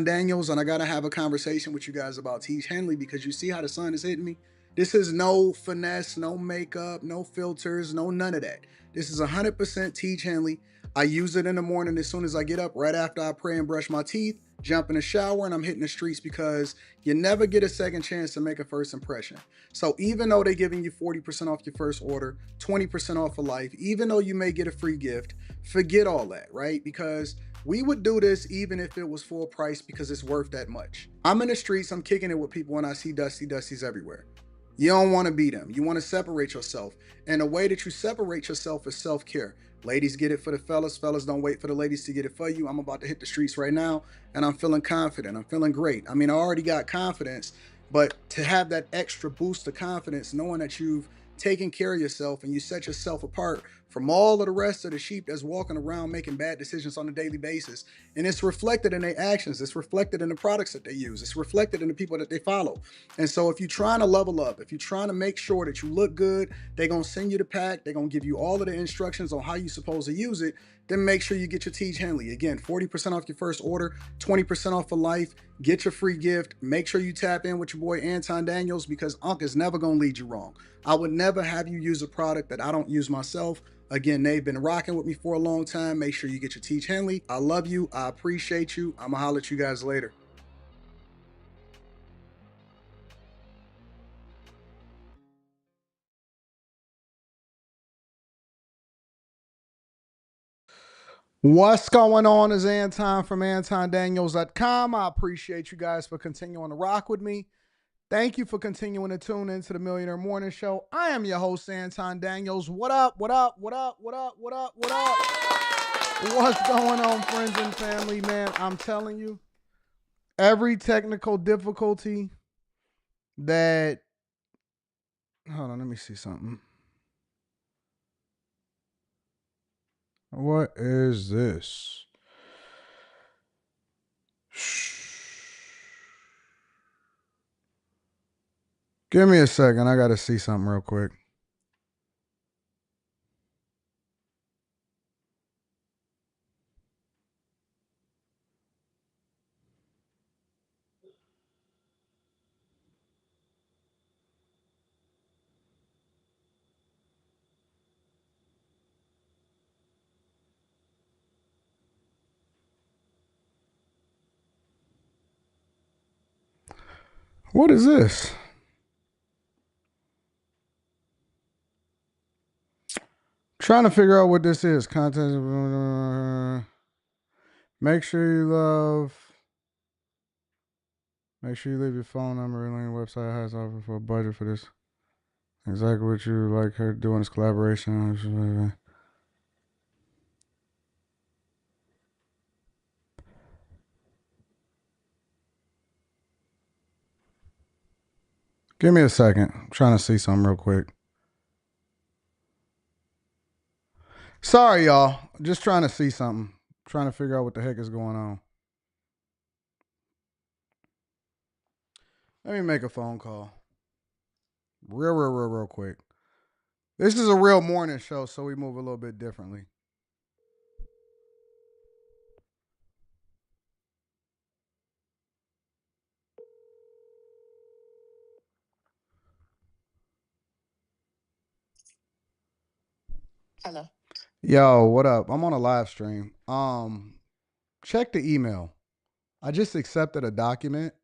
Daniels, and I gotta have a conversation with you guys about Tiege Hanley because you see how the sun is hitting me? This is no finesse, no makeup, no filters, no none of that. This is 100% Tiege Hanley. I use it in the morning as soon as I get up, right after I pray and brush my teeth, jump in the shower, and I'm hitting the streets because you never get a second chance to make a first impression. So even though they're giving you 40% off your first order, 20% off for life, even though you may get a free gift, forget all that, right? Because we would do this even if it was full price because it's worth that much. I'm in the streets, I'm kicking it with people, and I see Dusties everywhere. You don't want to be them. You want to separate yourself. And the way that you separate yourself is self-care. Ladies get it for the fellas. Fellas don't wait for the ladies to get it for you. I'm about to hit the streets right now, and I'm feeling confident. I'm feeling great. I mean, I already got confidence, but to have that extra boost of confidence, knowing that you've taken care of yourself and you set yourself apart from all of the rest of the sheep that's walking around making bad decisions on a daily basis. And it's reflected in their actions. It's reflected in the products that they use. It's reflected in the people that they follow. And so if you're trying to level up, if you're trying to make sure that you look good, they're going to send you the pack. They're going to give you all of the instructions on how you're supposed to use it. Then make sure you get your Tiege Hanley. Again, 40% off your first order, 20% off for life. Get your free gift. Make sure you tap in with your boy Anton Daniels because Unc is never going to lead you wrong. I would never have you use a product that I don't use myself. Again, they've been rocking with me for a long time. Make sure you get your Tiege Hanley. I love you. I appreciate you. I'm going to holler at you guys later. What's going on is Anton from AntonDaniels.com. I appreciate you guys for continuing to rock with me. Thank you for continuing to tune into the Millionaire Morning Show. I am your host, Anton Daniels. What up, what up, what up, what up, what up, what up? What's going on, friends and family, man? I'm telling you, every technical difficulty that... Hold on, let me see something. What is this? Give me a second. I got to see something real quick. What is this? Trying to figure out what this is. Content. Make sure you Make sure you leave your phone number and your website has offer for a budget for this. Exactly what you like her doing this collaboration. Give me a second. I'm trying to see something real quick. Sorry, y'all. Just trying to see something. Trying to figure out what the heck is going on. Let me make a phone call. Real quick. This is a real morning show, so we move a little bit differently. Hello. Yo, what up? I'm on a live stream. Check the email. I just accepted a document.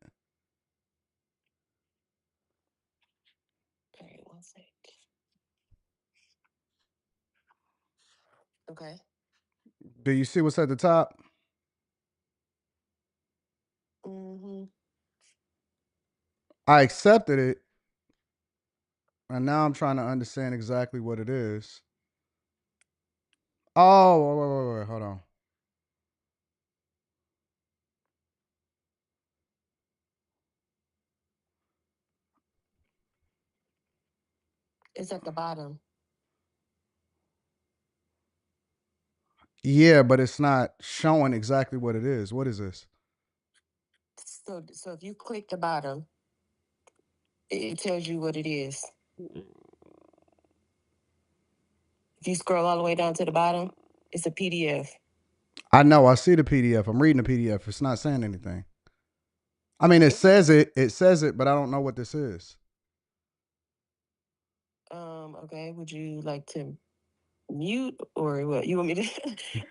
Okay, 1 sec. Okay. Do you see what's at the top? Mm-hmm. I accepted it, and now I'm trying to understand exactly what it is. Oh, wait, hold on. It's at the bottom. Yeah, but it's not showing exactly what it is. What is this? So if you click the bottom, it tells you what it is. If you scroll all the way down to the bottom, it's a PDF. I know. I see the PDF. I'm reading the PDF. It's not saying anything. I mean, it says it. It says it, but I don't know what this is. Okay. Would you like to mute or what? You want me to?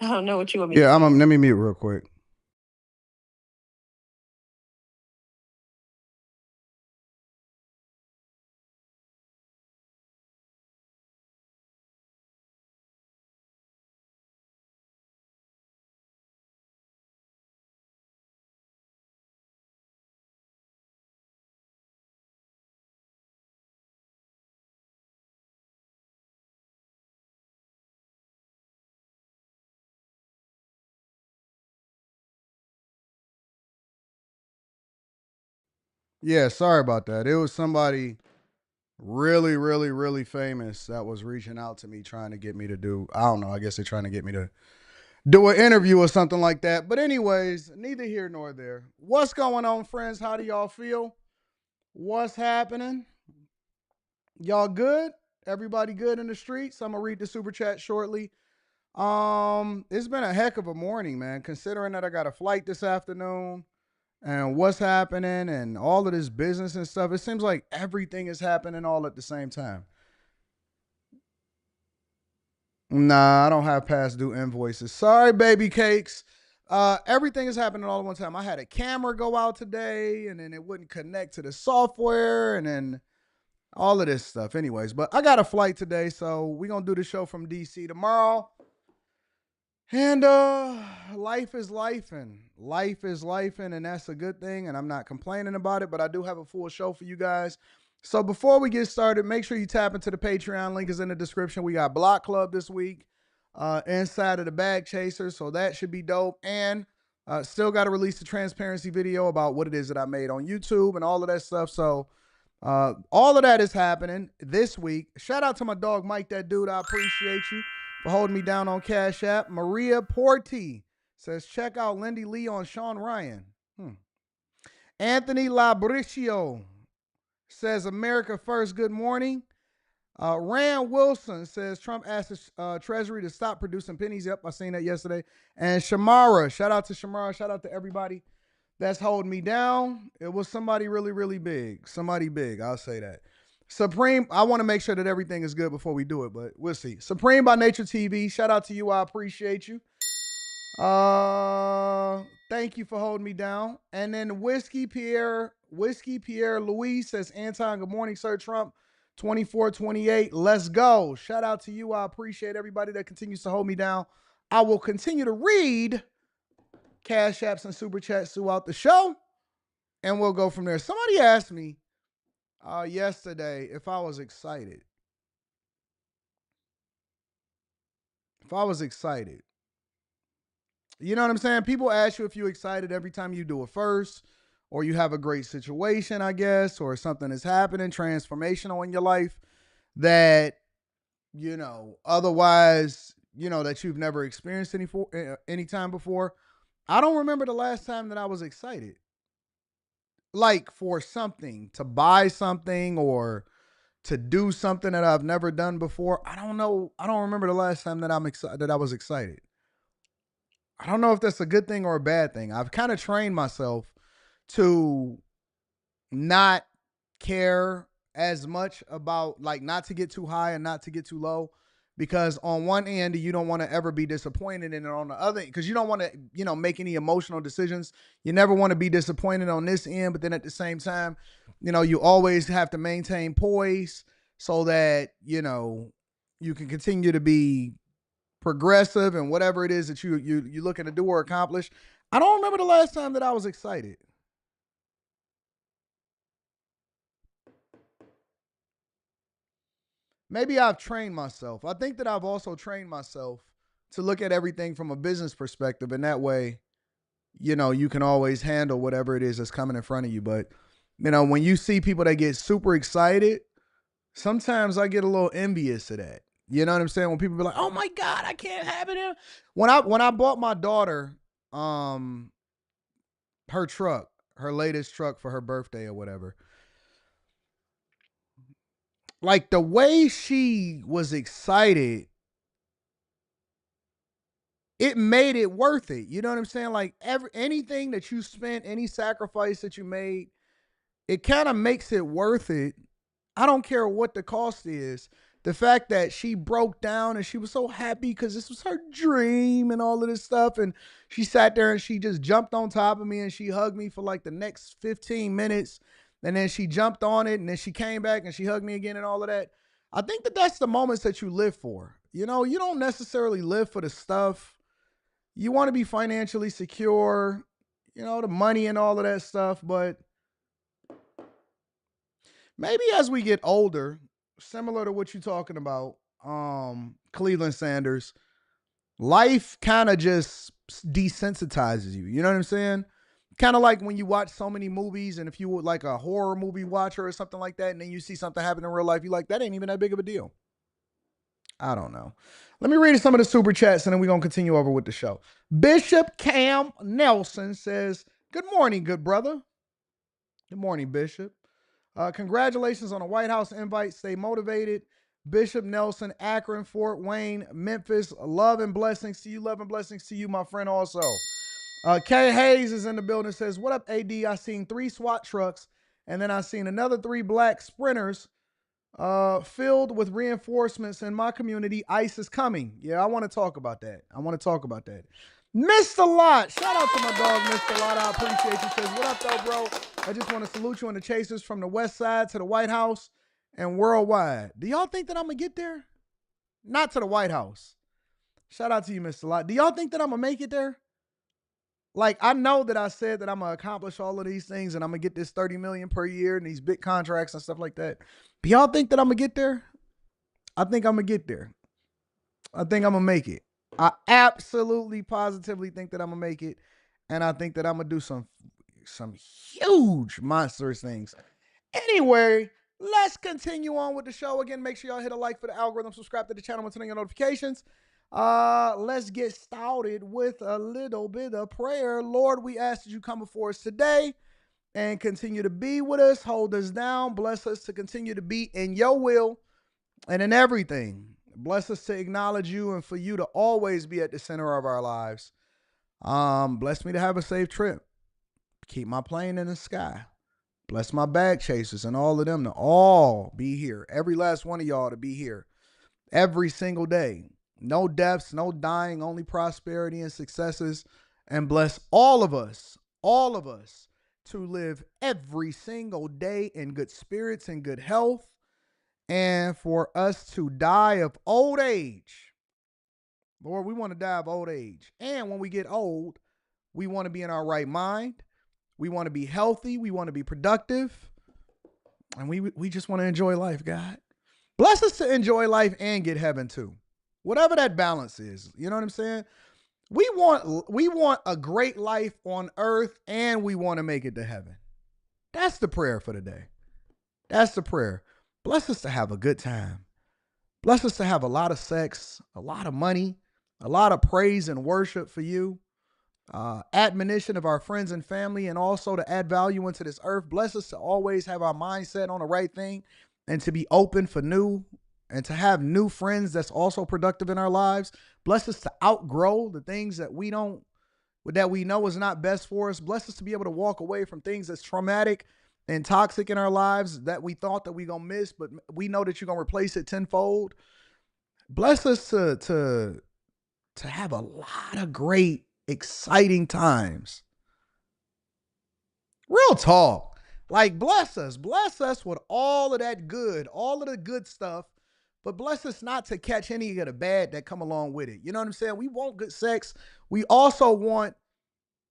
I don't know what you want me to Yeah, say. let me mute real quick. Yeah, sorry about that. It was somebody really, really, really famous that was reaching out to me trying to get me to do, I don't know, I guess they're trying to get me to do an interview or something like that. But, anyways, neither here nor there. What's going on, friends? How do y'all feel? What's happening? Y'all good? Everybody good in the streets? I'm gonna read the super chat shortly. It's been a heck of a morning, man, considering that I got a flight this afternoon and what's happening and all of this business and stuff. It seems like everything is happening all at the same time. Nah, I don't have past due invoices. Sorry, baby cakes. Everything is happening all at one time. I had a camera go out today, and then it wouldn't connect to the software, and then all of this stuff. Anyways, but I got a flight today, so we're gonna do the show from DC tomorrow. And life is life, and that's a good thing, and I'm not complaining about it, but I do have a full show for you guys. So before we get started, make sure you tap into the Patreon. Link is in the description. We got Block Club this week, inside of the Bag Chaser, so that should be dope. And still got to release the transparency video about what it is that I made on YouTube and all of that stuff. So all of that is happening this week. Shout out to my dog Mike, that dude. I appreciate you for holding me down on Cash App. Maria Porti says, check out Lindy Lee on Sean Ryan. Anthony Labricio says, America first, good morning. Rand Wilson says, Trump asked the Treasury to stop producing pennies. Yep, I seen that yesterday. And Shamara, shout out to Shamara. Shout out to everybody that's holding me down. It was somebody really, really big. Somebody big, I'll say that. Supreme, I want to make sure that everything is good before we do it, but we'll see. Supreme by Nature TV, shout out to you. I appreciate you. Thank you for holding me down. And then Whiskey Pierre Louis says, Anton, good morning, Sir Trump. 2428. Let's go. Shout out to you. I appreciate everybody that continues to hold me down. I will continue to read Cash Apps and Super Chats throughout the show, and we'll go from there. Somebody asked me yesterday if I was excited. If I was excited. You know what I'm saying? People ask you if you're excited every time you do a first, or you have a great situation, I guess, or something is happening transformational in your life that, otherwise, that you've never experienced any time before. I don't remember the last time that I was excited. Like for something, to buy something or to do something that I've never done before. I don't know. I don't remember the last time that I was excited. I don't know if that's a good thing or a bad thing. I've kind of trained myself to not care as much about, like, not to get too high and not to get too low, because on one end you don't want to ever be disappointed, and on the other, because you don't want to make any emotional decisions. You never want to be disappointed on this end, but then at the same time, you always have to maintain poise so that you can continue to be progressive and whatever it is that you looking to do or accomplish. I don't remember the last time that I was excited. Maybe I've trained myself. I think that I've also trained myself to look at everything from a business perspective, and that way, you can always handle whatever it is that's coming in front of you. But when you see people that get super excited, sometimes I get a little envious of that. You know what I'm saying? When people be like, "Oh my God, I can't have it." When I bought my daughter her truck, her latest truck for her birthday or whatever, like the way she was excited, it made it worth it. You know what I'm saying? Like anything that you spent, any sacrifice that you made, it kind of makes it worth it. I don't care what the cost is. The fact that she broke down and she was so happy because this was her dream and all of this stuff. And she sat there and she just jumped on top of me and she hugged me for like the next 15 minutes. And then she jumped on it and then she came back and she hugged me again and all of that. I think that that's the moments that you live for. You know, you don't necessarily live for the stuff. You want to be financially secure, you know, the money and all of that stuff. But maybe as we get older, similar to what you're talking about, Cleveland Sanders, life kind of just desensitizes you. You know what I'm saying? Kind of like when you watch so many movies, and if you were like a horror movie watcher or something like that, and then you see something happen in real life, you're like, that ain't even that big of a deal. I don't know. Let me read some of the super chats and then we're going to continue over with the show. Bishop Cam Nelson says, good morning, good brother. Good morning, Bishop. Congratulations on a White House invite. Stay motivated. Bishop Nelson, Akron, Fort Wayne, Memphis. Love and blessings to you. Love and blessings to you, my friend, also. Kay Hayes is in the building. Says, what up, AD? I seen 3 SWAT trucks, and then I seen another 3 black sprinters filled with reinforcements in my community. ICE is coming. Yeah, I want to talk about that. Mr. Lot, shout out to my dog, Mr. Lot. I appreciate you. Says, what up, though, bro? I just want to salute you on the chasers from the West Side to the White House and worldwide. Do y'all think that I'm going to get there? Not to the White House. Shout out to you, Mr. Lot. Do y'all think that I'm going to make it there? Like, I know that I said that I'm going to accomplish all of these things and I'm going to get this $30 million per year and these big contracts and stuff like that. Do y'all think that I'm going to get there? I think I'm going to get there. I think I'm going to make it. I absolutely, positively think that I'm going to make it. And I think that I'm going to do some huge, monstrous things. Anyway, let's continue on with the show. Again, make sure y'all hit a like for the algorithm, subscribe to the channel, and turn on your notifications. Let's get started with a little bit of prayer. Lord, we ask that you come before us today and continue to be with us, hold us down, bless us to continue to be in your will and in everything. Bless us to acknowledge you and for you to always be at the center of our lives. Bless me to have a safe trip. Keep my plane in the sky. Bless my bag chasers and all of them to all be here. Every last one of y'all to be here every single day. No deaths, no dying, only prosperity and successes. And bless all of us to live every single day in good spirits and good health. And for us to die of old age. Lord, we want to die of old age. And when we get old, we want to be in our right mind. We want to be healthy. We want to be productive. And we just want to enjoy life, God. Bless us to enjoy life and get heaven too. Whatever that balance is. You know what I'm saying? We want a great life on earth and we want to make it to heaven. That's the prayer for today. That's the prayer. Bless us to have a good time. Bless us to have a lot of sex, a lot of money, a lot of praise and worship for you. Admonition of our friends and family, and also to add value into this earth. Bless us to always have our mindset on the right thing and to be open for new and to have new friends that's also productive in our lives. Bless us to outgrow the things that we know is not best for us. Bless us to be able to walk away from things that's traumatic and toxic in our lives that we thought that we gonna miss, but we know that you're gonna replace it tenfold. Bless us to have a lot of great, exciting times. Real talk. Like, bless us with all of that good, all of the good stuff, but bless us not to catch any of the bad that come along with it. You know what I'm saying? We want good sex. We also want,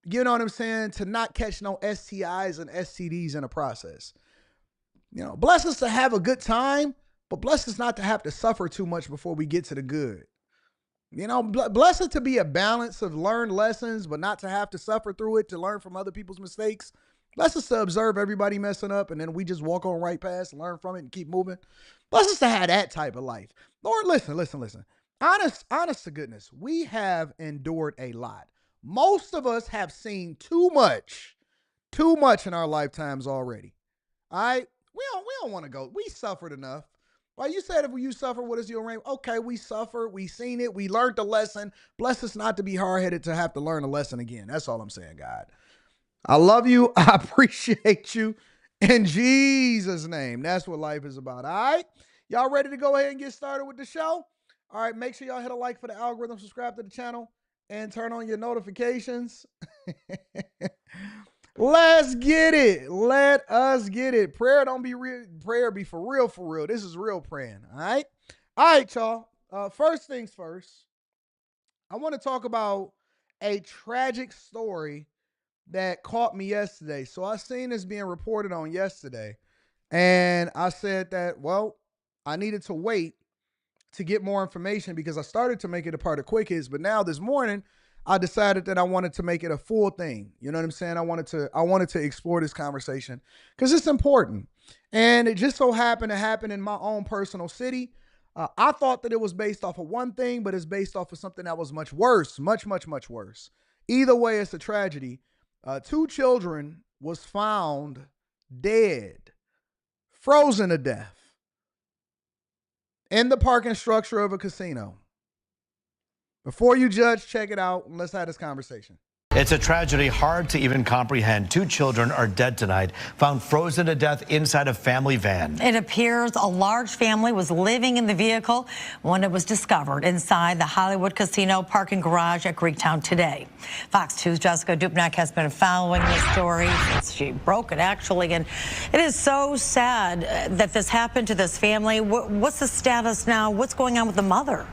you know what I'm saying, to not catch no STIs and STDs in the process. You know, bless us to have a good time, but bless us not to have to suffer too much before we get to the good. You know, bless it to be a balance of learned lessons, but not to have to suffer through it, to learn from other people's mistakes. Bless us to observe everybody messing up, and then we just walk on right past, learn from it, and keep moving. Bless us to have that type of life. Lord, listen. Honest to goodness, we have endured a lot. Most of us have seen too much in our lifetimes already. All right? We don't want to go. We suffered enough. Well, you said if you suffer, what is your rank? Okay, we suffered, we seen it, we learned the lesson. Bless us not to be hard-headed to have to learn a lesson again. That's all I'm saying, God. I love you. I appreciate you. In Jesus' name. That's what life is about. All right. Y'all ready to go ahead and get started with the show? All right. Make sure y'all hit a like for the algorithm, subscribe to the channel, and turn on your notifications. Let's get it. Let us get it. Prayer don't be real. Prayer be for real, for real. This is real praying. All right. All right, y'all. First things first, I want to talk about a tragic story that caught me yesterday. So I seen this being reported on yesterday. And I said that, well, I needed to wait to get more information because I started to make it a part of Quick Hits, but now this morning I decided that I wanted to make it a full thing. You know what I'm saying? I wanted to explore this conversation because it's important. And it just so happened to happen in my own personal city. I thought that it was based off of one thing, but it's based off of something that was much worse, much, much, much worse. Either way, it's a tragedy. Two children was found dead, frozen to death in the parking structure of a casino. Before you judge, check it out, and let's have this conversation. It's a tragedy hard to even comprehend. Two children are dead tonight, found frozen to death inside a family van. It appears a large family was living in the vehicle when it was discovered inside the Hollywood Casino parking garage at Greektown today. Fox 2's Jessica Dupnack has been following this story since she broke it, actually, and it is so sad that this happened to this family. What's the status now? What's going on with the mother?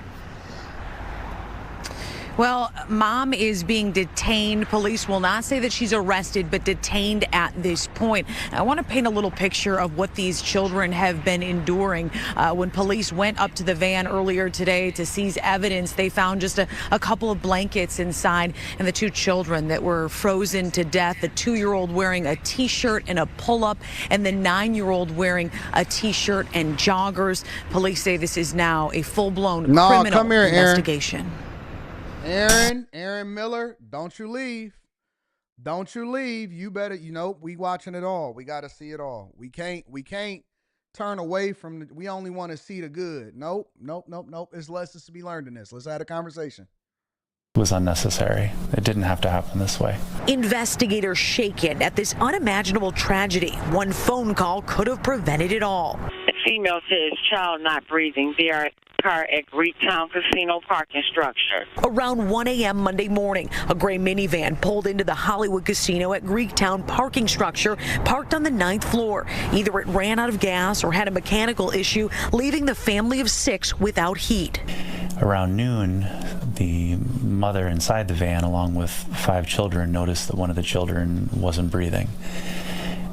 Well, mom is being detained. Police will not say that she's arrested, but detained at this point. I want to paint a little picture of what these children have been enduring. When police went up to the van earlier today to seize evidence, they found just a couple of blankets inside and the two children that were frozen to death. The 2-year-old wearing a T-shirt and a pull-up, and the 9-year-old wearing a T-shirt and joggers. Police say this is now a full-blown criminal investigation. Aaron Miller, don't you leave. Don't you leave. You better, we watching it all. We got to see it all. We can't turn away from we only want to see the good. Nope. There's lessons to be learned in this. Let's have a conversation. It was unnecessary. It didn't have to happen this way. Investigators shaken at this unimaginable tragedy. One phone call could have prevented it all. The female says child not breathing. They are car at Greektown Casino parking structure. Around 1 a.m. Monday morning, a gray minivan pulled into the Hollywood Casino at Greektown parking structure, parked on the 9th floor. Either it ran out of gas or had a mechanical issue, leaving the family of 6 without heat. Around noon, the mother inside the van, along with 5 children, noticed that one of the children wasn't breathing.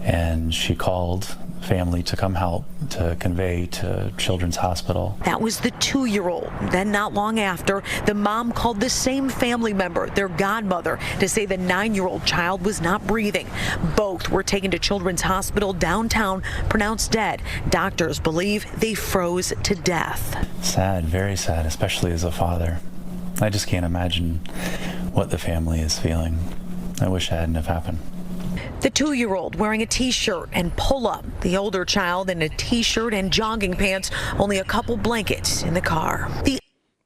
And she called family to come help, to convey to Children's Hospital. That was the 2-year-old. Then not long after, the mom called the same family member, their godmother, to say the 9-year-old child was not breathing. Both were taken to Children's Hospital downtown, pronounced dead. Doctors believe they froze to death. Sad, very sad, especially as a father. I just can't imagine what the family is feeling. I wish it hadn't have happened. The 2-year-old wearing a T-shirt and pull-up. The older child in a T-shirt and jogging pants. Only a couple blankets in the car.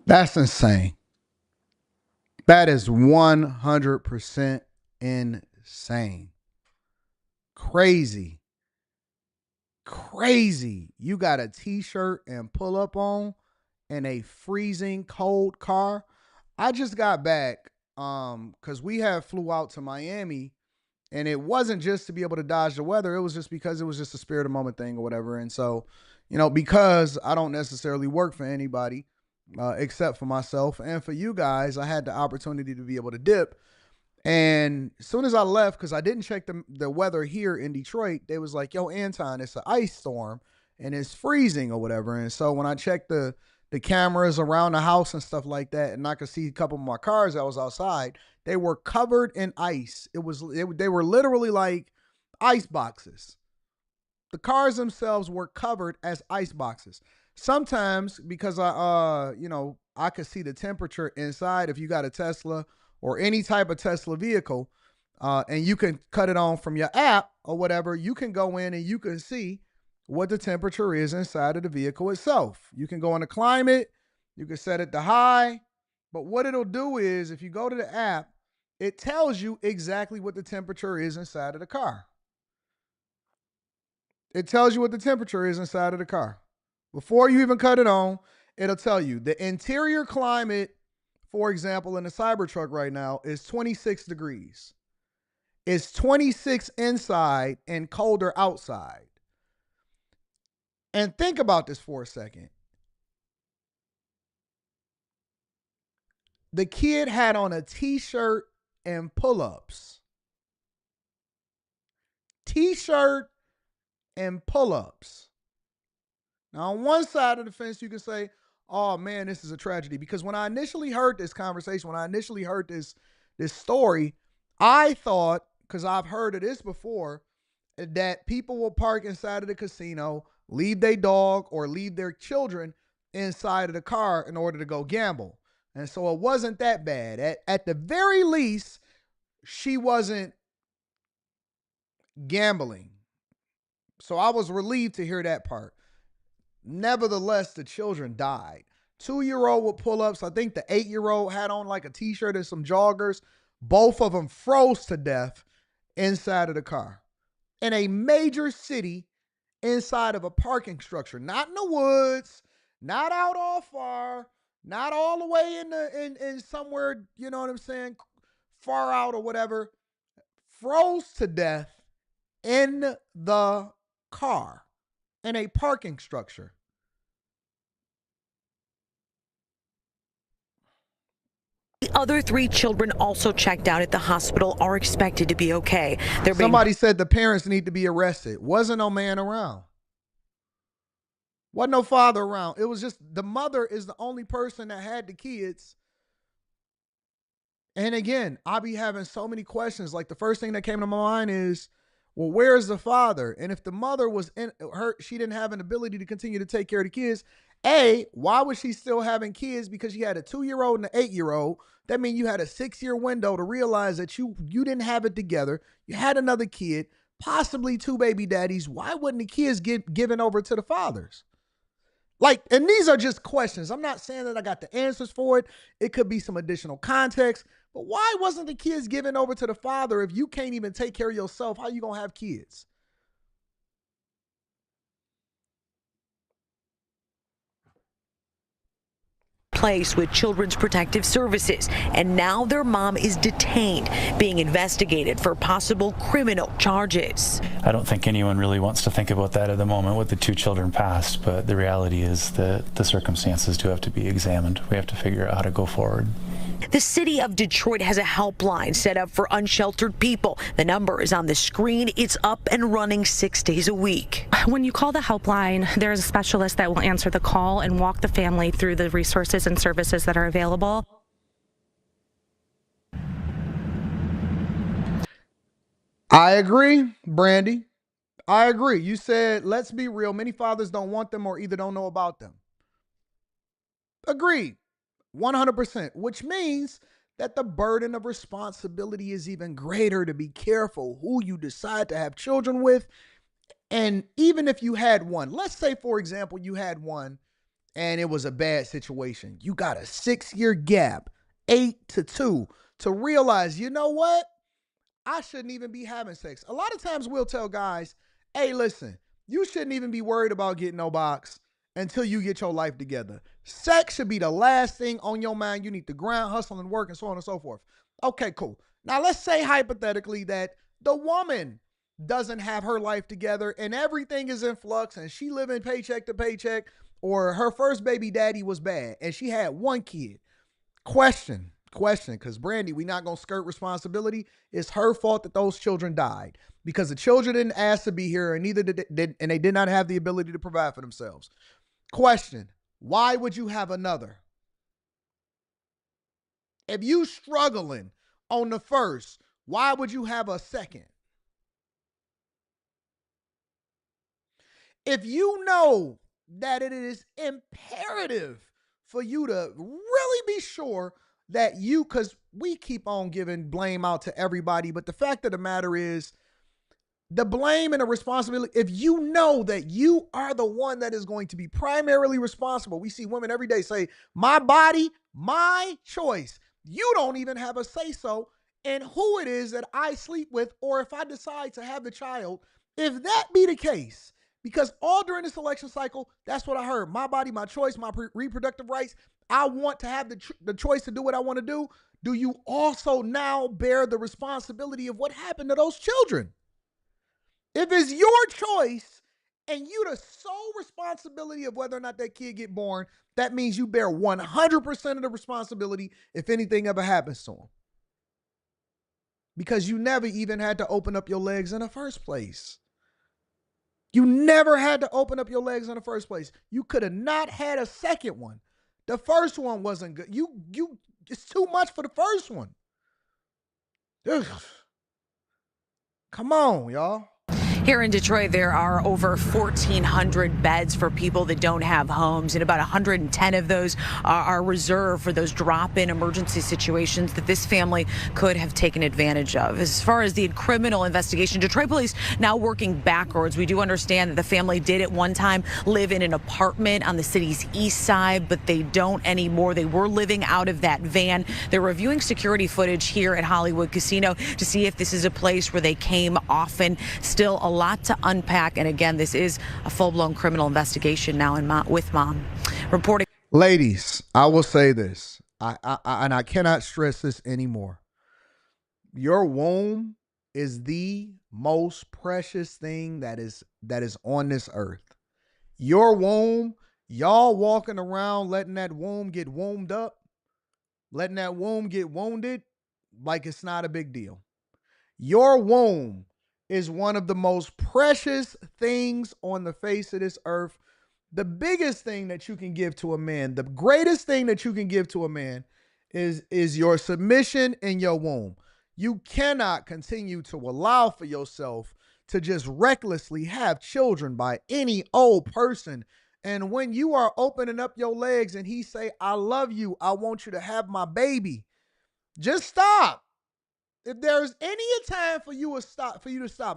That's insane. That is 100% insane. Crazy. You got a T-shirt and pull-up on in a freezing cold car. I just got back because we flew out to Miami. And it wasn't just to be able to dodge the weather. It was just because it was just a spirit of moment thing or whatever. And so, because I don't necessarily work for anybody except for myself and for you guys, I had the opportunity to be able to dip. And as soon as I left, because I didn't check the weather here in Detroit, they was like, yo, Anton, it's an ice storm and it's freezing or whatever. And so when I checked the cameras around the house and stuff like that, and I could see a couple of my cars that was outside, they were covered in ice. They were literally like ice boxes. The cars themselves were covered as ice boxes. Sometimes because I could see the temperature inside if you got a Tesla or any type of Tesla vehicle, and you can cut it on from your app or whatever, you can go in and you can see what the temperature is inside of the vehicle itself. You can go into climate, you can set it to high, but what it'll do is if you go to the app, it tells you exactly what the temperature is inside of the car. It tells you what the temperature is inside of the car. Before you even cut it on, it'll tell you the interior climate, for example, in the Cybertruck right now is 26 degrees. It's 26 inside and colder outside. And think about this for a second. The kid had on a t-shirt and pull-ups. T-shirt and pull-ups. Now, on one side of the fence, you can say, oh man, this is a tragedy. Because when I initially heard this conversation, when I initially heard this story, I thought, because I've heard of this before, that people will park inside of the casino, leave their dog or leave their children inside of the car in order to go gamble. And so it wasn't that bad. At the very least, she wasn't gambling. So I was relieved to hear that part. Nevertheless, the children died. 2-year-old with pull-ups. I think the 8-year-old had on like a t-shirt and some joggers. Both of them froze to death inside of the car. In a major city, inside of a parking structure. Not in the woods, not out all far, not all the way in somewhere, you know what I'm saying, far out or whatever. Froze to death in the car, in a parking structure. The other 3 children also checked out at the hospital are expected to be okay. Somebody said the parents need to be arrested. Wasn't no man around. Wasn't no father around. It was just the mother is the only person that had the kids. And again, I be having so many questions. Like the first thing that came to my mind is, well, where's the father? And if the mother was in her, she didn't have an ability to continue to take care of the kids. Why was she still having kids? Because she had a 2-year-old and an 8-year-old. That means you had a 6-year window to realize that you didn't have it together. You had another kid, possibly 2 baby daddies. Why wouldn't the kids get given over to the fathers? Like, and these are just questions. I'm not saying that I got the answers for it. It could be some additional context. But why wasn't the kids given over to the father if you can't even take care of yourself? How you gonna have kids? Place with Children's Protective Services, and now their mom is detained, being investigated for possible criminal charges. I don't think anyone really wants to think about that at the moment with the 2 children passed, but the reality is that the circumstances do have to be examined. We have to figure out how to go forward. The city of Detroit has a helpline set up for unsheltered people. The number is on the screen. It's up and running 6 days a week. When you call the helpline, there's a specialist that will answer the call and walk the family through the resources and services that are available. I agree, Brandy. I agree. You said, let's be real. Many fathers don't want them or either don't know about them. Agreed. 100%, which means that the burden of responsibility is even greater to be careful who you decide to have children with. And even if you had one, let's say, for example, you had one and it was a bad situation. You got a 6-year gap, 8 to 2, to realize, you know what? I shouldn't even be having sex. A lot of times we'll tell guys, hey, listen, you shouldn't even be worried about getting no box until you get your life together. Sex should be the last thing on your mind. You need to grind, hustle, and work, and so on and so forth. Okay, cool. Now let's say hypothetically that the woman doesn't have her life together and everything is in flux and she living paycheck to paycheck, or her first baby daddy was bad and she had 1 kid. Question, because Brandy, we're not going to skirt responsibility. It's her fault that those children died because the children didn't ask to be here and neither did they did not have the ability to provide for themselves. Question, why would you have another? If you struggling on the first, why would you have a second? If you know that it is imperative for you to really be sure that you, because we keep on giving blame out to everybody, but the fact of the matter is, The blame and the responsibility, if you know that you are the one that is going to be primarily responsible. We see women every day say, my body, my choice. You don't even have a say-so in who it is that I sleep with, or if I decide to have the child. If that be the case, because all during this election cycle, that's what I heard. My body, my choice, my reproductive rights. I want to have the choice to do what I want to do. Do you also now bear the responsibility of what happened to those children? If it's your choice and you the sole responsibility of whether or not that kid get born, that means you bear 100% of the responsibility if anything ever happens to him. Because you never even had to open up your legs in the first place. You never had to open up your legs in the first place. You could have not had a second one. The first one wasn't good. It's too much for the first one. Ugh. Come on, y'all. Here in Detroit, there are over 1,400 beds for people that don't have homes, and about 110 of those are reserved for those drop-in emergency situations that this family could have taken advantage of. As far as the criminal investigation, Detroit police now working backwards. We do understand that the family did at one time live in an apartment on the city's east side, but they don't anymore. They were living out of that van. They're reviewing security footage here at Hollywood Casino to see if this is a place where they came often. Still a lot to unpack, and again, this is a full-blown criminal investigation now with mom. Reporting. Ladies, I will say this, and I cannot stress this anymore. Your womb is the most precious thing that is on this earth. Your womb, y'all walking around letting that womb get wombed up, letting that womb get wounded like it's not a big deal. Your womb is one of the most precious things on the face of this earth. The biggest thing that you can give to a man, the greatest thing that you can give to a man is your submission in your womb. You cannot continue to allow for yourself to just recklessly have children by any old person. And when you are opening up your legs and he say, I love you, I want you to have my baby, just stop. If there's any time for you to stop,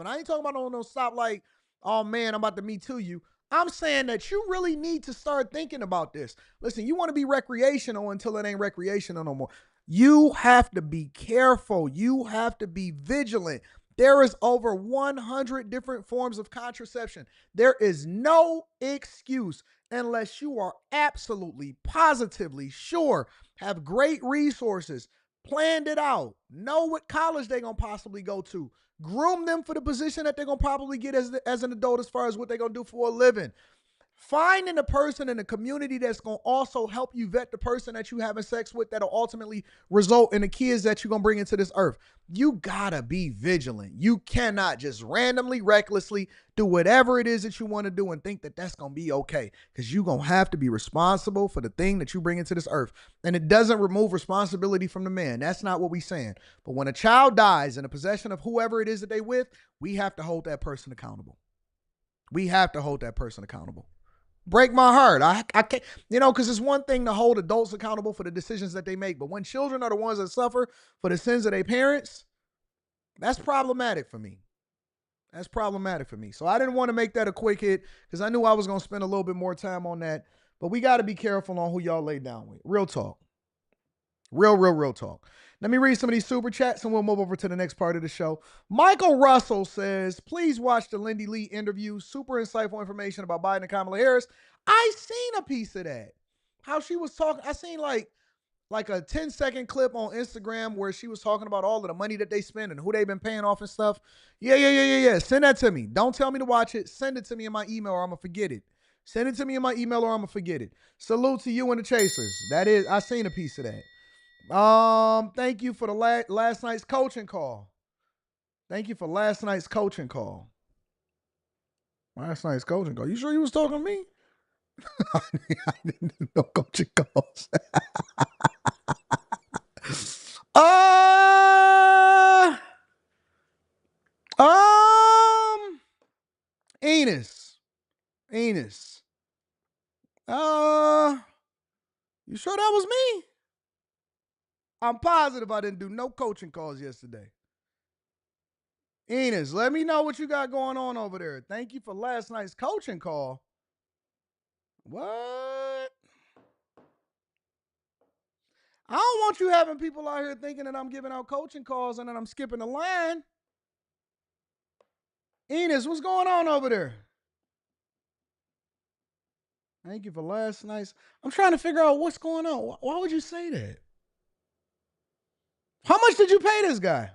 and I ain't talking about no stop like, oh man, I'm about to me too you. I'm saying that you really need to start thinking about this. Listen, you want to be recreational until it ain't recreational no more. You have to be careful. You have to be vigilant. There is over 100 different forms of contraception. There is no excuse unless you are absolutely, positively sure, have great resources, planned it out, know what college they're going to possibly go to, groom them for the position that they're going to probably get as an adult as far as what they're going to do for a living. Finding a person in the community that's going to also help you vet the person that you having sex with that'll ultimately result in the kids that you're going to bring into this earth. You got to be vigilant. You cannot just randomly, recklessly do whatever it is that you want to do and think that that's going to be okay, because you're going to have to be responsible for the thing that you bring into this earth. And it doesn't remove responsibility from the man. That's not what we're saying. But when a child dies in the possession of whoever it is that they with, we have to hold that person accountable. We have to hold that person accountable. Break my heart. I can't, because it's one thing to hold adults accountable for the decisions that they make, but when children are the ones that suffer for the sins of their parents, that's problematic for me. That's problematic for me. So I didn't want to make that a quick hit because I knew I was going to spend a little bit more time on that, but we got to be careful on who y'all lay down with. Real talk. Real talk. Let me read some of these super chats and we'll move over to the next part of the show. Michael Russell says, please watch the Lindy Lee interview. Super insightful information about Biden and Kamala Harris. I seen a piece of that. How she was talking. I seen like a 10-second clip on Instagram where she was talking about all of the money that they spend and who they've been paying off and stuff. Yeah. Send that to me. Don't tell me to watch it. Send it to me in my email or I'm going to forget it. Send it to me in my email or I'm going to forget it. Salute to you and the Chasers. I seen a piece of that. Thank you for the last night's coaching call. Last night's coaching call. You sure you was talking to me? I didn't do no coaching calls. Enos. You sure that was me? I'm positive I didn't do no coaching calls yesterday. Enos, let me know what you got going on over there. Thank you for last night's coaching call. What? I don't want you having people out here thinking that I'm giving out coaching calls and then I'm skipping the line. Enos, what's going on over there? Thank you for last night's. I'm trying to figure out what's going on. Why would you say that? How much did you pay this guy?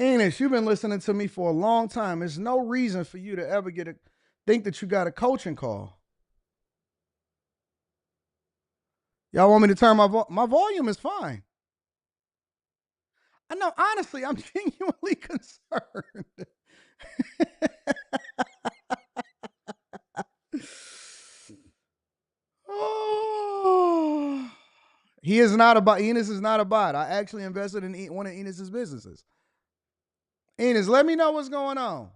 Enos, you've been listening to me for a long time. There's no reason for you to ever think that you got a coaching call. Y'all want me to turn my volume is fine. I know, honestly, I'm genuinely concerned. Oh. He is not a bot. Enos is not a bot. I actually invested in one of Enos's businesses. Enos, let me know what's going on.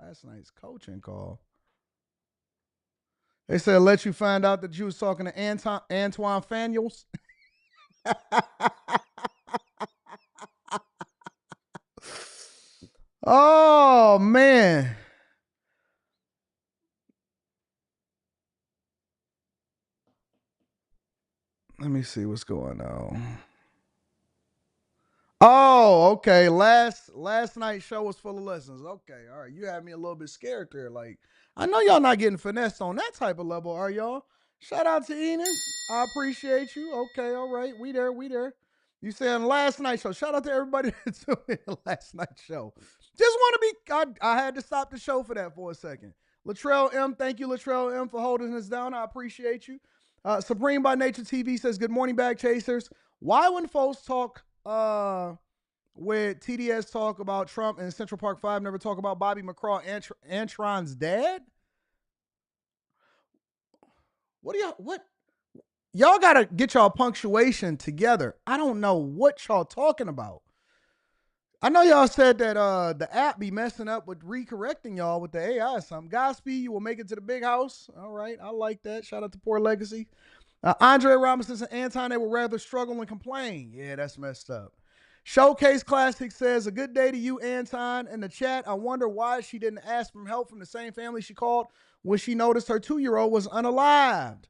Last night's coaching call. They said let you find out that you was talking to Anton Daniels. Oh, man. Let me see what's going on. Oh, okay. Last night's show was full of lessons. Okay, all right. You had me a little bit scared there. Like, I know y'all not getting finessed on that type of level, are y'all? Shout out to Enos. I appreciate you. Okay, all right. We there. You saying last night's show. Shout out to everybody that tuned in to last night's show. Just want to be, I had to stop the show for that for a second. Latrell M, thank you, Latrell M, for holding us down. I appreciate you. Supreme by Nature TV says, good morning, Bag Chasers. Why when folks talk with TDS talk about Trump and Central Park 5 never talk about Bobby McCraw, Antron's dad? What? Y'all got to get y'all punctuation together. I don't know what y'all talking about. I know y'all said that the app be messing up with recorrecting y'all with the AI or something. Godspeed, you will make it to the big house. All right, I like that. Shout out to Poor Legacy. Andre Robinson and Anton, they would rather struggle and complain. Yeah, that's messed up. Showcase Classic says, a good day to you, Anton. In the chat, I wonder why she didn't ask for help from the same family she called when she noticed her 2-year-old was unalived.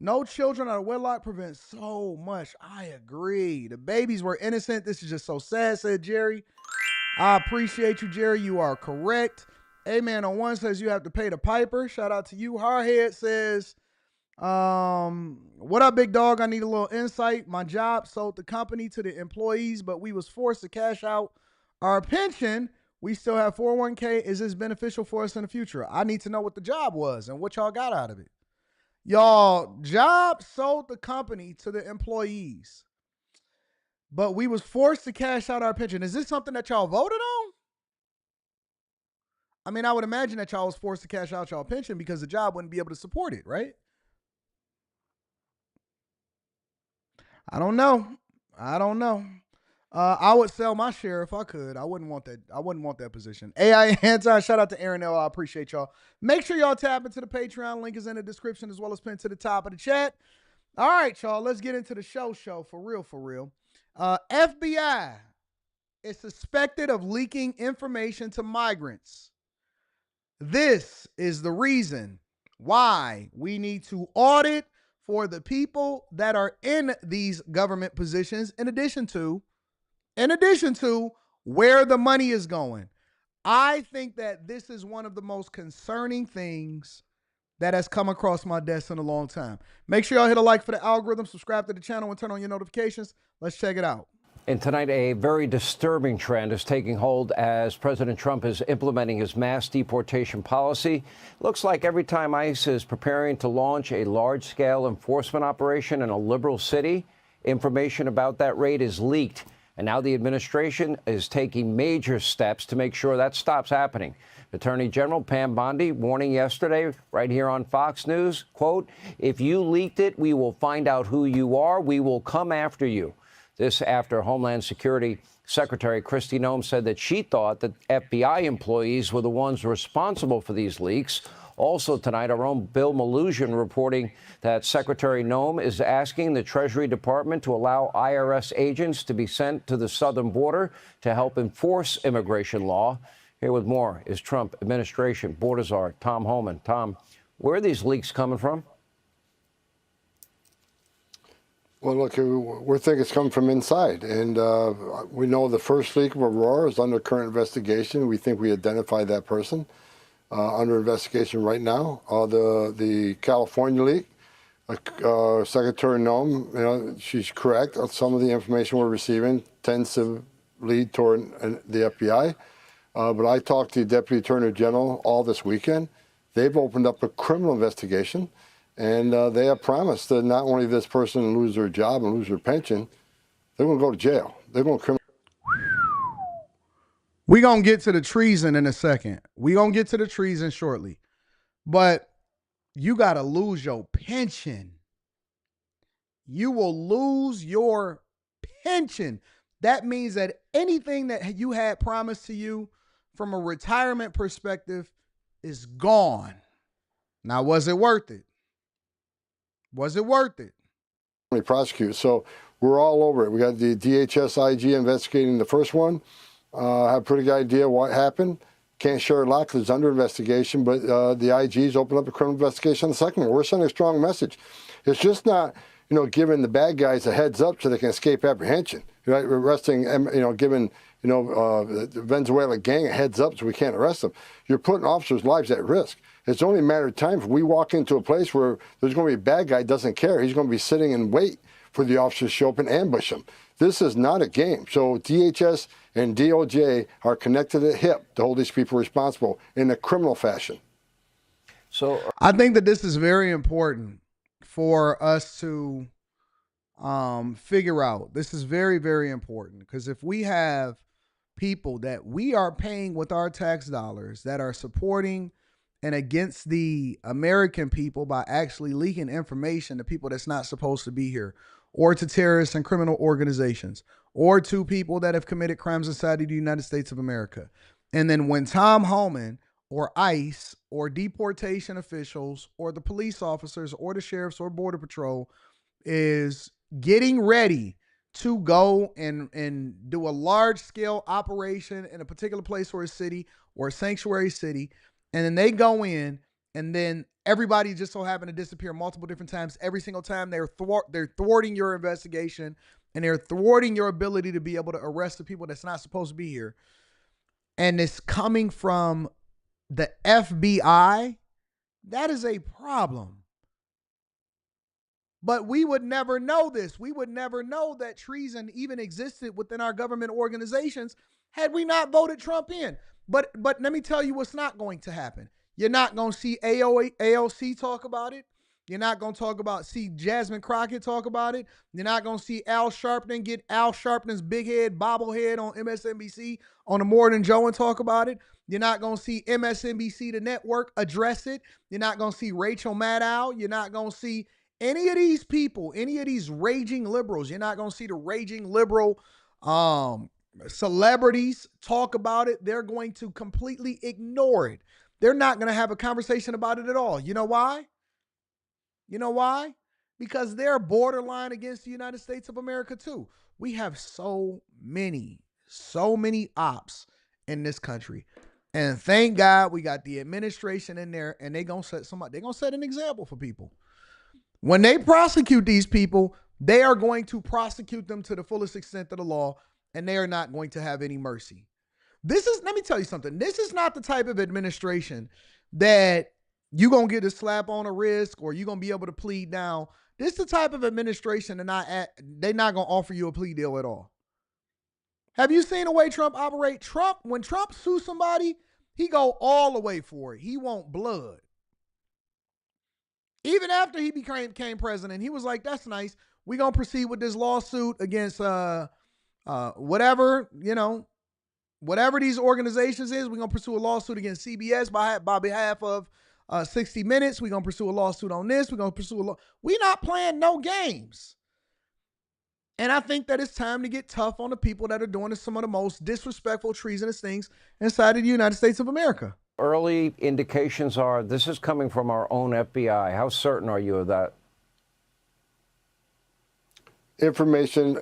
No children out of wedlock prevents so much. I agree. The babies were innocent. This is just so sad, said Jerry. I appreciate you, Jerry. You are correct. Amen on one says you have to pay the piper. Shout out to you. Hardhead says, what up, big dog? I need a little insight. My job sold the company to the employees, but we was forced to cash out our pension. We still have 401k. Is this beneficial for us in the future? I need to know what the job was and what y'all got out of it. Y'all, job sold the company to the employees, but we was forced to cash out our pension. Is this something that y'all voted on? I mean, I would imagine that y'all was forced to cash out y'all pension because the job wouldn't be able to support it, right? I don't know. I would sell my share if I could. I wouldn't want that position. AI Anton, shout out to Aaron L. I appreciate y'all. Make sure y'all tap into the Patreon. Link is in the description as well as pinned to the top of the chat. All right, y'all. Let's get into the show for real. FBI is suspected of leaking information to migrants. This is the reason why we need to audit for the people that are in these government positions, in addition to where the money is going. I think that this is one of the most concerning things that has come across my desk in a long time. Make sure y'all hit a like for the algorithm, subscribe to the channel, and turn on your notifications. Let's check it out. And tonight, a very disturbing trend is taking hold as President Trump is implementing his mass deportation policy. Looks like every time ICE is preparing to launch a large-scale enforcement operation in a liberal city, information about that raid is leaked. And now the administration is taking major steps to make sure that stops happening. Attorney General Pam Bondi warning yesterday right here on Fox News, quote, if you leaked it, we will find out who you are. We will come after you. This after Homeland Security Secretary Kristi Noem said that she thought that FBI employees were the ones responsible for these leaks. Also tonight, our own Bill Maluzhin reporting that Secretary Noem is asking the Treasury Department to allow IRS agents to be sent to the southern border to help enforce immigration law. Here with more is Trump administration border czar Tom Homan. Tom, where are these leaks coming from? Well, look, we think it's coming from inside, and we know the first leak of Aurora is under current investigation. We think we identified that person under investigation right now. The California leak, Secretary Noem, she's correct. Some of the information we're receiving tends to lead toward the FBI. But I talked to the Deputy Attorney General all this weekend. They've opened up a criminal investigation. And they have promised that not only this person lose their job and lose their pension, they're going to go to jail. They're going to We're going to get to the treason in a second. We're going to get to the treason shortly. But you got to lose your pension. You will lose your pension. That means that anything that you had promised to you from a retirement perspective is gone. Now, was it worth it? Was it worth it? prosecute. So we're all over it. We got the DHS IG investigating the first one. Have a pretty good idea what happened. Can't share a lot because it's under investigation, but the IG's opened up a criminal investigation on the second one. We're sending a strong message. It's just not, giving the bad guys a heads up so they can escape apprehension. Right? We're arresting, giving, the Venezuela gang a heads up so we can't arrest them. You're putting officers' lives at risk. It's only a matter of time if we walk into a place where there's going to be a bad guy doesn't care. He's going to be sitting and wait for the officers to show up and ambush him. This is not a game. So DHS and DOJ are connected at hip to hold these people responsible in a criminal fashion. So I think that this is very important for us to figure out. This is very, very important because if we have people that we are paying with our tax dollars that are supporting and against the American people by actually leaking information to people that's not supposed to be here, or to terrorists and criminal organizations, or to people that have committed crimes inside of the United States of America. And then when Tom Homan or ICE or deportation officials or the police officers or the sheriffs or Border Patrol is getting ready to go and do a large-scale operation in a particular place or a city or a sanctuary city, and then they go in, and then everybody just so happened to disappear multiple different times. Every single time they're thwarting your investigation, and they're thwarting your ability to be able to arrest the people that's not supposed to be here. And it's coming from the FBI. That is a problem. But we would never know this. We would never know that treason even existed within our government organizations had we not voted Trump in. But let me tell you what's not going to happen. You're not going to see AOC talk about it. You're not going to see Jasmine Crockett talk about it. You're not going to see Al Sharpton get Al Sharpton's big head bobblehead on MSNBC on the More Than Joe and talk about it. You're not going to see MSNBC, the network, address it. You're not going to see Rachel Maddow. You're not going to see any of these people, any of these raging liberals. You're not going to see the raging liberal celebrities talk about it. They're going to completely ignore it. They're not going to have a conversation about it at all. You know why? You know why? Because they're borderline against the United States of America too. We have so many ops in this country. And thank God we got the administration in there, and they're going to set an example for people. When they prosecute these people, they are going to prosecute them to the fullest extent of the law, and they are not going to have any mercy. Let me tell you something. This is not the type of administration that you're going to get a slap on the wrist or you're going to be able to plead down. This is the type of administration that they're not going to offer you a plea deal at all. Have you seen the way Trump operate? When Trump sues somebody, he go all the way for it. He want blood. Even after he became president, he was like, that's nice. We're going to proceed with this lawsuit against whatever these organizations is. We're going to pursue a lawsuit against CBS by behalf of 60 Minutes. We're going to pursue a lawsuit on this. We're going to pursue we're not playing no games. And I think that it's time to get tough on the people that are doing some of the most disrespectful, treasonous things inside of the United States of America. Early indications are this is coming from our own FBI. How certain are you of that? Information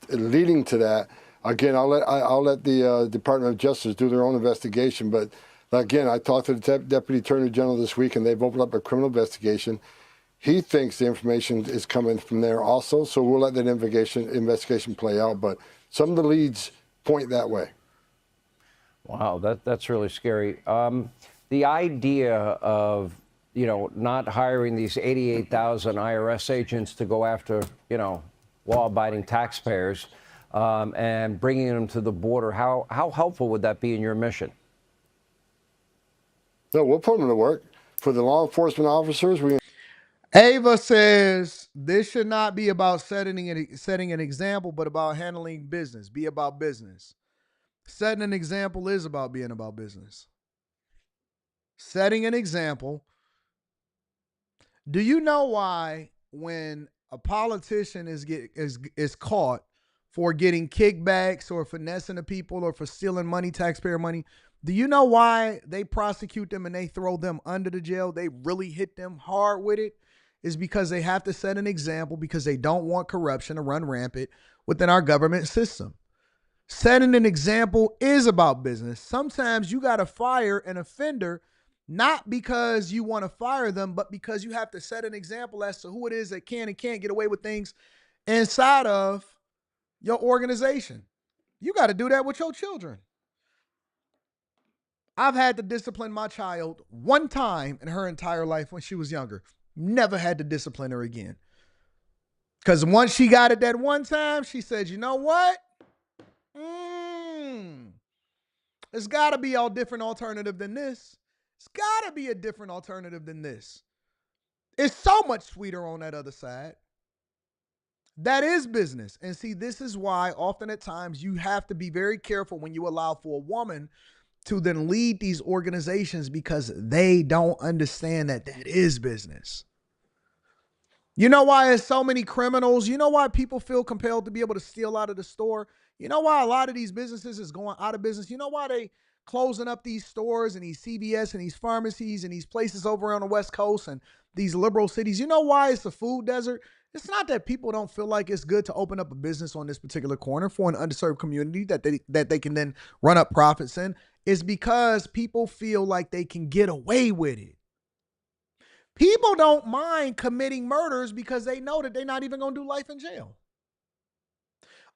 leading to that. Again, I'll let the Department of Justice do their own investigation. But again, I talked to the Deputy Attorney General this week, and they've opened up a criminal investigation. He thinks the information is coming from there also, so we'll let that investigation play out. But some of the leads point that way. Wow, that's really scary. The idea of, not hiring these 88,000 IRS agents to go after, law-abiding taxpayers and bringing them to the border, how helpful would that be in your mission? No, we'll put them to work. For the law enforcement officers, Ava says this should not be about setting an example, but about handling business. Be about business. Setting an example is about being about business. Setting an example. Do you know why when a politician is caught for getting kickbacks or finessing the people or for stealing money, taxpayer money, do you know why they prosecute them and they throw them under the jail? They really hit them hard with it. Is because they have to set an example because they don't want corruption to run rampant within our government system. Setting an example is about business. Sometimes you got to fire an offender not because you want to fire them, but because you have to set an example as to who it is that can and can't get away with things inside of your organization. You got to do that with your children. I've had to discipline my child one time in her entire life when she was younger. Never had to discipline her again. Because once she got it that one time, she said, you know what? There's got to be a different alternative than this. It's got to be a different alternative than this. It's so much sweeter on that other side. That is business. And see, this is why often at times you have to be very careful when you allow for a woman to then lead these organizations because they don't understand that is business. You know why there's so many criminals? You know why people feel compelled to be able to steal out of the store? You know why a lot of these businesses is going out of business? You know why they closing up these stores and these CVS and these pharmacies and these places over on the West Coast and these liberal cities? You know why it's a food desert? It's not that people don't feel like it's good to open up a business on this particular corner for an underserved community that they can then run up profits in. It's because people feel like they can get away with it. People don't mind committing murders because they know that they're not even going to do life in jail.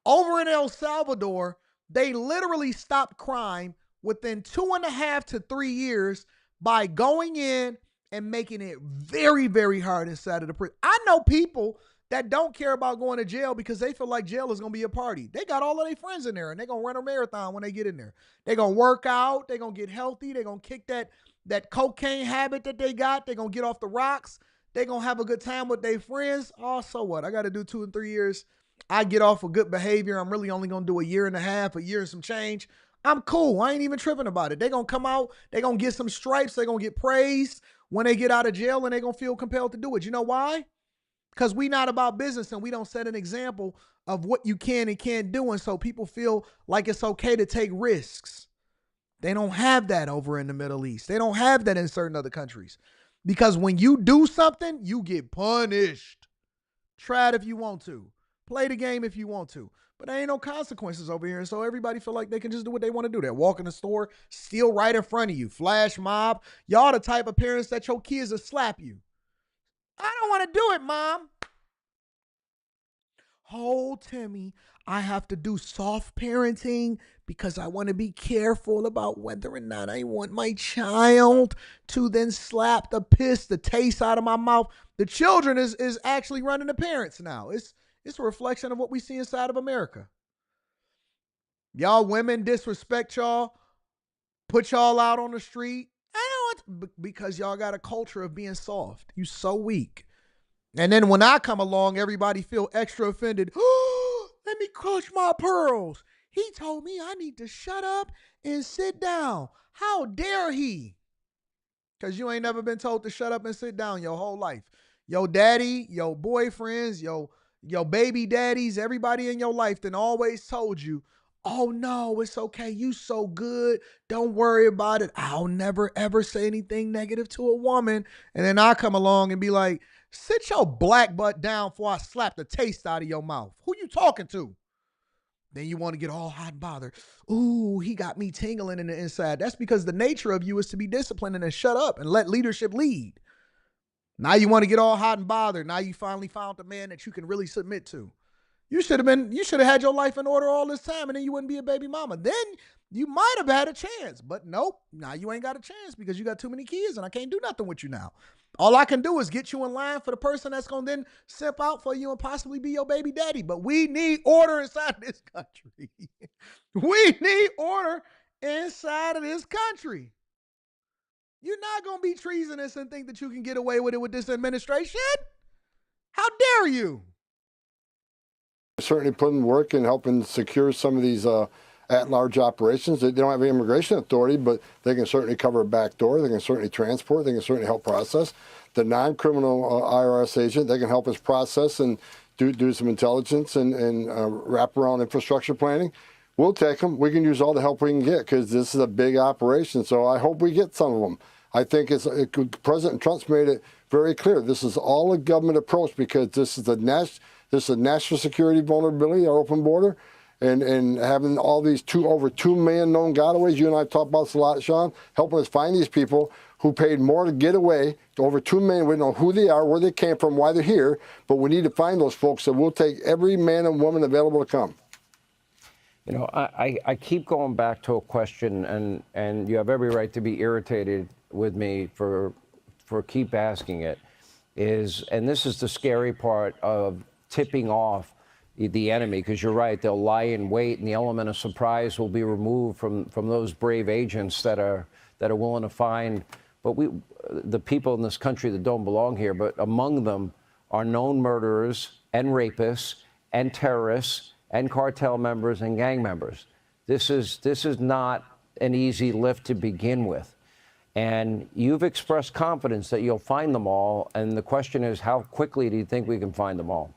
Over in El Salvador, they literally stopped crime within 2.5 to 3 years by going in and making it very, very hard inside of the prison. I know people that don't care about going to jail because they feel like jail is going to be a party. They got all of their friends in there and they're going to run a marathon when they get in there. They're going to work out. They're going to get healthy. They're going to kick that cocaine habit that they got. They're going to get off the rocks. They're going to have a good time with their friends. Oh, so what? I got to do 2 and 3 years. I get off of good behavior. I'm really only going to do 1.5 years, a year and some change. I'm cool. I ain't even tripping about it. They're going to come out. They're going to get some stripes. They're going to get praised when they get out of jail and they're going to feel compelled to do it. You know why? Because we not about business and we don't set an example of what you can and can't do. And so people feel like it's okay to take risks. They don't have that over in the Middle East. They don't have that in certain other countries. Because when you do something, you get punished. Try it if you want to. Play the game if you want to. But there ain't no consequences over here. And so everybody feel like they can just do what they want to do. They walk in the store, steal right in front of you. Flash mob. Y'all the type of parents that your kids will slap you. I don't want to do it, Mom. Oh, Timmy, I have to do soft parenting because I want to be careful about whether or not I want my child to then slap the taste out of my mouth. The children is actually running the parents now. It's a reflection of what we see inside of America. Y'all women disrespect y'all, put y'all out on the street. Because y'all got a culture of being soft. You so weak. And then when I come along, everybody feel extra offended. Let me crush my pearls. He told me I need to shut up and sit down. How dare he? Because you ain't never been told to shut up and sit down your whole life. Your daddy, your boyfriends, your Your baby daddies, everybody in your life then always told you, oh no, it's okay. You so good. Don't worry about it. I'll never ever say anything negative to a woman. And then I come along and be like, sit your black butt down before I slap the taste out of your mouth. Who you talking to? Then you want to get all hot and bothered. Ooh, he got me tingling in the inside. That's because the nature of you is to be disciplined and then shut up and let leadership lead. Now you want to get all hot and bothered. Now you finally found the man that you can really submit to. You should have had your life in order all this time, and then you wouldn't be a baby mama. Then you might have had a chance, but nope. Now you ain't got a chance because you got too many kids, and I can't do nothing with you now. All I can do is get you in line for the person that's gonna then simp out for you and possibly be your baby daddy. But we need order inside of this country. We need order inside of this country. You're not gonna be treasonous and think that you can get away with it with this administration. How dare you? Certainly putting work in helping secure some of these at-large operations. They don't have an immigration authority, but they can certainly cover a back door. They can certainly transport. They can certainly help process. The non-criminal IRS agent, they can help us process and do some intelligence and wrap around infrastructure planning. We'll take them. We can use all the help we can get because this is a big operation. So I hope we get some of them. I think President Trump's made it very clear. This is all a government approach because this is a national security vulnerability, our open border, and having all these over 2 million known gotaways. You and I talked about this a lot, Sean, helping us find these people who paid more to get away. Over 2 million. We don't know who they are, where they came from, why they're here, but we need to find those folks. So we'll take every man and woman available to come. You know, I keep going back to a question, and you have every right to be irritated with me for keep asking it, and this is the scary part of tipping off the enemy, because you're right, they'll lie in wait and the element of surprise will be removed from those brave agents that are willing to find the people in this country that don't belong here, but among them are known murderers and rapists and terrorists and cartel members and gang members. This is not an easy lift to begin with. And you've expressed confidence that you'll find them all. And the question is, how quickly do you think we can find them all?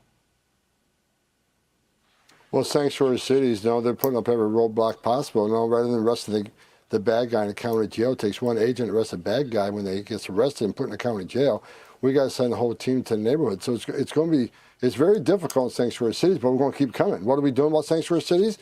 Well, sanctuary cities, they're putting up every roadblock possible. Rather than arresting the bad guy in a county jail, it takes one agent to arrest a bad guy when they gets arrested and put in a county jail. We got to send the whole team to the neighborhood. So it's very difficult in sanctuary cities, but we're going to keep coming. What are we doing about sanctuary cities?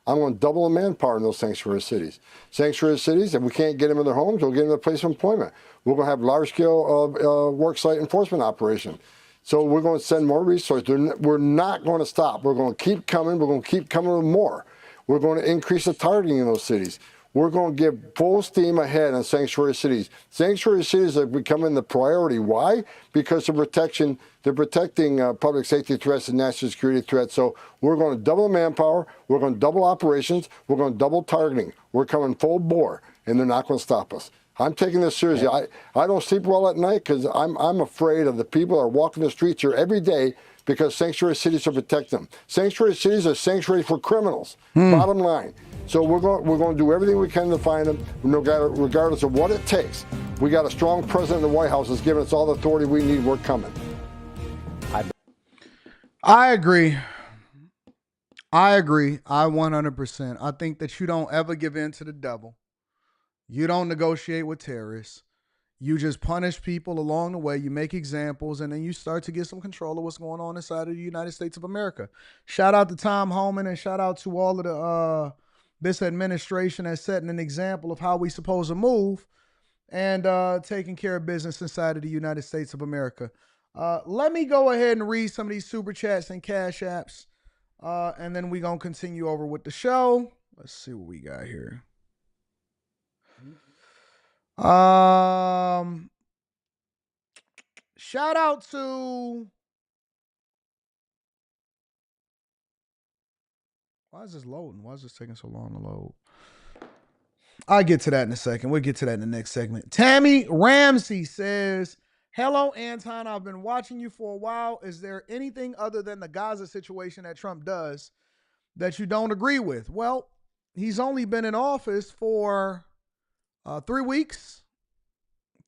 I'm going to double the manpower in those sanctuary cities. Sanctuary cities, if we can't get them in their homes, we'll get them in a place of employment. We're going to have large-scale worksite enforcement operation. So we're going to send more resources. We're not going to stop. We're going to keep coming. We're going to keep coming with more. We're going to increase the targeting in those cities. We're going to give full steam ahead on sanctuary cities. Sanctuary cities are becoming the priority. Why? Because they're protecting public safety threats and national security threats. So we're going to double manpower. We're going to double operations. We're going to double targeting. We're coming full bore, and they're not going to stop us. I'm taking this seriously. I don't sleep well at night because I'm afraid of the people that are walking the streets here every day because sanctuary cities are protecting them. Sanctuary cities are sanctuaries for criminals, bottom line. So we're going to do everything we can to find them, regardless of what it takes. We got a strong president in the White House that's giving us all the authority we need. We're coming. I agree. I 100%. I think that you don't ever give in to the devil. You don't negotiate with terrorists. You just punish people along the way. You make examples, and then you start to get some control of what's going on inside of the United States of America. Shout out to Tom Homan, and shout out to all of the this administration that's setting an example of how we supposed to move and taking care of business inside of the United States of America. Let me go ahead and read some of these super chats and cash apps, and then we're going to continue over with the show. Let's see what we got here. Shout out to, why is this loading? Why is this taking so long to load? I'll get to that in a second. We'll get to that in the next segment. Tammy Ramsey says, hello, Anton. I've been watching you for a while. Is there anything other than the Gaza situation that Trump does that you don't agree with? Well, he's only been in office for 3 weeks.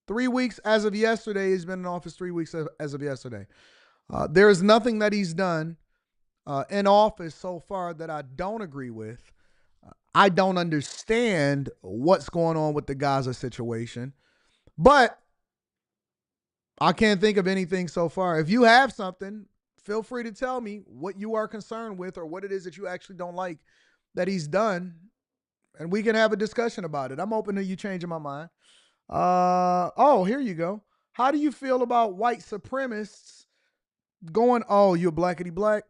3 weeks as of yesterday. He's been in office 3 weeks as of yesterday. There is nothing that he's done in office so far that I don't agree with. I don't understand what's going on with the Gaza situation, but I can't think of anything so far. If you have something, feel free to tell me what you are concerned with or what it is that you actually don't like that he's done, and we can have a discussion about it. I'm open to you changing my mind. Oh, here you go. How do you feel about white supremacists going, oh, you're blackity black?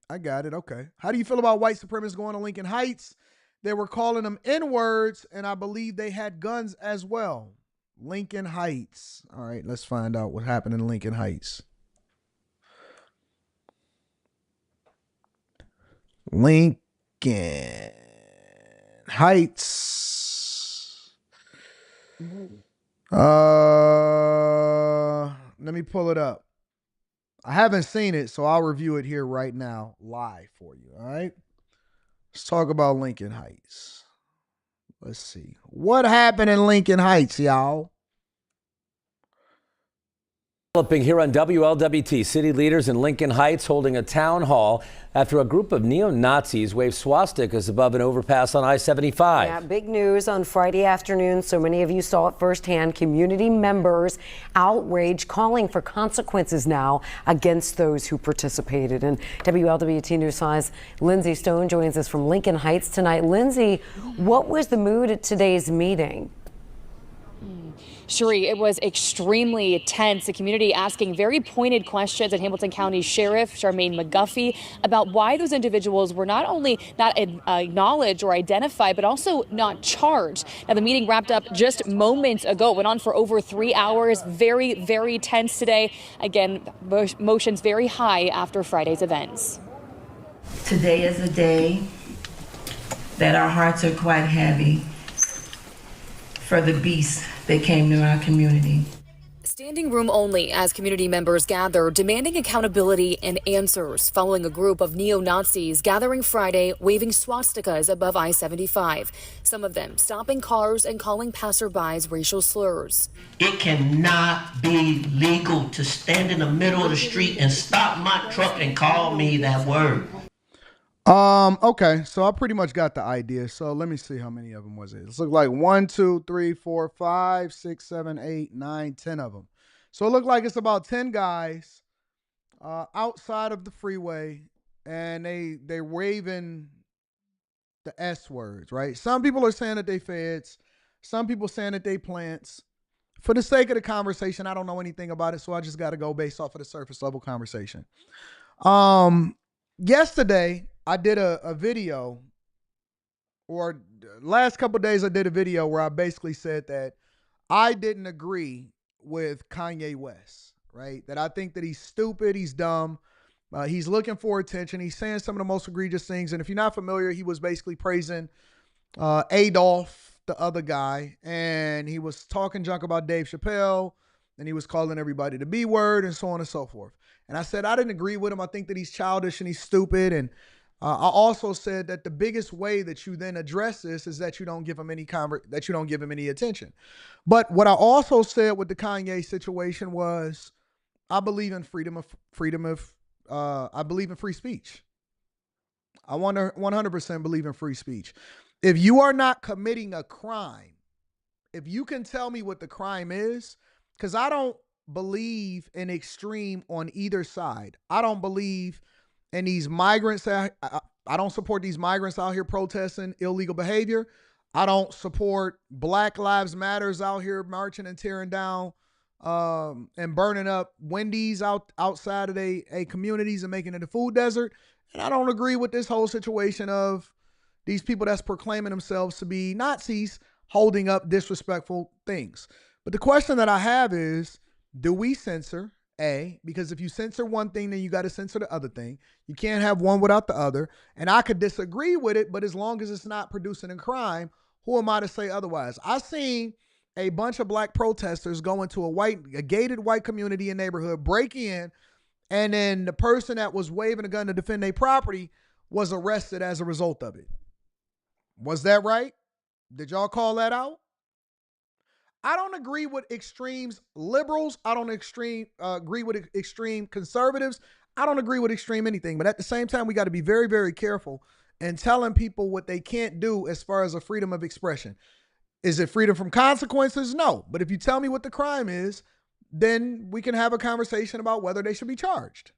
I got it. Okay. How do you feel about white supremacists going to Lincoln Heights? They were calling them N-words, and I believe they had guns as well. Lincoln Heights. All right, let's find out what happened in Lincoln Heights. Lincoln Heights. Let me pull it up. I haven't seen it, so I'll review it here right now, live for you. All right. Let's talk about Lincoln Heights. Let's see. What happened in Lincoln Heights, y'all? Developing here on WLWT, city leaders in Lincoln Heights holding a town hall after a group of neo-Nazis waved swastikas above an overpass on I-75. Yeah, big news on Friday afternoon. So many of you saw it firsthand. Community members outraged, calling for consequences now against those who participated. And WLWT News 5's Lindsay Stone joins us from Lincoln Heights tonight. Lindsay, what was the mood at today's meeting? Cherie, it was extremely tense. The community asking very pointed questions at Hamilton County Sheriff Charmaine McGuffey about why those individuals were not only not acknowledged or identified, but also not charged. Now, the meeting wrapped up just moments ago. It went on for over 3 hours. Very, very tense today. Again, motions very high after Friday's events. Today is a day that our hearts are quite heavy for the beasts that came to our community. Standing room only as community members gather, demanding accountability and answers following a group of neo-Nazis gathering Friday, waving swastikas above I-75. Some of them stopping cars and calling passerbys racial slurs. It cannot be legal to stand in the middle of the street and stop my truck and call me that word. Okay, so I pretty much got the idea. So let me see how many of them was it. It looked like 1, 2, 3, 4, 5, 6, 7, 8, 9, 10 of them. So it looked like it's about 10 guys outside of the freeway, and they waving the S words, right? Some people are saying that they feds, some people saying that they plants. For the sake of the conversation, I don't know anything about it, so I just got to go based off of the surface level conversation. Yesterday, I did a video, or last couple of days I did a video where I basically said that I didn't agree with Kanye West, right? That I think that he's stupid, he's dumb, he's looking for attention, he's saying some of the most egregious things. And if you're not familiar, he was basically praising Adolf, the other guy, and he was talking junk about Dave Chappelle, and he was calling everybody the B word and so on and so forth. And I said I didn't agree with him. I think that he's childish and he's stupid. And I also said that the biggest way that you then address this is that you don't give him any attention. But what I also said with the Kanye situation was, I believe in I believe in free speech. I 100% believe in free speech. If you are not committing a crime, if you can tell me what the crime is, because I don't believe in extreme on either side. I don't believe in these migrants. I don't support these migrants out here protesting illegal behavior. I don't support Black Lives Matters out here marching and tearing down and burning up Wendy's outside of a communities and making it a food desert. And I don't agree with this whole situation of these people that's proclaiming themselves to be Nazis holding up disrespectful things. But the question that I have is, do we censor? Because if you censor one thing, then you got to censor the other thing. You can't have one without the other. And I could disagree with it, but as long as it's not producing a crime, who am I to say otherwise? I seen a bunch of black protesters go into a gated white community and neighborhood, break in, and then the person that was waving a gun to defend their property was arrested as a result of it. Was that right? Did y'all call that out? I don't agree with extremes liberals. I don't agree with extreme conservatives. I don't agree with extreme anything, but at the same time, we got to be very, very careful in telling people what they can't do as far as a freedom of expression. Is it freedom from consequences? No. But if you tell me what the crime is, then we can have a conversation about whether they should be charged.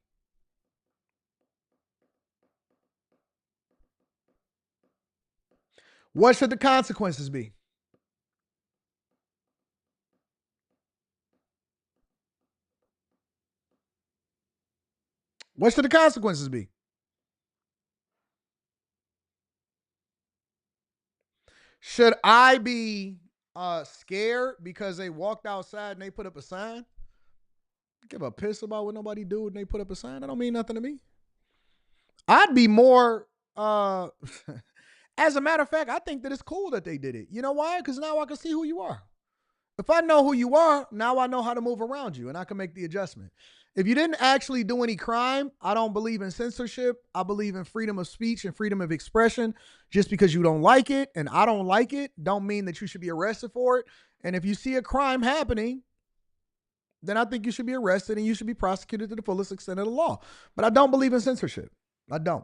What should the consequences be? What should the consequences be? Should I be scared because they walked outside and they put up a sign? Give a piss about what nobody do when they put up a sign. That don't mean nothing to me. I'd be more, as a matter of fact, I think that it's cool that they did it. You know why? Because now I can see who you are. If I know who you are, now I know how to move around you and I can make the adjustment. If you didn't actually do any crime, I don't believe in censorship. I believe in freedom of speech and freedom of expression. Just because you don't like it and I don't like it, don't mean that you should be arrested for it. And if you see a crime happening, then I think you should be arrested and you should be prosecuted to the fullest extent of the law. But I don't believe in censorship. I don't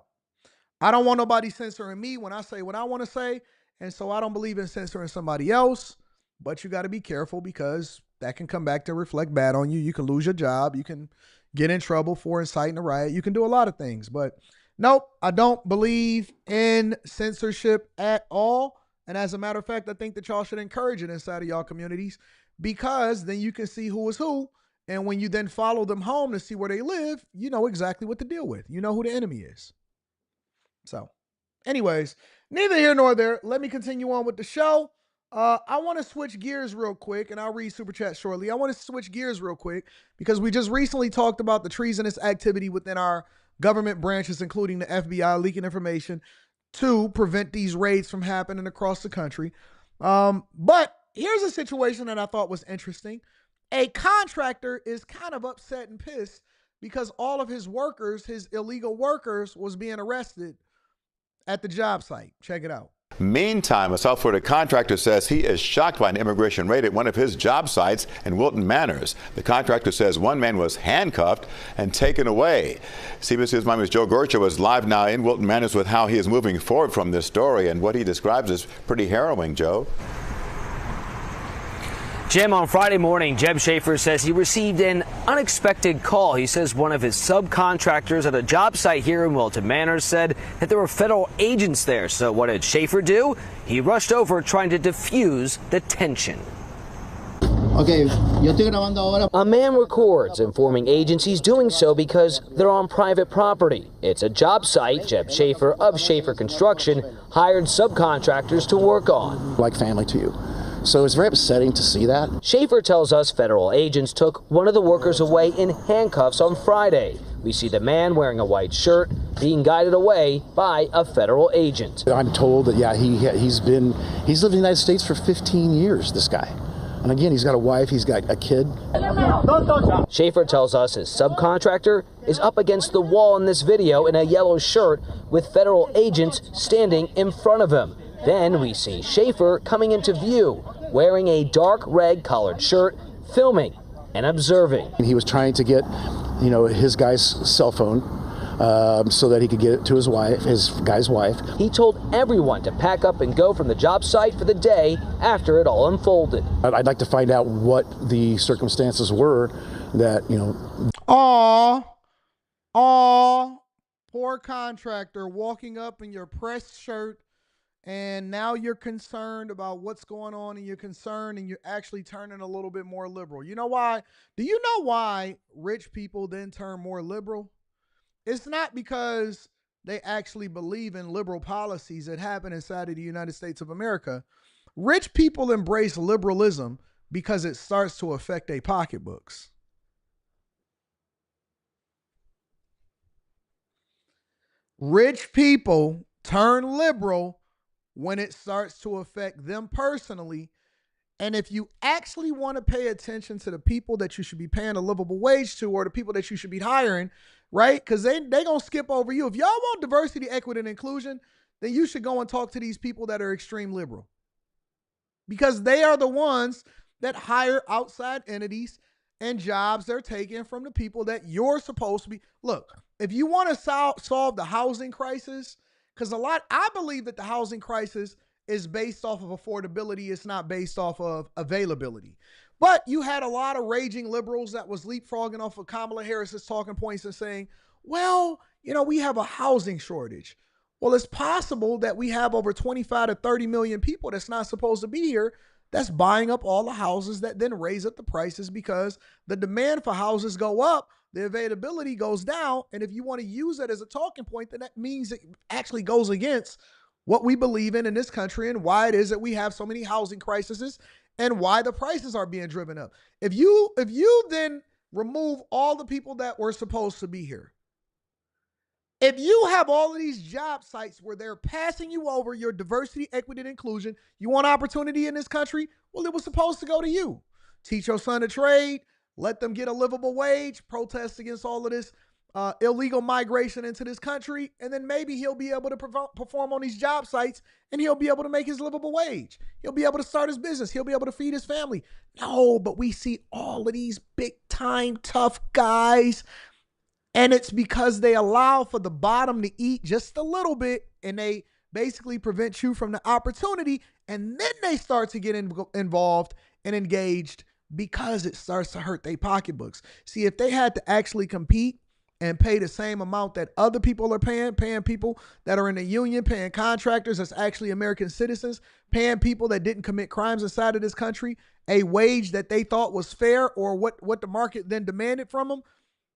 want nobody censoring me when I say what I want to say. And so I don't believe in censoring somebody else. But you got to be careful because that can come back to reflect bad on you. You can lose your job. You can get in trouble for inciting a riot. You can do a lot of things. But nope, I don't believe in censorship at all. And as a matter of fact, I think that y'all should encourage it inside of y'all communities because then you can see who is who. And when you then follow them home to see where they live, you know exactly what to deal with. You know who the enemy is. So anyways, neither here nor there. Let me continue on with the show. I want to switch gears real quick, and I'll read Super Chat shortly. I want to switch gears real quick because we just recently talked about the treasonous activity within our government branches, including the FBI leaking information to prevent these raids from happening across the country. But here's a situation that I thought was interesting. A contractor is kind of upset and pissed because all of his workers, his illegal workers, was being arrested at the job site. Check it out. Meantime, a South Florida contractor says he is shocked by an immigration raid at one of his job sites in Wilton Manors. The contractor says one man was handcuffed and taken away. CBS's Miami's Joe Gorcha is live now in Wilton Manors with how he is moving forward from this story and what he describes as pretty harrowing, Joe. Jim, on Friday morning, Jeb Schaefer says he received an unexpected call. He says one of his subcontractors at a job site here in Wilton Manors said that there were federal agents there. So what did Schaefer do? He rushed over trying to defuse the tension. A man records, informing agencies doing so because they're on private property. It's a job site Jeb Schaefer of Schaefer Construction hired subcontractors to work on. Like family to you. So it's very upsetting to see that. Schaefer tells us federal agents took one of the workers away in handcuffs on Friday. We see the man wearing a white shirt being guided away by a federal agent. I'm told that, yeah, he's lived in the United States for 15 years, this guy. And again, he's got a wife, he's got a kid. Schaefer tells us his subcontractor is up against the wall in this video in a yellow shirt with federal agents standing in front of him. Then we see Schaefer coming into view, wearing a dark red collared shirt, filming and observing. He was trying to get, his guy's cell phone so that he could get it to his wife, his guy's wife. He told everyone to pack up and go from the job site for the day after it all unfolded. I'd like to find out what the circumstances were that, Poor contractor walking up in your pressed shirt. And now you're concerned about what's going on and you're concerned and you're actually turning a little bit more liberal. You know why? Do you know why rich people then turn more liberal? It's not because they actually believe in liberal policies that happen inside of the United States of America. Rich people embrace liberalism because it starts to affect their pocketbooks. Rich people turn liberal when it starts to affect them personally. And if you actually want to pay attention to the people that you should be paying a livable wage to or the people that you should be hiring, right? Because they going to skip over you. If y'all want diversity, equity, and inclusion, then you should go and talk to these people that are extreme liberal. Because they are the ones that hire outside entities and jobs they're taking from the people that you're supposed to be. Look, if you want to solve the housing crisis, because I believe that the housing crisis is based off of affordability. It's not based off of availability. But you had a lot of raging liberals that was leapfrogging off of Kamala Harris's talking points and saying, well, we have a housing shortage. Well, it's possible that we have over 25 to 30 million people that's not supposed to be here that's buying up all the houses that then raise up the prices because the demand for houses go up, the availability goes down. And if you want to use that as a talking point, then that means it actually goes against what we believe in this country and why it is that we have so many housing crises and why the prices are being driven up. If you then remove all the people that were supposed to be here, if you have all of these job sites where they're passing you over your diversity, equity, and inclusion, you want opportunity in this country? Well, it was supposed to go to you. Teach your son a trade, let them get a livable wage, protest against all of this illegal migration into this country, and then maybe he'll be able to perform on these job sites and he'll be able to make his livable wage. He'll be able to start his business. He'll be able to feed his family. No, but we see all of these big time tough guys. And it's because they allow for the bottom to eat just a little bit and they basically prevent you from the opportunity. And then they start to get involved and engaged because it starts to hurt their pocketbooks. See, if they had to actually compete and pay the same amount that other people are paying people that are in the union, paying contractors that's actually American citizens, paying people that didn't commit crimes inside of this country, a wage that they thought was fair or what the market then demanded from them,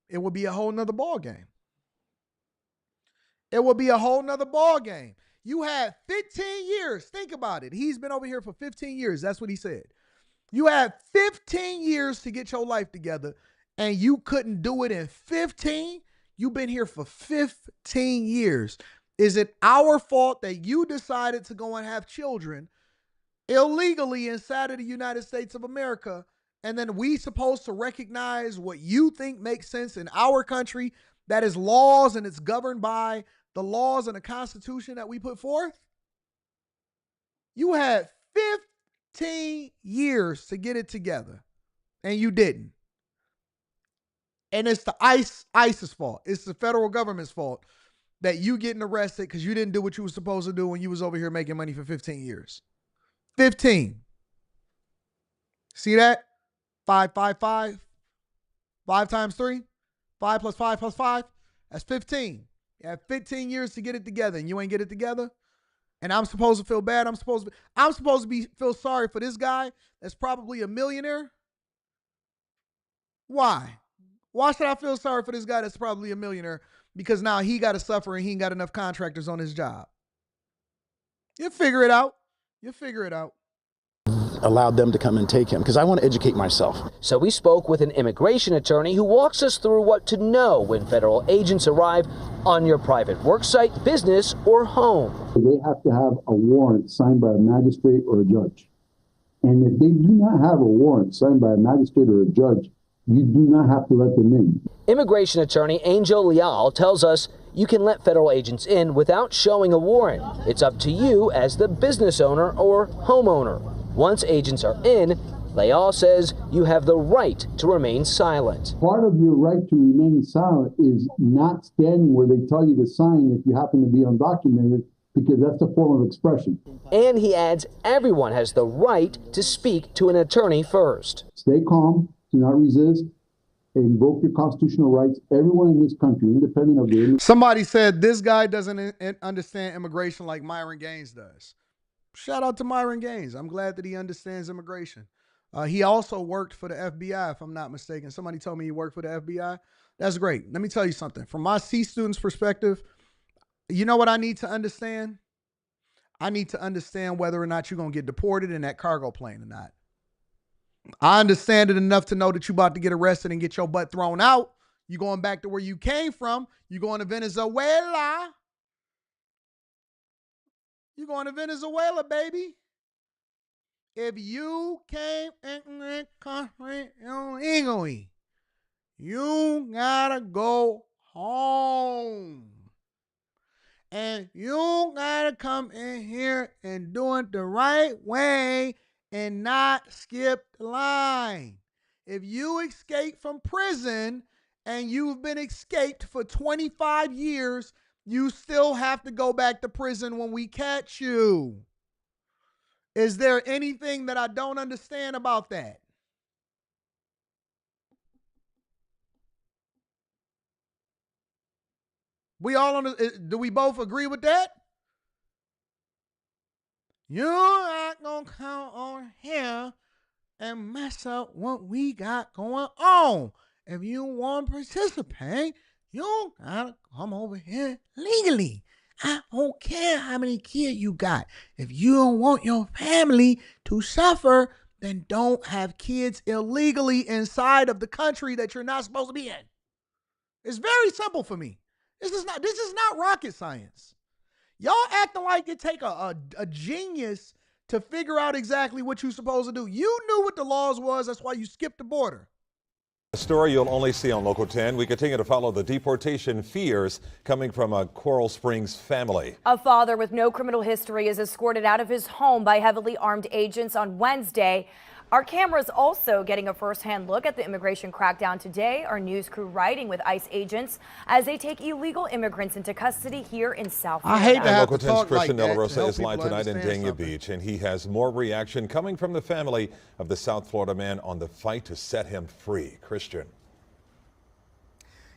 it would be a whole nother ball game. It would be a whole nother ball game. You had 15 years. Think about it. He's been over here for 15 years. That's what he said. You had 15 years to get your life together, and you couldn't do it in 15. You've been here for 15 years. Is it our fault that you decided to go and have children illegally inside of the United States of America? And then we supposed to recognize what you think makes sense in our country that is laws and it's governed by the laws and the Constitution that we put forth? You had 15 years to get it together and you didn't. And it's the ICE's fault. It's the federal government's fault that you getting arrested because you didn't do what you were supposed to do when you was over here making money for 15 years. 15. See that? 5, 5, 5. 5 times 3. 5 plus 5 plus 5. That's 15. You have 15 years to get it together and you ain't get it together. And I'm supposed to feel bad. I'm supposed to feel sorry for this guy that's probably a millionaire. Why? Why should I feel sorry for this guy that's probably a millionaire? Because now he got to suffer and he ain't got enough contractors on his job. You'll figure it out. You'll figure it out. Allowed them to come and take him because I want to educate myself. So we spoke with an immigration attorney who walks us through what to know when federal agents arrive on your private worksite, business, or home. They have to have a warrant signed by a magistrate or a judge. And if they do not have a warrant signed by a magistrate or a judge, you do not have to let them in. Immigration attorney Angel Leal tells us you can let federal agents in without showing a warrant. It's up to you as the business owner or homeowner. Once agents are in, Leal says you have the right to remain silent. Part of your right to remain silent is not standing where they tell you to sign if you happen to be undocumented, because that's a form of expression. And he adds everyone has the right to speak to an attorney first. Stay calm, do not resist, invoke your constitutional rights. Everyone in this country, independent of the... Somebody said this guy doesn't understand immigration like Myron Gaines does. Shout out to Myron Gaines. I'm glad that he understands immigration. He also worked for the FBI, if I'm not mistaken. Somebody told me he worked for the FBI. That's great. Let me tell you something. From my C student's perspective, you know what I need to understand? I need to understand whether or not you're going to get deported in that cargo plane or not. I understand it enough to know that you're about to get arrested and get your butt thrown out. You're going back to where you came from. You're going to Venezuela. You're going to Venezuela, baby. If you came in the country illegally, you gotta go home. And you gotta come in here and do it the right way and not skip the line. If you escape from prison and you've been escaped for 25 years, you still have to go back to prison when we catch you. Is there anything that I don't understand about that? We all on do we both agree with that? You're not gonna come on here and mess up what we got going on. If you want to participate, you gotta come over here legally. I don't care how many kids you got. If you don't want your family to suffer, then don't have kids illegally inside of the country that you're not supposed to be in. It's very simple for me. This is not rocket science. Y'all acting like it take a genius to figure out exactly what you're supposed to do. You knew what the laws was. That's why you skipped the border. A story you'll only see on Local 10. We continue to follow the deportation fears coming from a Coral Springs family. A father with no criminal history is escorted out of his home by heavily armed agents on Wednesday. Our cameras also getting a first-hand look at the immigration crackdown today. Our news crew riding with ICE agents as they take illegal immigrants into custody here in South Florida. I hate to have Local to 10's talk Christian like De La that Rosa to is help live people tonight in understand Dania something. Beach, and he has more reaction coming from the family of the South Florida man on the fight to set him free. Christian.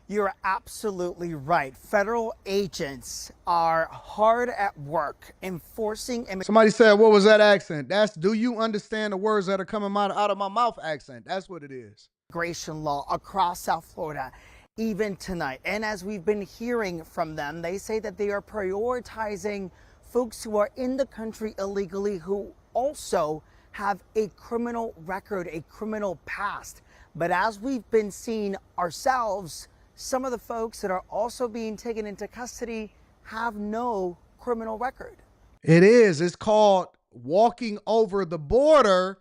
You're absolutely right. Federal agents are hard at work enforcing Somebody said, what was that accent? That's do you understand the words that are coming out of my mouth accent. That's what it is. immigration law across South Florida, even tonight. And as we've been hearing from them, they say that they are prioritizing folks who are in the country illegally who also have a criminal record, a criminal past. But as we've been seeing ourselves, some of the folks that are also being taken into custody have no criminal record. It is. It's called walking over the border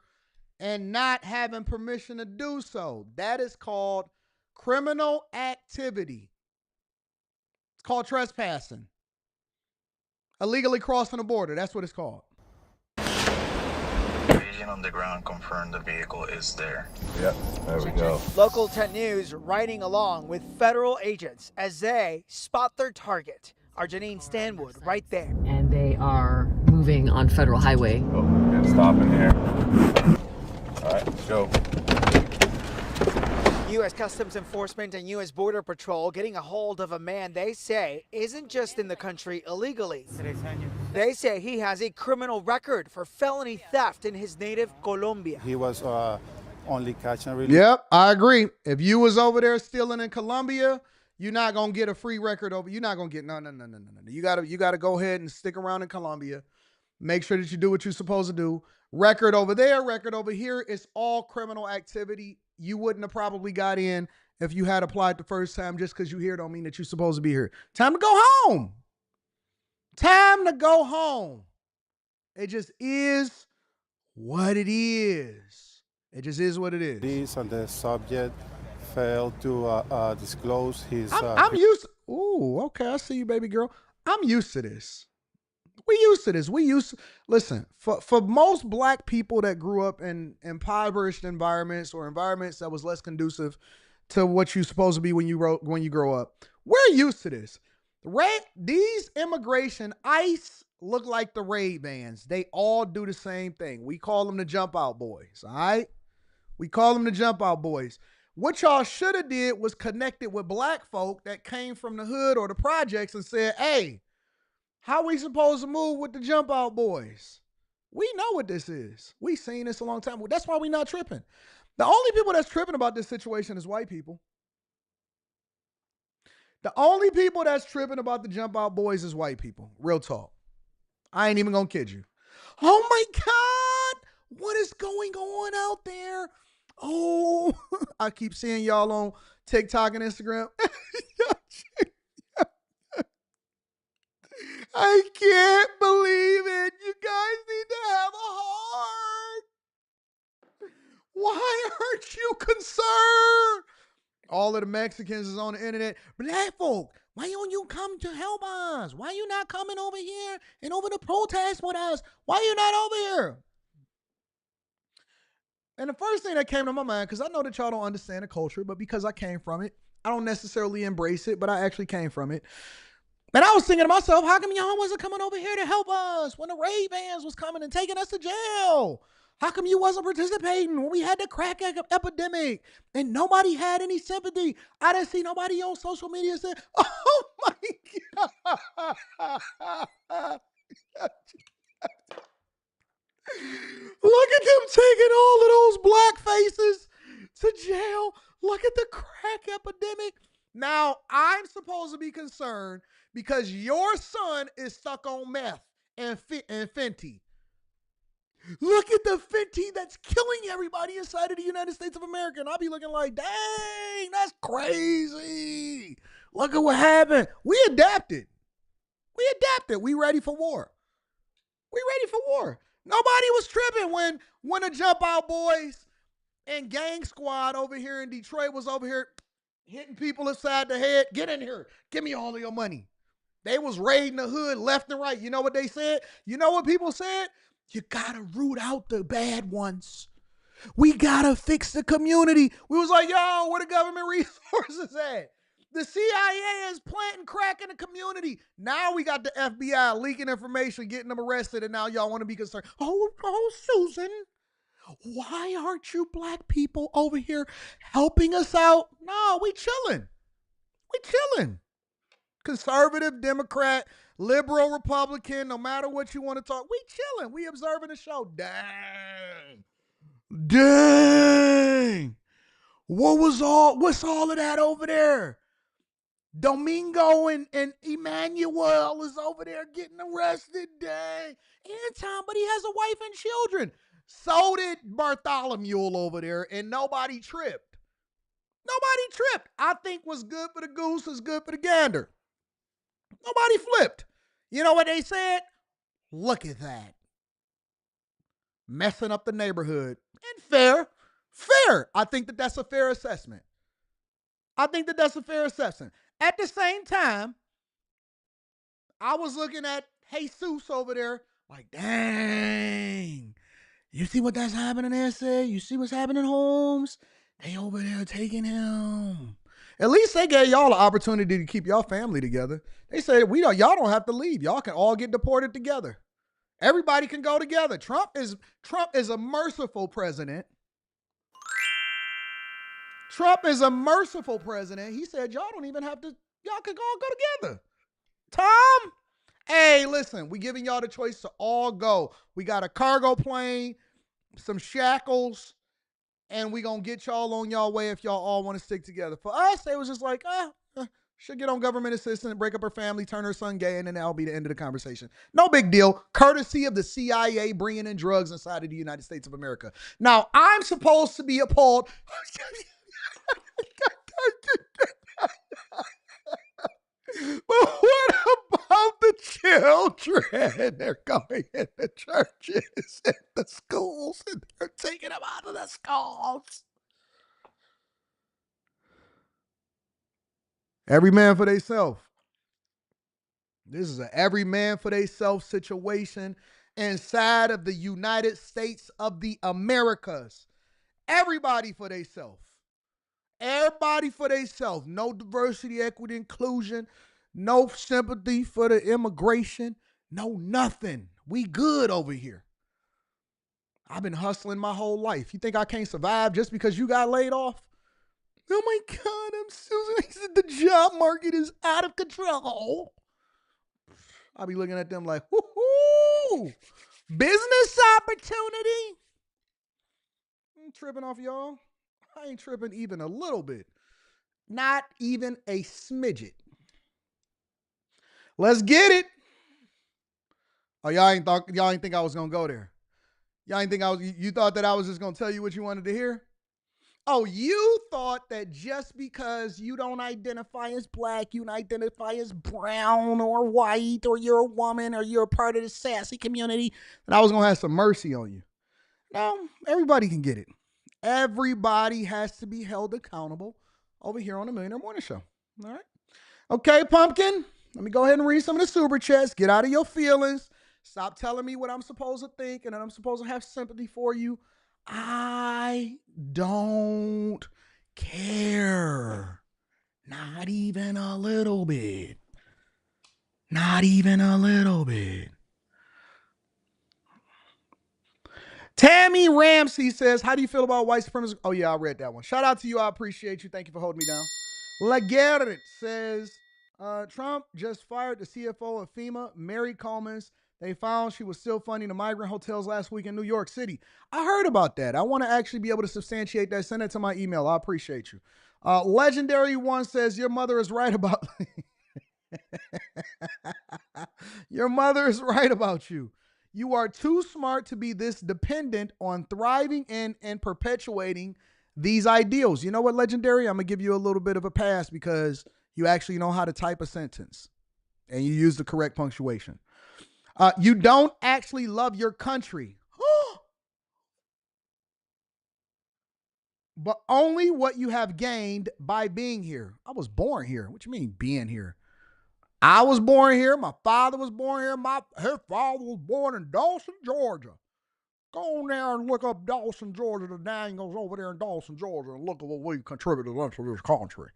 and not having permission to do so. That is called criminal activity. It's called trespassing. Illegally crossing the border. That's what it's called. Agent on the ground confirmed the vehicle is there. Yep, there we go. Local 10 News riding along with federal agents as they spot their target. Our Janine Stanwood right there. And they are moving on Federal Highway. Oh, and stopping here. All right, let's go. U.S. Customs Enforcement and U.S. Border Patrol getting a hold of a man they say isn't just in the country illegally. They say he has a criminal record for felony theft in his native Colombia. He was only catch and release. Yep, I agree. If you was over there stealing in Colombia, you're not gonna get a free record over. You're not gonna get no. You gotta go ahead and stick around in Colombia. Make sure that you do what you're supposed to do. Record over there, record over here. It's all criminal activity. You wouldn't have probably got in if you had applied the first time. Just because you're here don't mean that you're supposed to be here. Time to go home. Time to go home. It just is what it is. It just is what it is. Police and the subject failed to disclose his. I'm used. Ooh, okay. I see you, baby girl. I'm used to this. We used to this. Listen, for most black people that grew up in impoverished environments or environments that was less conducive to what you're supposed to be when you grow up, we're used to this. These immigration ICE look like the raid bands. They all do the same thing. We call them the jump out boys, all right? We call them the jump out boys. What y'all should have did was connected with black folk that came from the hood or the projects and said, hey, how we supposed to move with the jump out boys? We know what this is. We seen this a long time. That's why we not tripping. The only people that's tripping about this situation is white people. The only people that's tripping about the jump out boys is white people. Real talk. I ain't even gonna kid you. Oh my God, what is going on out there? Oh, I keep seeing y'all on TikTok and Instagram. I can't believe it. You guys need to have a heart. Why aren't you concerned? All of the Mexicans is on the internet. Black folk, why don't you come to help us? Why you not coming over here and over to protest with us? Why you not over here? And the first thing that came to my mind, because I know that y'all don't understand the culture, but because I came from it, I don't necessarily embrace it, but I actually came from it. And I was thinking to myself, how come y'all wasn't coming over here to help us when the raid vans was coming and taking us to jail? How come you wasn't participating when we had the crack epidemic and nobody had any sympathy? I didn't see nobody on social media say, oh my God. Look at them taking all of those black faces to jail. Look at the crack epidemic. Now, I'm supposed to be concerned because your son is stuck on meth and Fenty. Look at the Fenty that's killing everybody inside of the United States of America. And I'll be looking like, dang, that's crazy. Look at what happened. We adapted. We ready for war. Nobody was tripping when the Jump Out Boys and Gang Squad over here in Detroit was over here hitting people upside the head. Get in here. Give me all of your money. They was raiding the hood left and right. You know what they said? You know what people said? You got to root out the bad ones. We got to fix the community. We was like, yo, where the government resources at? The CIA is planting crack in the community. Now we got the FBI leaking information, getting them arrested, and now y'all want to be concerned. Oh, Susan, why aren't you black people over here helping us out? No, we chilling. Conservative, Democrat, liberal, Republican, no matter what you want to talk, we chilling. We observing the show. Dang. What's all of that over there? Domingo and Emmanuel is over there getting arrested. Dang. Anton, but he has a wife and children. So did Bartholomew over there, and nobody tripped. I think what's good for the goose is good for the gander. Nobody flipped. You know what they said? Look at that. Messing up the neighborhood. And fair. I think that that's a fair assessment. At the same time, I was looking at Jesus over there like, dang. You see what that's happening there, say? You see what's happening, Holmes? They over there taking him. At least they gave y'all an opportunity to keep y'all family together. They said, y'all don't have to leave. Y'all can all get deported together. Everybody can go together. Trump is a merciful president. He said, y'all don't even have to, y'all can all go together. Tom, hey, listen, we giving y'all the choice to all go. We got a cargo plane, some shackles, and we gonna get y'all on y'all way if y'all all want to stick together. For us, it was just like, she'll get on government assistance, break up her family, turn her son gay, and then that'll be the end of the conversation. No big deal. Courtesy of the CIA bringing in drugs inside of the United States of America. Now, I'm supposed to be appalled. But what about the children? They're going in the churches and the schools, and they're taking them out of the schools. Every man for theyself. This is an every man for theyself situation inside of the United States of the Americas. Everybody for theyself. No diversity, equity, inclusion. No sympathy for the immigration. No nothing. We good over here. I've been hustling my whole life. You think I can't survive just because you got laid off? Oh my God, I'm Susan. He said the job market is out of control. I'll be looking at them like, woohoo! Business opportunity. I ain't tripping off y'all. I ain't tripping even a little bit. Not even a smidget. Let's get it. Oh, y'all ain't think I was gonna go there. You thought that I was just gonna tell you what you wanted to hear? Oh, you thought that just because you don't identify as black, you don't identify as brown or white, or you're a woman, or you're a part of the sassy community, that I was gonna have some mercy on you. No, everybody can get it. Everybody has to be held accountable over here on the Millionaire Morning Show. All right. Okay, Pumpkin. Let me go ahead and read some of the super chats. Get out of your feelings. Stop telling me what I'm supposed to think and that I'm supposed to have sympathy for you. I don't care. Not even a little bit. Not even a little bit. Tammy Ramsey says, how do you feel about white supremacy? Oh, yeah, I read that one. Shout out to you. I appreciate you. Thank you for holding me down. Laguerre says, Trump just fired the CFO of FEMA, Mary Coleman's. They found she was still funding the migrant hotels last week in New York City. I heard about that. I want to actually be able to substantiate that. Send it to my email. I appreciate you. Legendary One says, your mother is right about your mother is right about you. You are too smart to be this dependent on thriving in and perpetuating these ideals. You know what, Legendary? I'm going to give you a little bit of a pass because you actually know how to type a sentence and you use the correct punctuation. You don't actually love your country, but only what you have gained by being here. I was born here. What you mean being here? I was born here. My father was born here. His father was born in Dawson, Georgia. Go on there and look up Dawson, Georgia. The Daniels over there in Dawson, Georgia, and look at what we contributed to this country.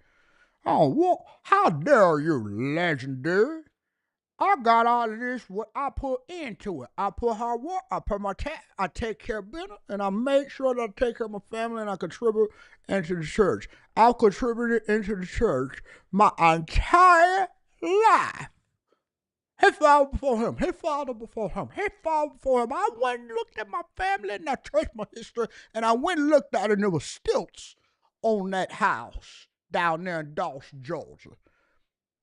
Oh, what? How dare you, Legendary? I got all of this, what I put into it. I put hard work, I put my tax, I take care of business, and I make sure that I take care of my family, and I contribute into the church. I've contributed into the church my entire life. He followed before him. He followed before him. He followed before him. I went and looked at my family and I traced my history and I went and looked at it and there was stilts on that house down there in Dawson, Georgia.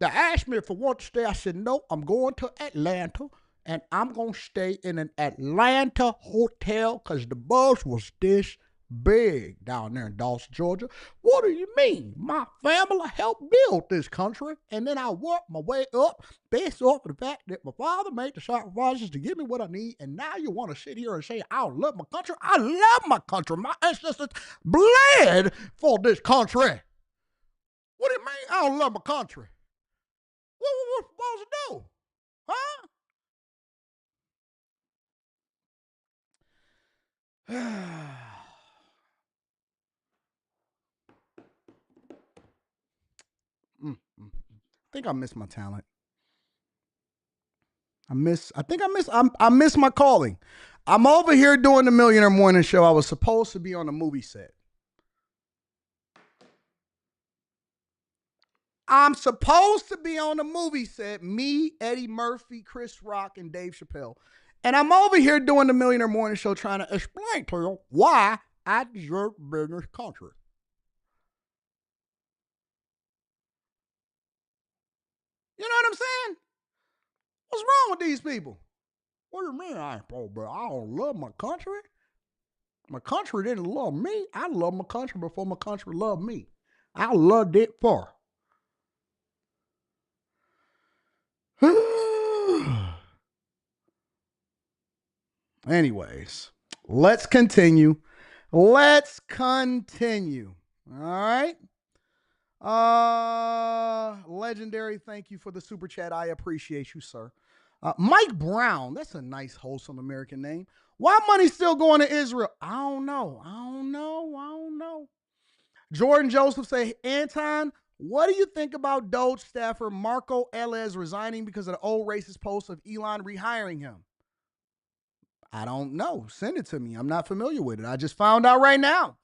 They asked me if I want to stay. I said, no, I'm going to Atlanta and I'm going to stay in an Atlanta hotel because the bus was this big down there in Dawson, Georgia. What do you mean? My family helped build this country, and then I worked my way up based off of the fact that my father made the sacrifices to give me what I need, and now you want to sit here and say, I don't love my country? I love my country. My ancestors bled for this country. What do you mean I don't love my country? What we supposed to do? Huh? I think I miss my talent. I miss my calling. I'm over here doing the Millionaire Morning Show. I was supposed to be on a movie set. I'm supposed to be on a movie set. Me, Eddie Murphy, Chris Rock, and Dave Chappelle. And I'm over here doing the Millionaire Morning Show trying to explain to you why I deserve to be in this country. You know what I'm saying? What's wrong with these people? What do you mean I don't love my country? My country didn't love me. I love my country before my country loved me. I loved it for. Anyways, let's continue. Let's continue. All right. Legendary, thank you for the super chat. I appreciate you, sir. Mike Brown, that's a nice, wholesome American name. Why money still going to Israel? I don't know. Jordan Joseph say, Anton, what do you think about Doge staffer Marco Ellis resigning because of the old racist post of Elon rehiring him? I don't know. Send it to me. I'm not familiar with it. I just found out right now.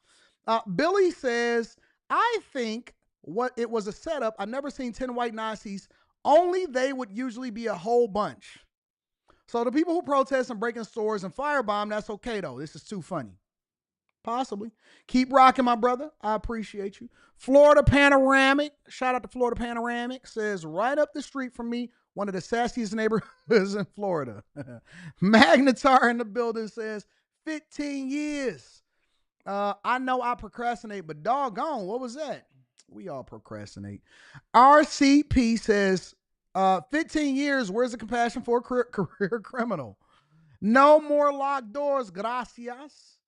Billy says, I think what it was a setup. I've never seen 10 white Nazis. Only they would usually be a whole bunch. So the people who protest and break in stores and firebomb, that's okay, though. This is too funny. Possibly. Keep rocking, my brother. I appreciate you. Florida Panoramic, shout out to Florida Panoramic, says right up the street from me, one of the sassiest neighborhoods in Florida. Magnetar in the building says 15 years. I know I procrastinate, but doggone, what was that? We all procrastinate. RCP says 15 years, where's the compassion for a career criminal? No more locked doors, gracias.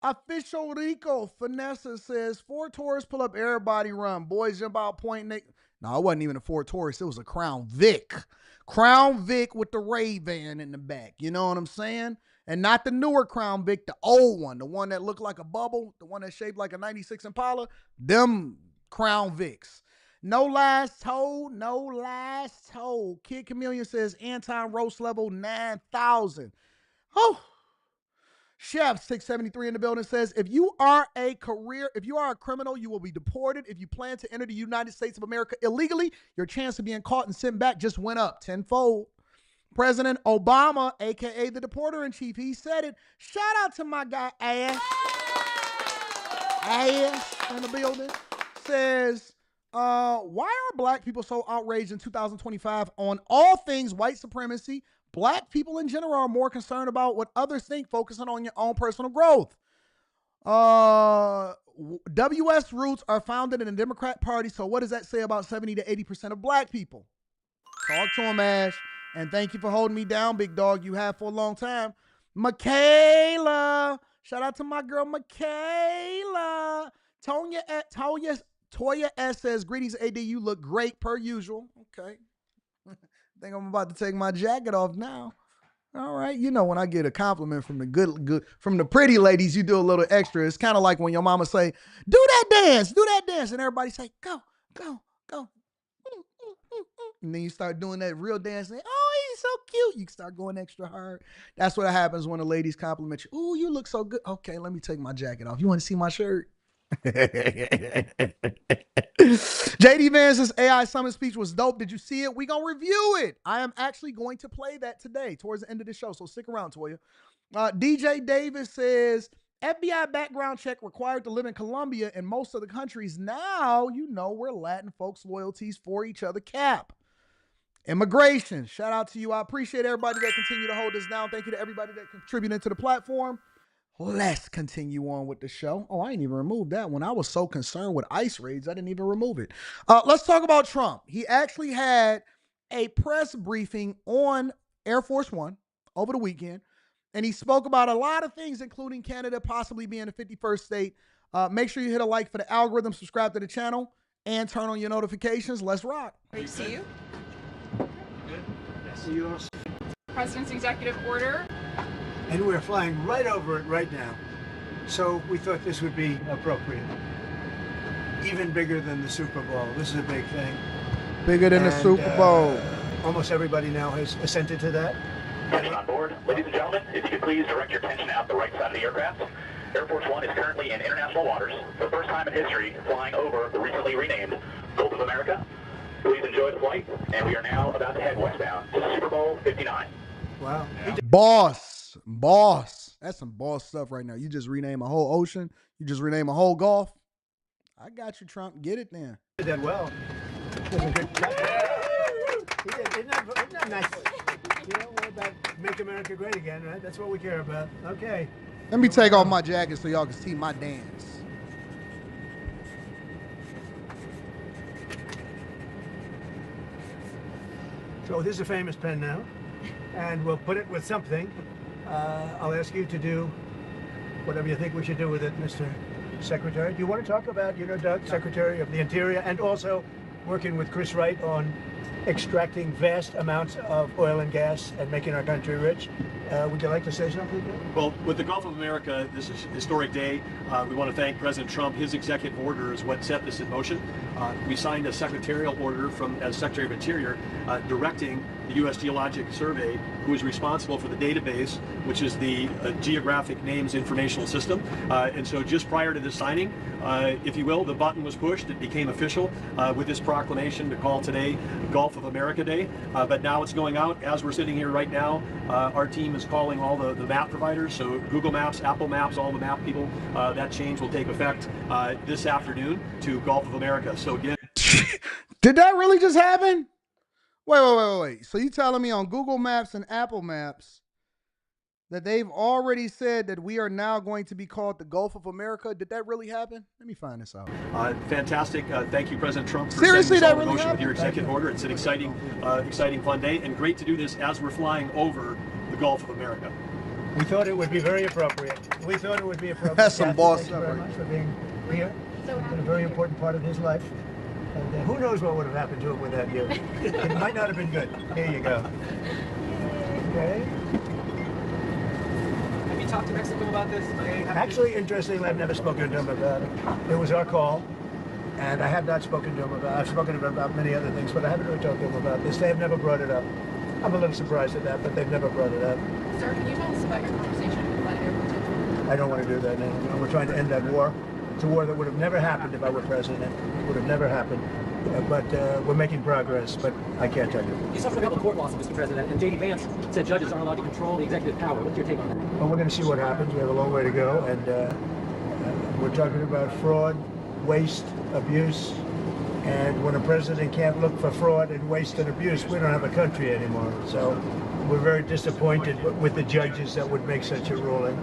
Official Rico Vanessa says 4 Taurus pull up, everybody run. Boys jump out pointing. No, it wasn't even a 4 Taurus. It was a Crown Vic. Crown Vic with the Ray-Ban in the back. You know what I'm saying? And not the newer Crown Vic, the old one, the one that looked like a bubble, the one that's shaped like a 96 Impala, them Crown Vics. No last hold, no last hold. Kid Chameleon says Anton roast level 9,000. Oh. Chef 673 in the building says, if you are a criminal, you will be deported. If you plan to enter the United States of America illegally, your chance of being caught and sent back just went up tenfold. President Obama, aka the deporter in chief, he said it. Shout out to my guy Ass in the building. Says, why are black people so outraged in 2025 on all things white supremacy? Black people in general are more concerned about what others think, focusing on your own personal growth. WS roots are founded in the Democrat Party, so what does that say about 70 to 80% of black people? Talk to him, Ash. And thank you for holding me down, big dog. You have for a long time. Michaela. Shout out to my girl, Michaela. Toya S says, greetings, AD. You look great per usual. Okay. I think I'm about to take my jacket off now. All right. You know, when I get a compliment from from the pretty ladies, you do a little extra. It's kind of like when your mama say, do that dance. And everybody say, go. And then you start doing that real dance. And, oh, he's so cute. You start going extra hard. That's what happens when the ladies compliment you. Oh, you look so good. Okay, let me take my jacket off. You want to see my shirt? JD Vance's AI summit speech was dope. Did you see it? We gonna review it. I am actually going to play that today towards the end of the show, so stick around, Toya. DJ Davis says, FBI background check required to live in Colombia and most of the countries. Now you know where Latin folks' loyalties for each other cap. Immigration. Shout out to you. I appreciate everybody that continue to hold us down. Thank you to everybody that contributed to the platform. Let's continue on with the show. Oh, I didn't even remove that one. I was so concerned with ICE raids, I didn't even remove it. Let's talk about Trump. He actually had a press briefing on Air Force One over the weekend, and he spoke about a lot of things, including Canada possibly being the 51st state. Make sure you hit a like for the algorithm, subscribe to the channel, and turn on your notifications. Let's rock. Great to see you. Good. Nice to see you also. President's executive order. And we're flying right over it right now. So we thought this would be appropriate. Even bigger than the Super Bowl. This is a big thing. Bigger than the Super Bowl. Almost everybody now has assented to that. Getting on board. Ladies and gentlemen, if you could please direct your attention out the right side of the aircraft. Air Force One is currently in international waters. For the first time in history, flying over the recently renamed Gulf of America. Please enjoy the flight, and we are now about to head westbound to Super Bowl 59. Wow. Boss. That's some boss stuff right now. You just rename a whole ocean. You just rename a whole Gulf. I got you, Trump. Get it then. He did well. Isn't that nice? You know, we're about make America great again, right? That's what we care about. Okay. Let me take off my jacket so y'all can see my dance. So this is a famous pen now, and we'll put it with something. I'll ask you to do whatever you think we should do with it, Mr. Secretary. Do you want to talk about, Doug, Secretary of the Interior, and also working with Chris Wright on extracting vast amounts of oil and gas and making our country rich? Would you like to say something? Well, with the Gulf of America, this is a historic day. We want to thank President Trump. His executive order is what set this in motion. We signed a secretarial order as Secretary of Interior directing the U.S. Geologic Survey, who is responsible for the database, which is the Geographic Names Informational System. And so just prior to this signing, if you will, the button was pushed. It became official with this proclamation to call today Gulf of America Day. But now it's going out. As we're sitting here right now, our team is calling all the map providers, so Google Maps, Apple Maps, all the map people. That change will take effect this afternoon to Gulf of America. So again, did that really just happen? Wait. So you telling me on Google Maps and Apple Maps that they've already said that we are now going to be called the Gulf of America? Did that really happen? Let me find this out. Fantastic. Thank you, President Trump, for seriously, setting that this all in really motion happened? with your executive order. It's an exciting, fun day, and great to do this as we're flying over the Gulf of America. We thought it would be very appropriate. That's some boss stuff. Thank you very much for being here. It's been a very important part of his life. And who knows what would have happened to him without you. It might not have been good. Here you go. Okay. talk to Mexico about this? Actually, interestingly, I've never spoken to him about it. It was our call, and I have not spoken to him about it. I've spoken to him about many other things, but I haven't really talked to him about this. They have never brought it up. I'm a little surprised at that, but they've never brought it up. Sir, can you tell us about your conversation with Vladimir Putin? I don't want to do that now. We're trying to end that war. It's a war that would have never happened if I were president. It would have never happened. But we're making progress, but I can't tell you. You suffered a couple court losses, Mr. President, and J.D. Vance said judges aren't allowed to control the executive power. What's your take on that? Well, we're going to see what happens. We have a long way to go, and we're talking about fraud, waste, abuse, and when a president can't look for fraud and waste and abuse, we don't have a country anymore. So we're very disappointed with the judges that would make such a ruling,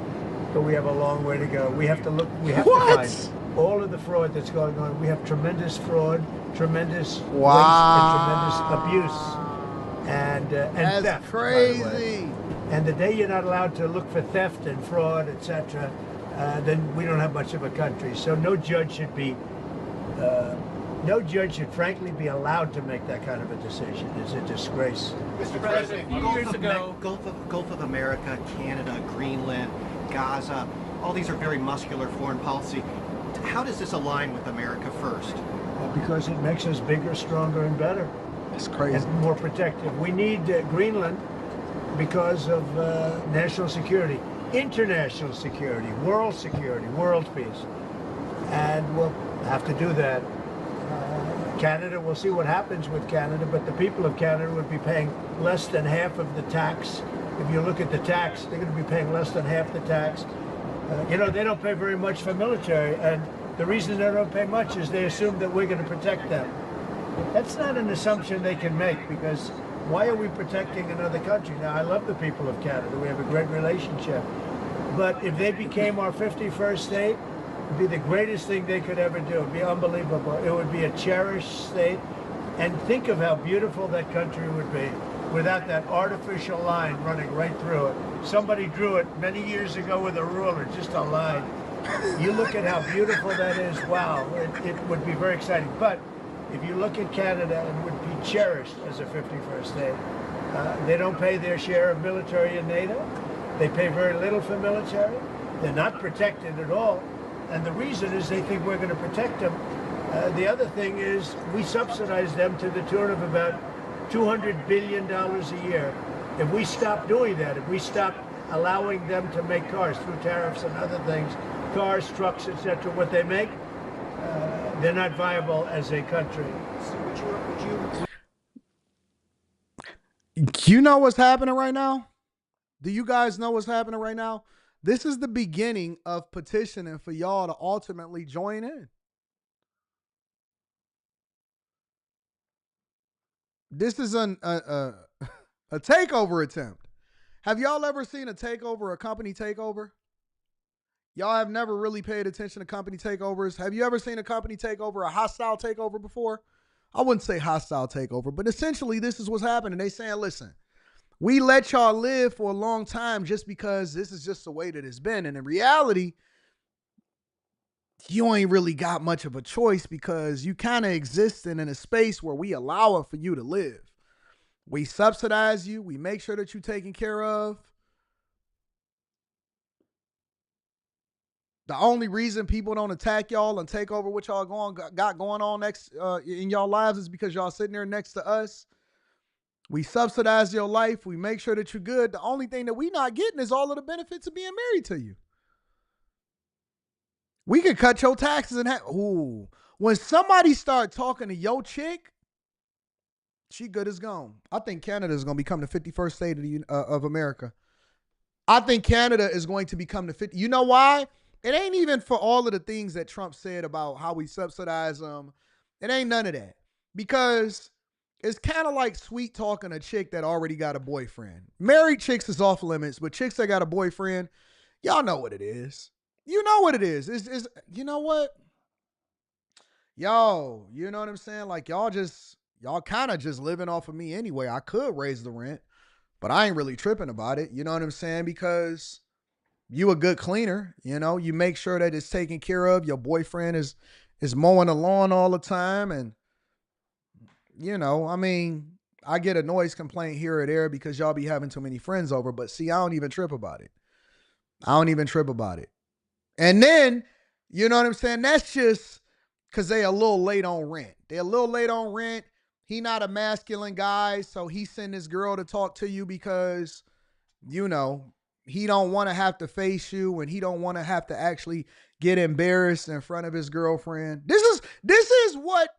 but we have a long way to go. We have to look, we have to find all of the fraud that's going on. We have tremendous fraud, tremendous waste, and tremendous abuse, and That's theft. crazy. And the day you're not allowed to look for theft and fraud, etc., then we don't have much of a country. So no judge should be, frankly be allowed to make that kind of a decision. It's a disgrace. Mr. President, a few years ago, Gulf of America, Canada, Greenland, Gaza, all these are very muscular foreign policy. How does this align with America first? Because it makes us bigger, stronger, and better. It's crazy. And more protective. We need Greenland because of national security, international security, world peace. And we'll have to do that. Canada, we'll see what happens with Canada, but the people of Canada would be paying less than half of the tax. If you look at the tax, they're going to be paying less than half the tax. They don't pay very much for military, and the reason they don't pay much is they assume that we're going to protect them. That's not an assumption they can make, because why are we protecting another country? Now, I love the people of Canada. We have a great relationship. But if they became our 51st state, it would be the greatest thing they could ever do. It would be unbelievable. It would be a cherished state. And think of how beautiful that country would be without that artificial line running right through it. Somebody drew it many years ago with a ruler, just a line. You look at how beautiful that is, wow, it would be very exciting. But if you look at Canada, it would be cherished as a 51st state. They don't pay their share of military in NATO. They pay very little for military. They're not protected at all. And the reason is they think we're going to protect them. The other thing is we subsidize them to the tune of about $200 billion a year. If we stop doing that, if we stop allowing them to make cars through tariffs and other things, cars, trucks, etc., what they make, they're not viable as a country. You know what's happening right now? Do you guys know what's happening right now? This is the beginning of petitioning for y'all to ultimately join in. This is a takeover attempt. Have y'all ever seen a takeover, a company takeover? Y'all have never really paid attention to company takeovers. Have you ever seen a company takeover, a hostile takeover before? I wouldn't say hostile takeover, but essentially this is what's happening. They saying, listen, we let y'all live for a long time just because this is just the way that it's been. And in reality, you ain't really got much of a choice because you kind of existing in a space where we allow it for you to live. We subsidize you. We make sure that you're taken care of. The only reason people don't attack y'all and take over what y'all got going on next in y'all lives is because y'all sitting there next to us. We subsidize your life. We make sure that you're good. The only thing that we not getting is all of the benefits of being married to you. We can cut your taxes and ooh. When somebody start talking to your chick, she good as gone. I think Canada is going to become the 51st state of America. I think Canada is going to become the 50. You know why? It ain't even for all of the things that Trump said about how we subsidize them. It ain't none of that. Because it's kind of like sweet talking a chick that already got a boyfriend. Married chicks is off limits, but chicks that got a boyfriend, y'all know what it is. You know what it is. It's you know what? Yo, you know what I'm saying? Like y'all kind of just living off of me anyway. I could raise the rent, but I ain't really tripping about it. You know what I'm saying? Because you a good cleaner, you know, you make sure that it's taken care of. Your boyfriend is mowing the lawn all the time. And, you know, I mean, I get a noise complaint here or there because y'all be having too many friends over, but see, I don't even trip about it. I don't even trip about it. And then, you know what I'm saying? That's just because they a little late on rent. They a little late on rent. He not a masculine guy, so he send this girl to talk to you because, you know, he don't want to have to face you and he don't want to have to actually get embarrassed in front of his girlfriend. This is what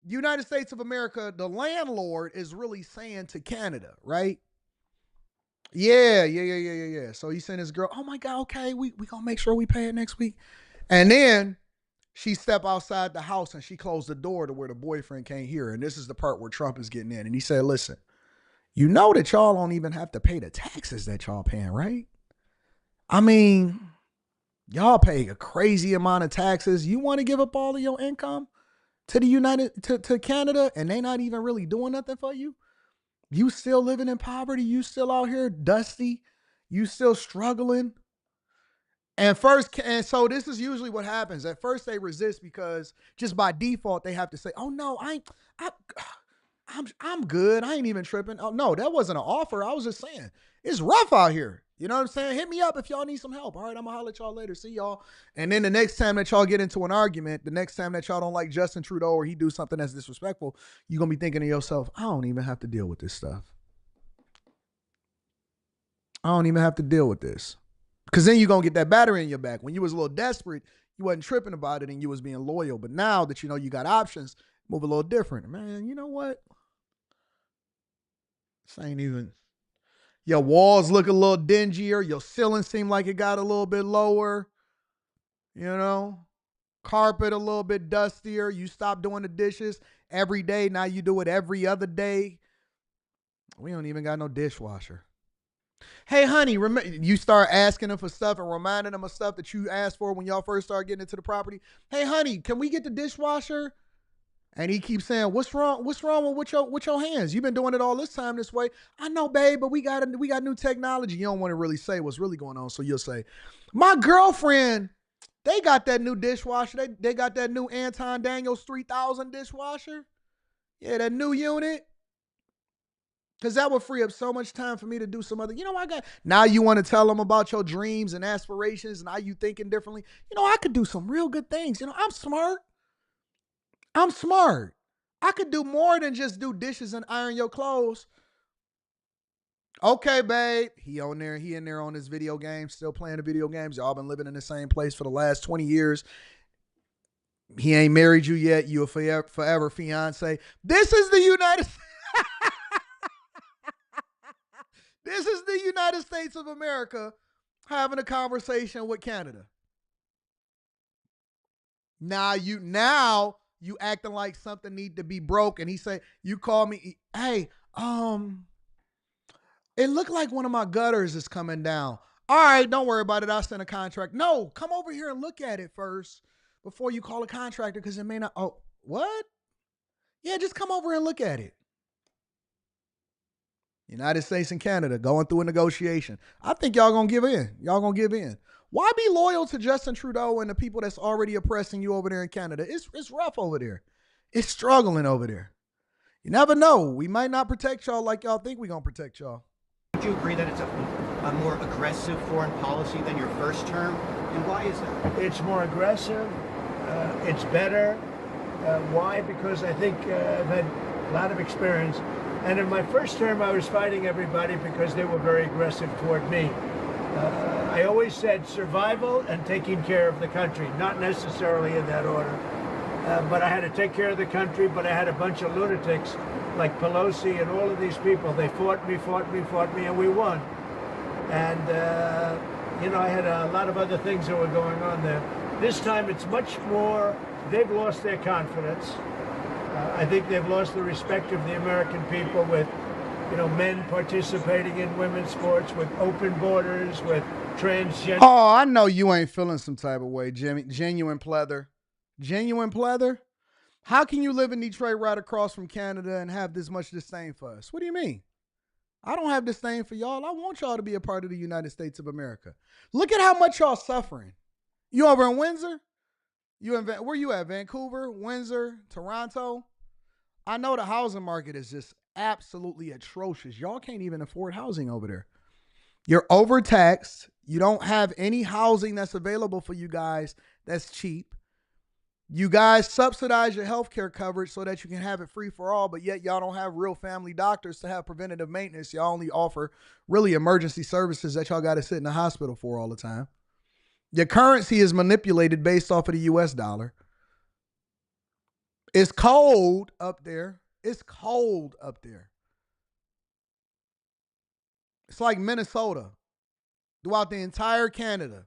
United States of America, the landlord, is really saying to Canada, right? Yeah. So he sent his girl, oh my God, okay, we gonna make sure we pay it next week. And then she stepped outside the house and she closed the door to where the boyfriend can't hear her. And this is the part where Trump is getting in. And he said, listen, you know that y'all don't even have to pay the taxes that y'all paying, right? I mean, y'all pay a crazy amount of taxes. You want to give up all of your income to to Canada, and they not even really doing nothing for you? You still living in poverty? You still out here dusty? You still struggling? And so this is usually what happens. At first they resist because just by default they have to say, "Oh no, I'm good. I ain't even tripping." Oh no, that wasn't an offer. I was just saying it's rough out here. You know what I'm saying? Hit me up if y'all need some help. All right, I'm gonna holler at y'all later. See y'all. And then the next time that y'all get into an argument, the next time that y'all don't like Justin Trudeau or he do something that's disrespectful, you're gonna be thinking to yourself, I don't even have to deal with this stuff. I don't even have to deal with this. Because then you're going to get that battery in your back. When you was a little desperate, you wasn't tripping about it and you was being loyal. But now that you know you got options, move a little different. Man, you know what? This ain't even... Your walls look a little dingier. Your ceiling seemed like it got a little bit lower. You know? Carpet a little bit dustier. You stop doing the dishes every day. Now you do it every other day. We don't even got no dishwasher. Hey, honey, you start asking them for stuff and reminding them of stuff that you asked for when y'all first started getting into the property. Hey, honey, can we get the dishwasher? And he keeps saying, what's wrong with your hands? You've been doing it all this time this way. I know, babe, but we got new technology. You don't want to really say what's really going on. So you'll say, my girlfriend, they got that new dishwasher. They got that new Anton Daniels 3000 dishwasher. Yeah, that new unit. Because that would free up so much time for me to do some other, now you want to tell them about your dreams and aspirations and how you thinking differently. I could do some real good things. I'm smart. I could do more than just do dishes and iron your clothes. Okay, babe. He in there on his video games, still playing the video games. Y'all been living in the same place for the last 20 years. He ain't married you yet. You a forever fiance. This is the United States. This is the United States of America having a conversation with Canada. Now you acting like something need to be broke, and he say, you call me, hey, it looked like one of my gutters is coming down. All right, don't worry about it. I'll send a contract. No, come over here and look at it first before you call a contractor, because it may not. Oh, what? Yeah, just come over and look at it. United States and Canada going through a negotiation. I think y'all gonna give in. Why be loyal to Justin Trudeau and the people that's already oppressing you over there in Canada? It's rough over there. It's struggling over there. You never know. We might not protect y'all like y'all think we're gonna protect y'all. Would you agree that it's a more aggressive foreign policy than your first term? And why is that? It's more aggressive. It's better. Why? Because I think I've had a lot of experience. And in my first term, I was fighting everybody because they were very aggressive toward me. I always said survival and taking care of the country, not necessarily in that order. But I had to take care of the country, but I had a bunch of lunatics like Pelosi and all of these people. They fought me, and we won. And, I had a lot of other things that were going on there. This time it's much more, they've lost their confidence. I think they've lost the respect of the American people with, men participating in women's sports, with open borders, with transgender. Oh, I know you ain't feeling some type of way, Jimmy. Genuine pleather. How can you live in Detroit right across from Canada and have this much disdain for us? What do you mean? I don't have disdain for y'all. I want y'all to be a part of the United States of America. Look at how much y'all suffering. You over in Windsor? Where you at? Vancouver, Windsor, Toronto? I know the housing market is just absolutely atrocious. Y'all can't even afford housing over there. You're overtaxed. You don't have any housing that's available for you guys that's cheap. You guys subsidize your healthcare coverage so that you can have it free for all, but yet y'all don't have real family doctors to have preventative maintenance. Y'all only offer really emergency services that y'all got to sit in the hospital for all the time. Your currency is manipulated based off of the US dollar. It's cold up there. It's cold up there. It's like Minnesota throughout the entire Canada.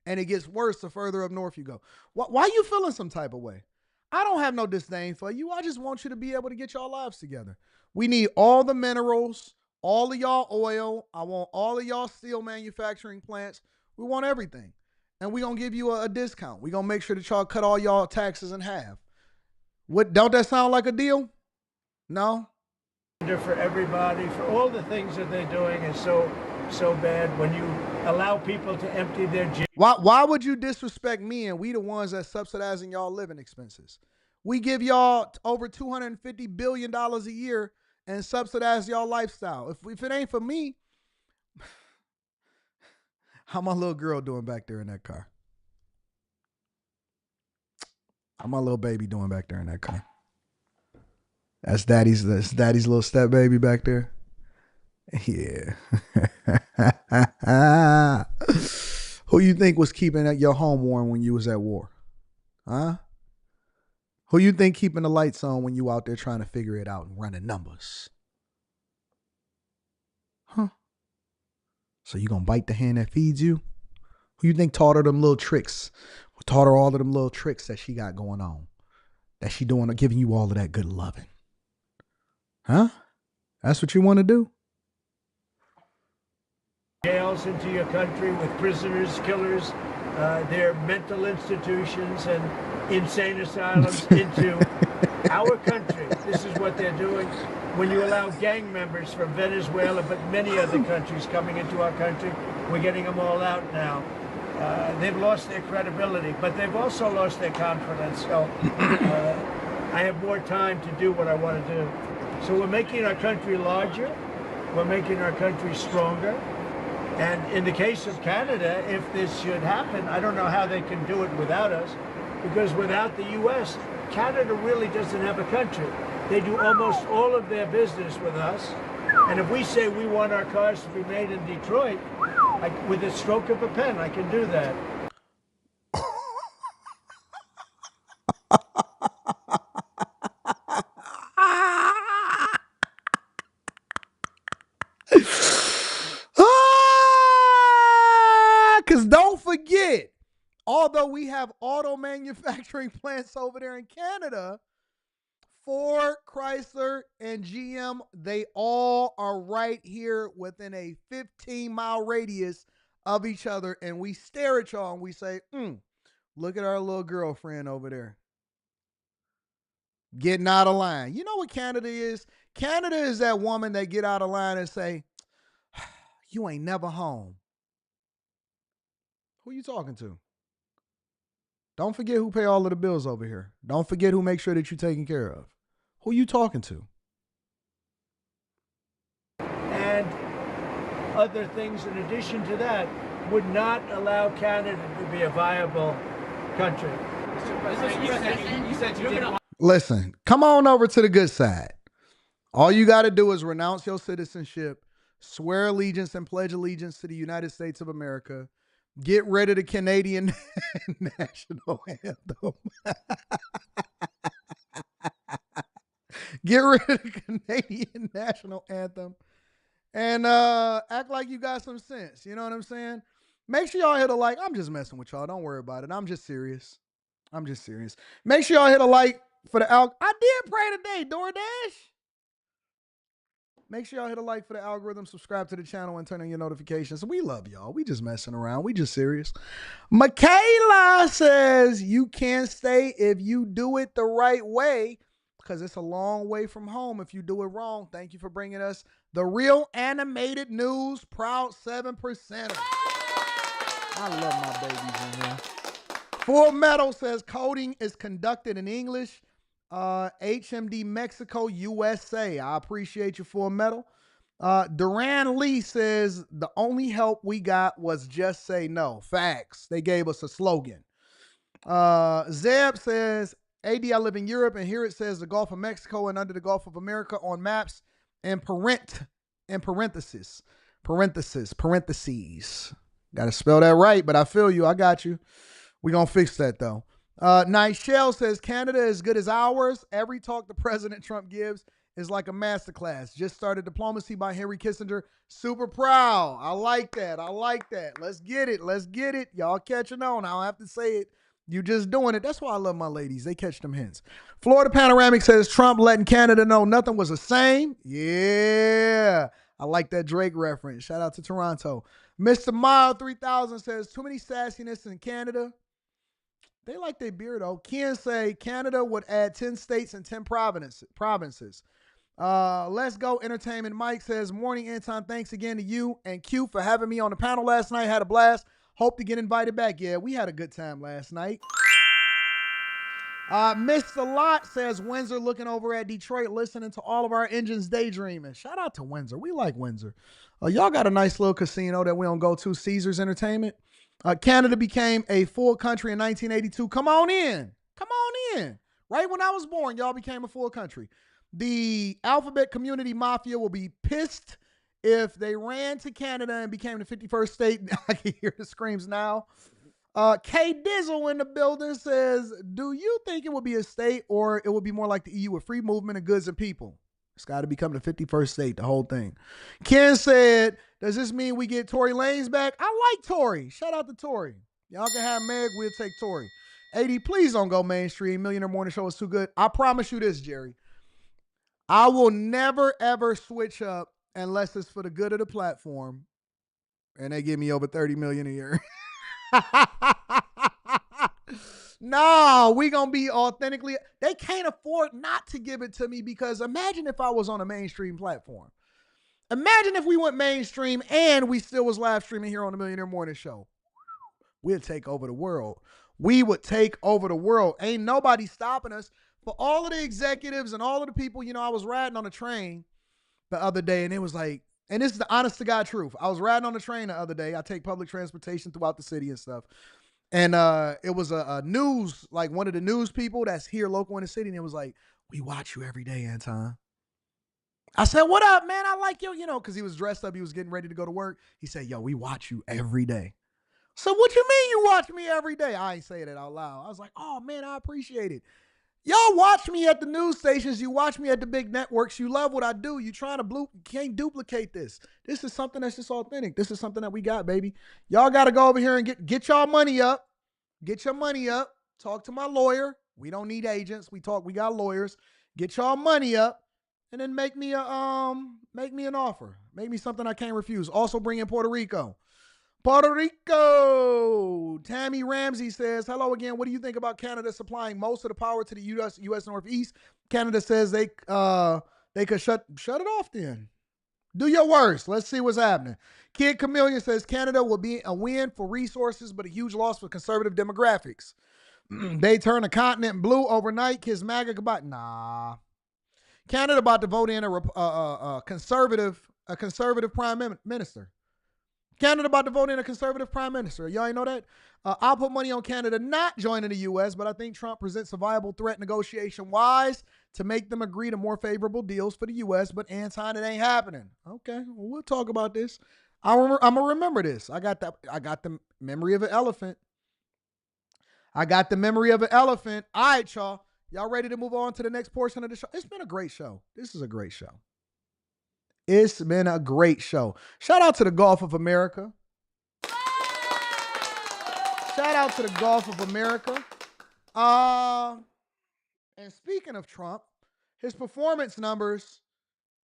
And it gets worse the further up north you go. Why are you feeling some type of way? I don't have no disdain for you. I just want you to be able to get y'all lives together. We need all the minerals, all of y'all oil. I want all of y'all steel manufacturing plants. We want everything. And we're going to give you a discount. We're going to make sure that y'all cut all y'all taxes in half. Don't that sound like a deal? No? For everybody, for all the things that they're doing is so bad when you allow people to empty their jail. Why would you disrespect me and we the ones that's subsidizing y'all living expenses? We give y'all over $250 billion a year and subsidize y'all lifestyle. If it ain't for me, how my little girl doing back there in that car? How my little baby doing back there in that car? That's daddy's little step baby back there. Yeah. Who you think was keeping your home warm when you was at war? Huh? Who you think keeping the lights on when you out there trying to figure it out and running numbers? Huh? So you gonna bite the hand that feeds you? Who you think taught her them little tricks? Who taught her all of them little tricks that she got going on? That she doing, giving you all of that good loving? Huh? That's what you want to do? Jails into your country with prisoners, killers, their mental institutions and insane asylums into our country. This is what they're doing. When you allow gang members from Venezuela, but many other countries coming into our country, we're getting them all out now. They've lost their credibility, but they've also lost their confidence. So I have more time to do what I want to do. So we're making our country larger. We're making our country stronger. And in the case of Canada, if this should happen, I don't know how they can do it without us, because without the U.S., Canada really doesn't have a country. They do almost all of their business with us. And if we say we want our cars to be made in Detroit, with a stroke of a pen, I can do that. Because don't forget, although we have auto manufacturing plants over there in Canada, Ford, Chrysler, and GM, they all are right here within a 15-mile radius of each other. And we stare at y'all and we say, look at our little girlfriend over there. Getting out of line. You know what Canada is? Canada is that woman that get out of line and say, you ain't never home. Who you talking to? Don't forget who pay all of the bills over here. Don't forget who makes sure that you're taken care of. Who you talking to? And other things in addition to that would not allow Canada to be a viable country. Listen, come on over to the good side. All you got to do is renounce your citizenship, swear allegiance and pledge allegiance to the United States of America. Get rid of the Canadian national anthem. Get rid of the Canadian national anthem and act like you got some sense. You know what I'm saying? Make sure y'all hit a like. I'm just messing with y'all. Don't worry about it. I'm just serious. Make sure y'all hit a like for the I did pray today, DoorDash. Make sure y'all hit a like for the algorithm, subscribe to the channel, and turn on your notifications. We love y'all. We just messing around. We just serious. Michaela says you can't stay if you do it the right way, because it's a long way from home if you do it wrong. Thank you for bringing us the real animated news. Proud 7%. I love my babies in here. Full Metal says coding is conducted in English. HMD Mexico, USA. I appreciate you, Full Metal. Duran Lee says the only help we got was just say no. Facts. They gave us a slogan. Zeb says, AD, I live in Europe, and here it says the Gulf of Mexico and under the Gulf of America on maps and parentheses. Got to spell that right, but I feel you. I got you. We're going to fix that, though. Nigel says, Canada is good as ours. Every talk the President Trump gives is like a masterclass. Just started diplomacy by Henry Kissinger. Super proud. I like that. Let's get it. Y'all catching on. I don't have to say it. You just doing it. That's why I love my ladies. They catch them hints. Florida Panoramic says Trump letting Canada know nothing was the same. Yeah. I like that Drake reference. Shout out to Toronto. Mr. Mild 3000 says too many sassiness in Canada. They like their beer, though. Ken say Canada would add 10 states and 10 provinces. Let's Go Entertainment. Mike says, morning, Anton. Thanks again to you and Q for having me on the panel last night. Had a blast. Hope to get invited back. Yeah, we had a good time last night. Mr. Lot says, Windsor looking over at Detroit, listening to all of our engines daydreaming. Shout out to Windsor. We like Windsor. Y'all got a nice little casino that we don't go to, Caesars Entertainment. Canada became a full country in 1982. Come on in. Right when I was born, y'all became a full country. The alphabet community mafia will be pissed if they ran to Canada and became the 51st state. I can hear the screams now. K Dizzle in the building says, do you think it would be a state or it would be more like the EU with free movement of goods and people? It's got to become the 51st state, the whole thing. Ken said, does this mean we get Tory Lanez back? I like Tory. Shout out to Tory. Y'all can have Meg. We'll take Tory. 80, please don't go mainstream. Millionaire Morning Show is too good. I promise you this, Jerry. I will never, ever switch up unless it's for the good of the platform and they give me over $30 million a year. No, we gonna be authentically. They can't afford not to give it to me because imagine if I was on a mainstream platform. Imagine if we went mainstream and we still was live streaming here on the Millionaire Morning Show. We'd take over the world. We would take over the world. Ain't nobody stopping us. For all of the executives and all of the people, I was riding on a train the other day and it was like, and this is the honest to God truth. I was riding on the train the other day. I take public transportation throughout the city and stuff. And it was a news, like one of the news people that's here local in the city. And it was like, we watch you every day, Anton. I said, what up, man? I like you, because he was dressed up. He was getting ready to go to work. He said, yo, we watch you every day. So what you mean you watch me every day? I ain't saying it out loud. I was like, oh, man, I appreciate it. Y'all watch me at the news stations. You watch me at the big networks. You love what I do. You trying to can't duplicate this. This is something that's just authentic. This is something that we got, baby. Y'all got to go over here and get y'all money up. Get your money up. Talk to my lawyer. We don't need agents. We got lawyers. Get y'all money up and then make me an offer. Make me something I can't refuse. Also bring in Puerto Rico. Puerto Rico. Tammy Ramsey says, hello again. What do you think about Canada supplying most of the power to the U.S. Northeast? Canada says they could shut it off then. Do your worst. Let's see what's happening. Kid Chameleon says Canada will be a win for resources, but a huge loss for conservative demographics. They turn the continent blue overnight. Kiss MAGA goodbye. Nah. Canada about to vote in a conservative prime minister. Canada about to vote in a conservative prime minister. Y'all ain't know that? I'll put money on Canada not joining the U.S., but I think Trump presents a viable threat negotiation-wise to make them agree to more favorable deals for the U.S., but Anton, it ain't happening. Okay, well, we'll talk about this. I'm going to remember this. I got the memory of an elephant. All right, y'all. Y'all ready to move on to the next portion of the show? It's been a great show. This is a great show. It's been a great show. Shout out to the Gulf of America. And speaking of Trump, his performance numbers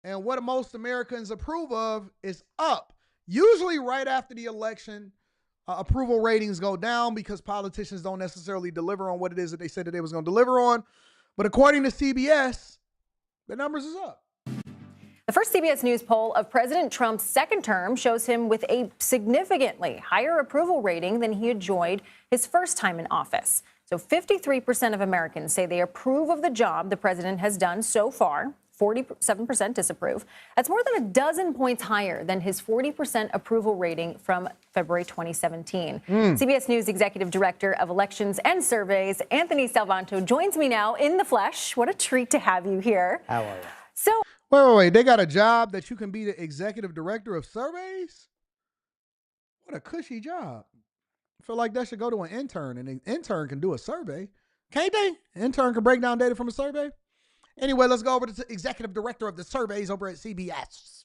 and what most Americans approve of is up. Usually right after the election, approval ratings go down because politicians don't necessarily deliver on what it is that they said that they was going to deliver on. But according to CBS, the numbers is up. The first CBS News poll of President Trump's second term shows him with a significantly higher approval rating than he enjoyed his first time in office. So 53% of Americans say they approve of the job the president has done so far. 47% disapprove. That's more than a dozen points higher than his 40% approval rating from February 2017. CBS News Executive Director of Elections and Surveys, Anthony Salvanto, joins me now in the flesh. What a treat to have you here. How are you? So, wait. They got a job that you can be the executive director of surveys? What a cushy job. I feel like that should go to an intern, and an intern can do a survey. Can't they? An intern can break down data from a survey. Anyway, let's go over to the executive director of the surveys over at CBS.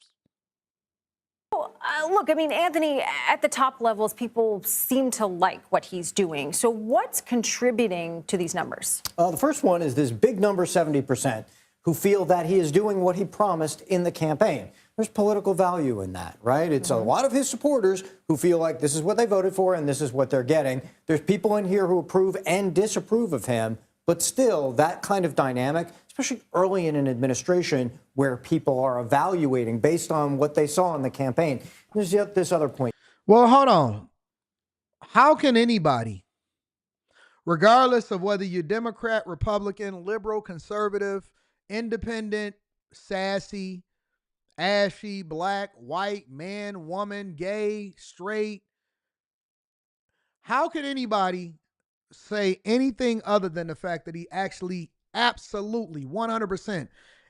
Look, I mean, Anthony, at the top levels, people seem to like what he's doing. So what's contributing to these numbers? The first one is this big number, 70%, who feel that he is doing what he promised in the campaign. There's political value in that, right? It's a lot of his supporters who feel like this is what they voted for and this is what they're getting. There's people in here who approve and disapprove of him, but still that kind of dynamic, especially early in an administration where people are evaluating based on what they saw in the campaign. There's this other point. Well, hold on. How can anybody, regardless of whether you're Democrat, Republican, liberal, conservative, independent, sassy, ashy, black, white, man, woman, gay, straight, how can anybody say anything other than the fact that he actually absolutely 100%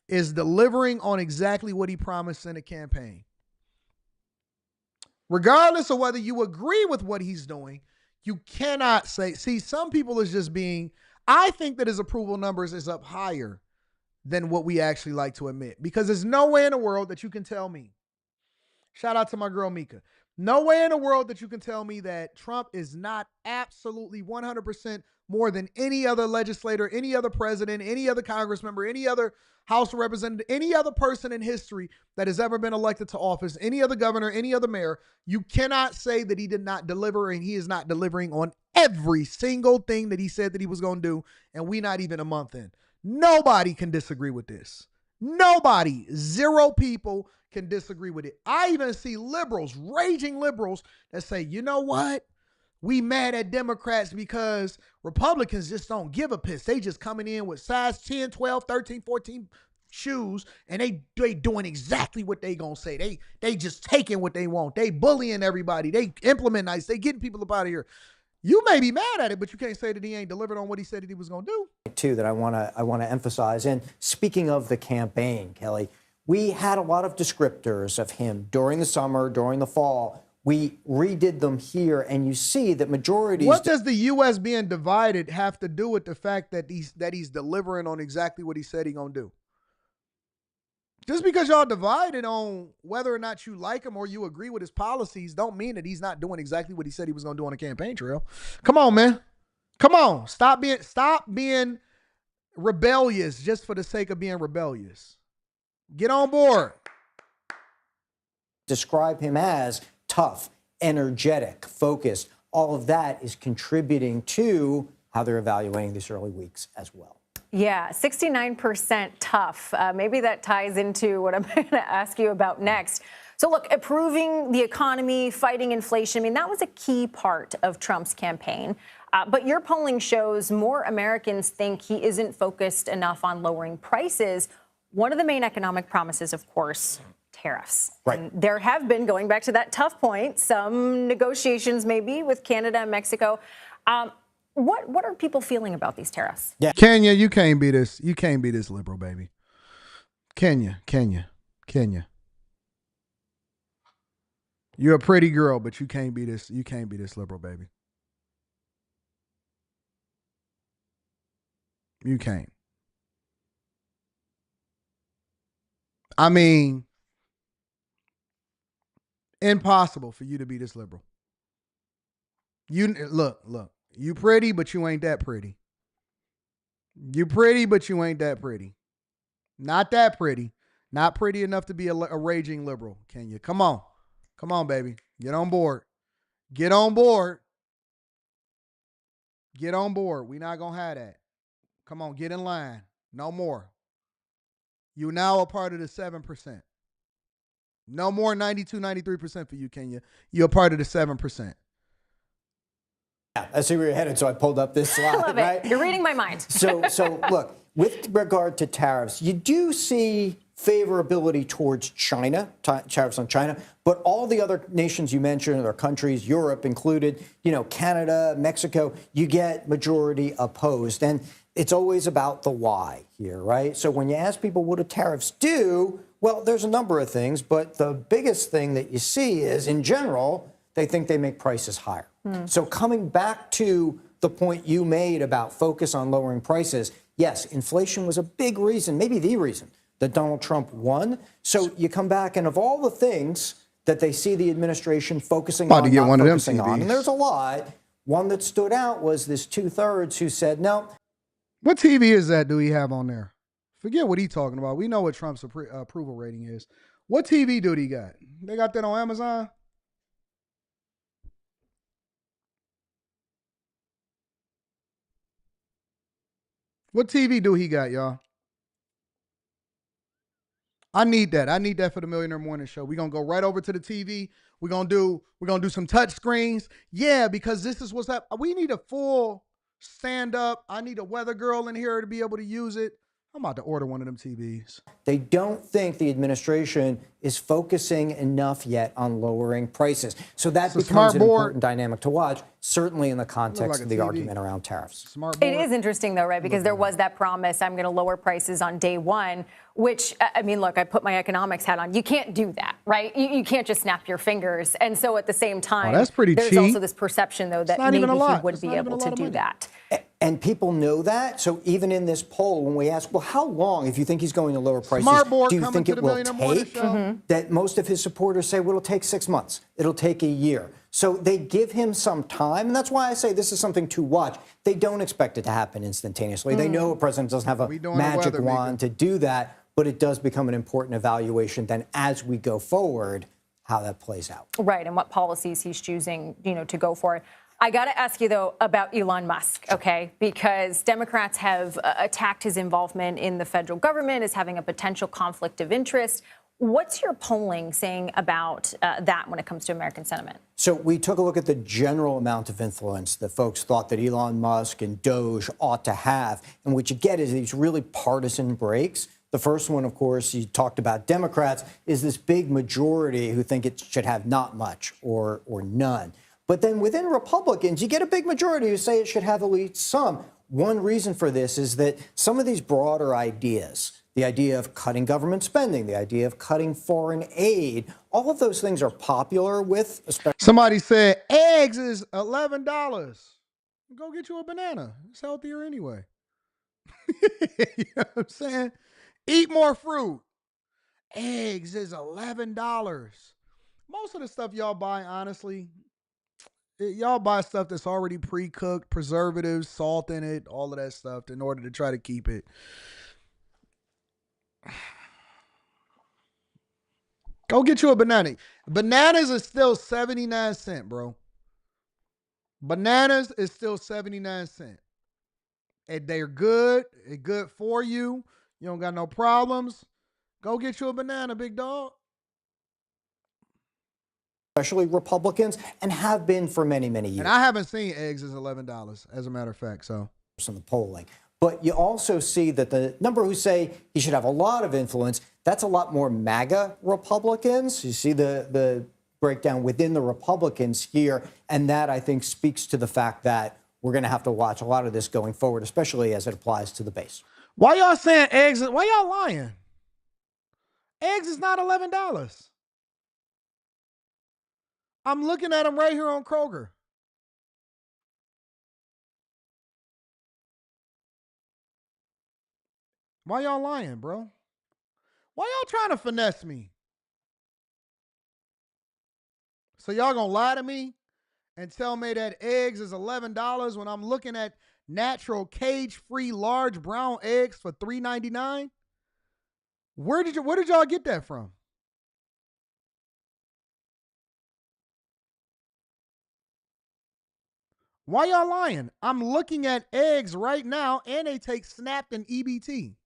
is delivering on exactly what he promised in the campaign? Regardless of whether you agree with what he's doing, you cannot say, see, some people is just being, I think that his approval numbers is up higher than what we actually like to admit, because there's no way in the world that you can tell me, shout out to my girl Mika, no way in the world that you can tell me that Trump is not absolutely 100% more than any other legislator, any other president, any other Congress member, any other House of Representatives, any other person in history that has ever been elected to office, any other governor, any other mayor. You cannot say that he did not deliver, and he is not delivering on every single thing that he said that he was going to do, and we not even a month in. Nobody can disagree with this. Nobody, zero people can disagree with it. I even see liberals, raging liberals, that say, you know what? We mad at Democrats because Republicans just don't give a piss. They just coming in with size 10, 12, 13, 14 shoes, and they doing exactly what they gonna say. They just taking what they want. They bullying everybody. They implement nice. They getting people up out of here. You may be mad at it, but you can't say that he ain't delivered on what he said that he was going to do. Too, that I want to emphasize. And speaking of the campaign, Kelly, we had a lot of descriptors of him during the summer, during the fall. We redid them here, and you see that majorities. What does the U.S. being divided have to do with the fact that he's delivering on exactly what he said he going to do? Just because y'all divided on whether or not you like him or you agree with his policies don't mean that he's not doing exactly what he said he was going to do on the campaign trail. Come on, man. Come on. Stop being rebellious just for the sake of being rebellious. Get on board. Describe him as tough, energetic, focused. All of that is contributing to how they're evaluating these early weeks as well. Yeah, 69% tough. Maybe that ties into what I'm going to ask you about next. So look, improving the economy, fighting inflation, I mean, that was a key part of Trump's campaign. But your polling shows more Americans think he isn't focused enough on lowering prices. One of the main economic promises, of course, tariffs. Right. And there have been, going back to that tough point, some negotiations maybe with Canada and Mexico. What are people feeling about these tariffs? Yeah. Kenya, you can't be this. You can't be this liberal, baby. Kenya. You're a pretty girl, but you can't be this. You can't be this liberal, baby. You can't. I mean, impossible for you to be this liberal. You look. You pretty, but you ain't that pretty. You pretty, but you ain't that pretty. Not that pretty. Not pretty enough to be a raging liberal, can you? Come on. Come on, baby. Get on board. Get on board. Get on board. We not going to have that. Come on, get in line. No more. You now a part of the 7%. No more 92, 93% for you, Kenya. You're a part of the 7%. Yeah, I see where you're headed, so I pulled up this slide. I love it. Right? You're reading my mind. So look, With regard to tariffs, you do see favorability towards China, tariffs on China, but all the other nations you mentioned, or countries, Europe included, Canada, Mexico, you get majority opposed. And it's always about the why here, right? So when you ask people, what do tariffs do? Well, there's a number of things, but the biggest thing that you see is, in general, they think they make prices higher. So coming back to the point you made about focus on lowering prices, yes, inflation was a big reason, maybe the reason, that Donald Trump won. So you come back, and of all the things that they see the administration focusing About on, to get not one of them focusing on, TVs. and there's a lot, one that stood out was this 2/3 who said, no. What TV is that do he have on there? Forget what he's talking about. We know what Trump's approval rating is. What TV do he got? They got that on Amazon? What TV do he got, y'all? I need that. I need that for the Millionaire Morning Show. We're gonna go right over to the TV. We're gonna do some touch screens. Yeah, because this is what's up. We need a full stand up. I need a weather girl in here to be able to use it. I'm about to order one of them TVs. They don't think the administration is focusing enough yet on lowering prices. So that becomes an important dynamic to watch, certainly in the context of the argument around tariffs. It is interesting, though, right? Because there was that promise, I'm going to lower prices on day one, which, I mean, look, I put my economics hat on. You can't do that, right? You can't just snap your fingers. And so at the same time, that's pretty there's cheap. also this perception, though, that maybe he would be able to do that. And people know that. So even in this poll, when we ask, well, how long, if you think he's going to lower prices, do you think it will take? That most of his supporters say, well, it'll take 6 months. It'll take a year. So they give him some time. And that's why I say this is something to watch. They don't expect it to happen instantaneously. They know a president doesn't have a magic wand to do that. But it does become an important evaluation then as we go forward, how that plays out. Right, and what policies he's choosing, to go for. I got to ask you, though, about Elon Musk, okay? Because Democrats have attacked his involvement in the federal government as having a potential conflict of interest. What's your polling saying about that when it comes to American sentiment? So we took a look at the general amount of influence that folks thought that Elon Musk and Doge ought to have. And what you get is these really partisan breaks. The first one, of course, you talked about Democrats, is this big majority who think it should have not much or none. But then within Republicans, you get a big majority who say it should have at least some. One reason for this is that some of these broader ideas, the idea of cutting government spending, the idea of cutting foreign aid, all of those things are popular with, especially. Somebody said eggs is $11. Go get you a banana. It's healthier anyway. You know what I'm saying? Eat more fruit. Eggs is $11. Most of the stuff y'all buy, honestly, y'all buy stuff that's already pre-cooked, preservatives, salt in it, all of that stuff in order to try to keep it. Go get you a banana. Bananas is still 79 cents, bro. Bananas is still 79 cents. And they're good. They're good for you. You don't got no problems. Go get you a banana, big dog. Especially Republicans, and have been for many, many years. And I haven't seen eggs as $11, as a matter of fact. So in the polling. But you also see that the number who say he should have a lot of influence, that's a lot more MAGA Republicans. You see the breakdown within the Republicans here. And that, I think, speaks to the fact that we're going to have to watch a lot of this going forward, especially as it applies to the base. Why y'all saying eggs? Why y'all lying? Eggs is not $11. I'm looking at them right here on Kroger. Why y'all lying, bro? Why y'all trying to finesse me? So y'all gonna lie to me and tell me that eggs is $11 when I'm looking at natural cage-free large brown eggs for $3.99? Where did y'all get that from? Why y'all lying? I'm looking at eggs right now, and they take Snapped and EBT.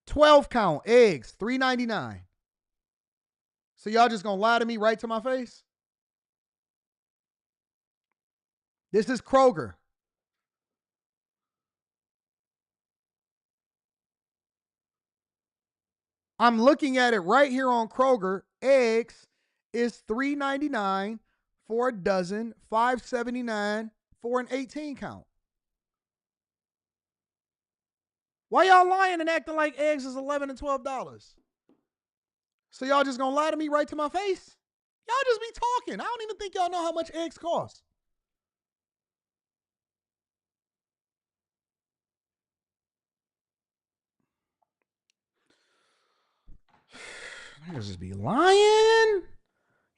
12 count eggs, $3.99. So y'all just gonna lie to me right to my face? This is Kroger. I'm looking at it right here on Kroger. Eggs is $3.99 for a dozen, $5.79 for an 18 count. Why y'all lying and acting like eggs is $11 and $12? So y'all just gonna lie to me right to my face? Y'all just be talking. I don't even think y'all know how much eggs cost. Y'all just be lying.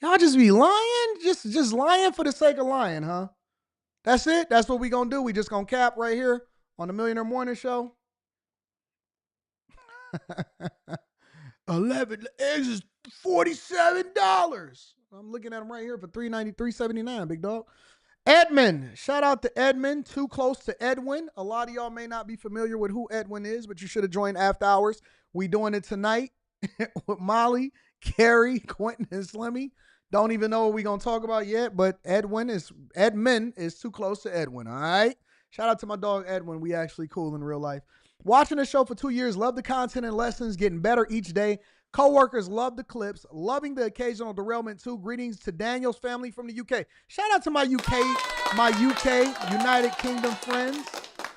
Y'all just be lying. Just lying for the sake of lying, huh? That's it. That's what we gonna do. We just gonna cap right here on the Millionaire Morning Show. 11 eggs is $47. I'm looking at them right here for $3.90, $3.79, big dog. Edmund, shout out to Edmund. Too close to Edwin. A lot of y'all may not be familiar with who Edwin is, but you should have joined After Hours. We doing it tonight with Molly, Carrie, Quentin, and Slimmy. Don't even know what we gonna talk about yet, but Edmund is too close to Edwin. All right. Shout out to my dog Edwin. We actually cool in real life. Watching the show for 2 years, love the content and lessons, getting better each day. Coworkers love the clips, loving the occasional derailment too. Greetings to Daniels family from the UK. Shout out to my UK United Kingdom friends.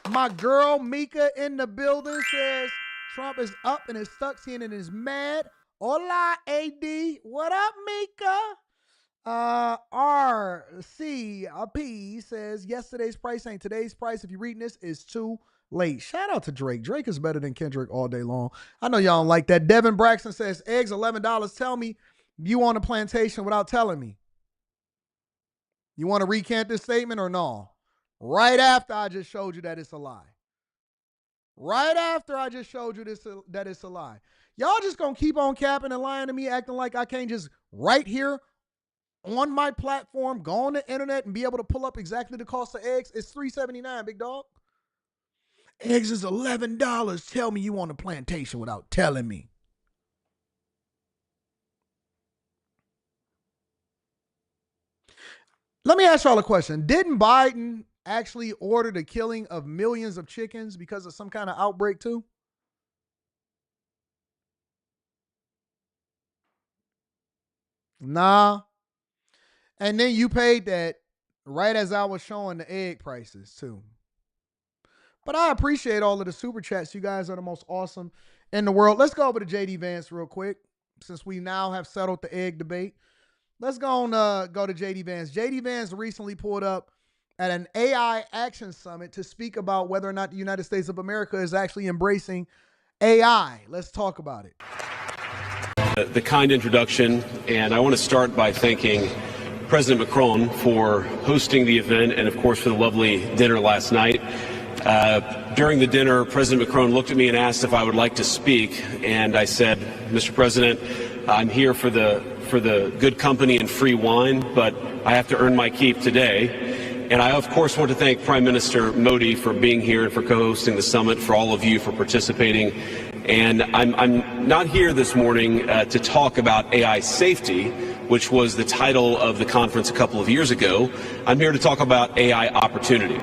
My girl Mika in the building says Trump is up and is stuck, seeing and is mad. Hola, AD. What up, Mika? RCP says yesterday's price ain't today's price. If you're reading this, it's too late. Shout out to Drake. Drake is better than Kendrick all day long. I know y'all don't like that. Devin Braxton says eggs $11. Tell me you on a plantation without telling me. You want to recant this statement or no? Right after I just showed you that it's a lie. Right after I just showed you that it's a lie. Y'all just gonna keep on capping and lying to me, acting like I can't just right here on my platform, go on the internet and be able to pull up exactly the cost of eggs. It's $3.79, big dog. Eggs is $11. Tell me you on a plantation without telling me. Let me ask y'all a question. Didn't Biden actually order the killing of millions of chickens because of some kind of outbreak too? Nah. And then you paid that right as I was showing the egg prices too. But I appreciate all of the super chats. You guys are the most awesome in the world. Let's go over to JD Vance real quick, since we now have settled the egg debate. Let's go to JD Vance. JD Vance recently pulled up at an AI Action Summit to speak about whether or not the United States of America is actually embracing AI. Let's talk about it. The kind introduction, and I want to start by thanking President Macron for hosting the event and, of course, for the lovely dinner last night. During the dinner, President Macron looked at me and asked if I would like to speak, and I said, Mr. President, I'm here for the good company and free wine, but I have to earn my keep today. And I, of course, want to thank Prime Minister Modi for being here and for co-hosting the summit, for all of you for participating. And I'm not here this morning to talk about AI safety, which was the title of the conference a couple of years ago. I'm here to talk about AI opportunity.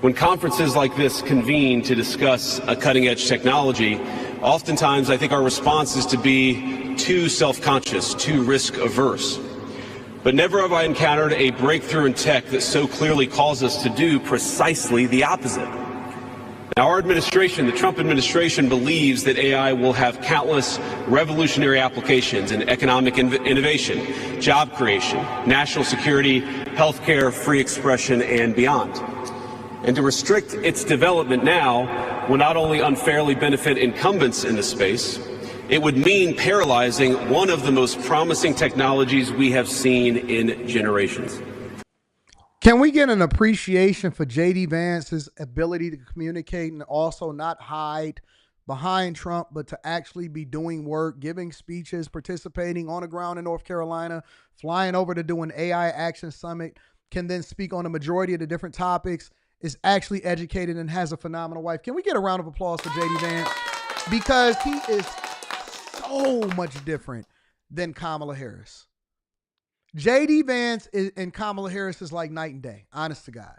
When conferences like this convene to discuss a cutting-edge technology, oftentimes I think our response is to be too self-conscious, too risk-averse. But never have I encountered a breakthrough in tech that so clearly calls us to do precisely the opposite. Now, our administration, the Trump administration, believes that AI will have countless revolutionary applications in economic innovation, job creation, national security, healthcare, free expression, and beyond. And to restrict its development now will not only unfairly benefit incumbents in the space, it would mean paralyzing one of the most promising technologies we have seen in generations. Can we get an appreciation for JD Vance's ability to communicate and also not hide behind Trump, but to actually be doing work, giving speeches, participating on the ground in North Carolina, flying over to do an AI Action Summit, can then speak on a majority of the different topics, is actually educated and has a phenomenal wife. Can we get a round of applause for JD Vance? Because he is so much different than Kamala Harris. JD Vance and Kamala Harris is like night and day, honest to God.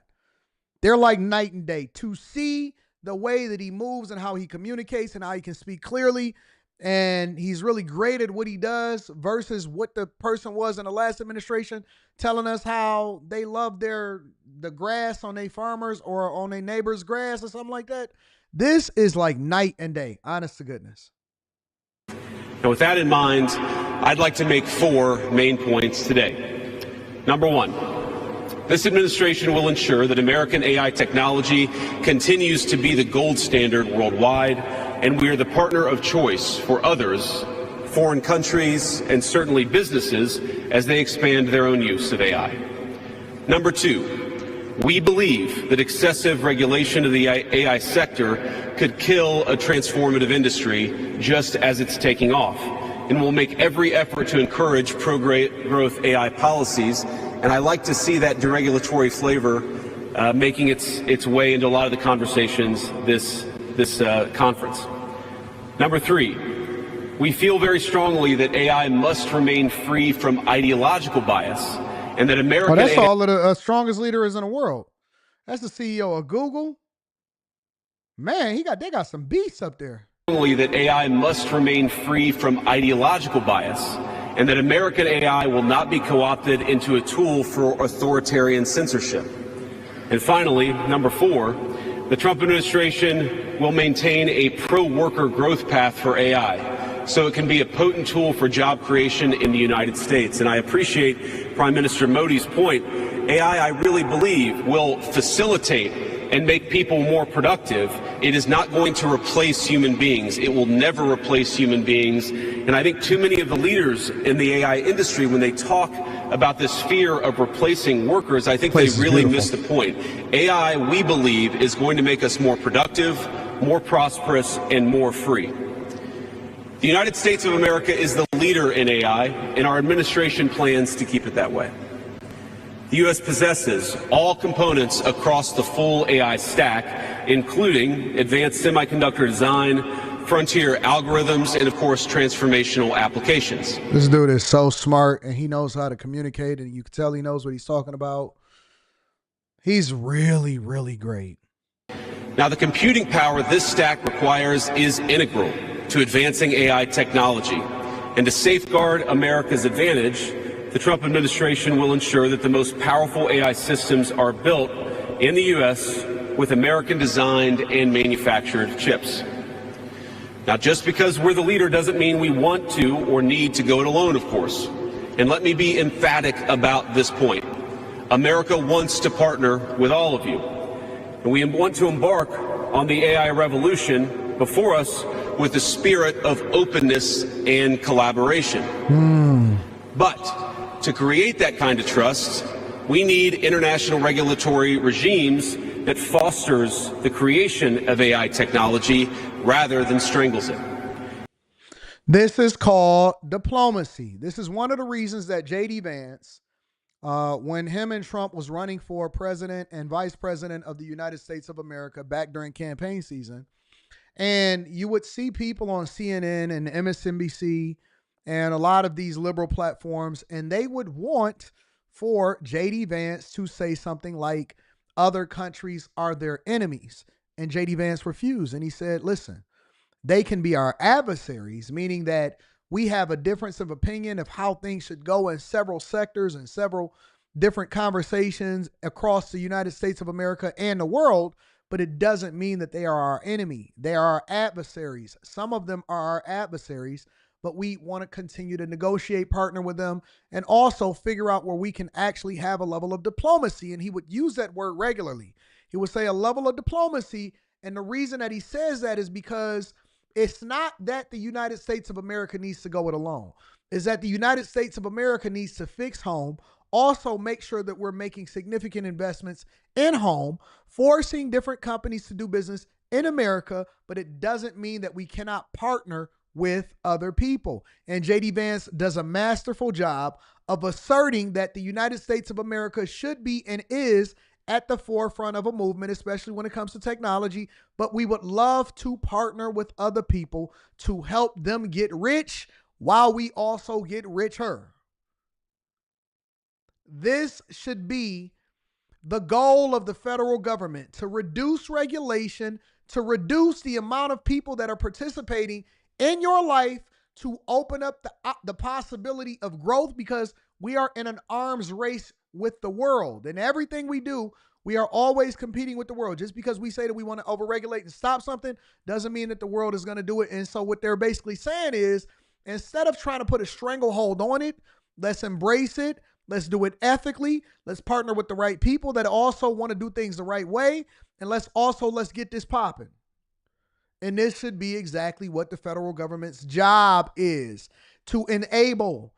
They're like night and day. To see the way that he moves and how he communicates and how he can speak clearly and he's really great at what he does versus what the person was in the last administration, telling us how they love the grass on their farmers or on their neighbor's grass or something like that. This is like night and day, honest to goodness. And with that in mind, I'd like to make 4 main points today. Number 1, this administration will ensure that American AI technology continues to be the gold standard worldwide, and we are the partner of choice for others, foreign countries, and certainly businesses as they expand their own use of AI. Number 2, we believe that excessive regulation of the AI sector could kill a transformative industry just as it's taking off, and we'll make every effort to encourage pro-growth AI policies. And I like to see that deregulatory flavor making its way into a lot of the conversations this conference. Number 3, we feel very strongly that AI must remain free from ideological bias, and that American that's AI all of the strongest leaders in the world. That's the CEO of Google. Man, they got some beasts up there. That AI must remain free from ideological bias, and that American AI will not be co-opted into a tool for authoritarian censorship. And finally, number 4, the Trump administration will maintain a pro-worker growth path for AI, so it can be a potent tool for job creation in the United States. And I appreciate Prime Minister Modi's point. AI, I really believe, will facilitate and make people more productive. It is not going to replace human beings. It will never replace human beings. And I think too many of the leaders in the AI industry, when they talk about this fear of replacing workers, I think they really miss the point. AI, we believe, is going to make us more productive, more prosperous, and more free. The United States of America is the leader in AI, and our administration plans to keep it that way. The U.S. possesses all components across the full AI stack, including advanced semiconductor design, frontier algorithms, and of course, transformational applications. This dude is so smart, and he knows how to communicate, and you can tell he knows what he's talking about. He's really, really great. Now, the computing power this stack requires is integral to advancing AI technology. And to safeguard America's advantage, the Trump administration will ensure that the most powerful AI systems are built in the U.S. with American-designed and manufactured chips. Now, just because we're the leader doesn't mean we want to or need to go it alone, of course. And let me be emphatic about this point. America wants to partner with all of you. And we want to embark on the AI revolution before us with a spirit of openness and collaboration. But to create that kind of trust, we need international regulatory regimes that fosters the creation of AI technology rather than strangles it. This is called diplomacy. This is one of the reasons that J.D. Vance, when him and Trump was running for president and vice president of the United States of America back during campaign season, and you would see people on CNN and MSNBC and a lot of these liberal platforms, and they would want for J.D. Vance to say something like, other countries are their enemies. And J.D. Vance refused. And he said, listen, they can be our adversaries, meaning that we have a difference of opinion of how things should go in several sectors and several different conversations across the United States of America and the world, but it doesn't mean that they are our enemy. They are our adversaries. Some of them are our adversaries, but we want to continue to negotiate, partner with them, and also figure out where we can actually have a level of diplomacy. And he would use that word regularly. He would say a level of diplomacy. And the reason that he says that is because it's not that the United States of America needs to go it alone. It's that the United States of America needs to fix home, also make sure that we're making significant investments in home, forcing different companies to do business in America, but it doesn't mean that we cannot partner with other people. And J.D. Vance does a masterful job of asserting that the United States of America should be and is at the forefront of a movement, especially when it comes to technology, but we would love to partner with other people to help them get rich while we also get richer. This should be the goal of the federal government, to reduce regulation, to reduce the amount of people that are participating in your life to open up the possibility of growth, because we are in an arms race with the world. And everything we do, we are always competing with the world. Just because we say that we want to overregulate and stop something doesn't mean that the world is going to do it. And so what they're basically saying is, instead of trying to put a stranglehold on it, let's embrace it. Let's do it ethically. Let's partner with the right people that also want to do things the right way. And let's get this popping. And this should be exactly what the federal government's job is, to enable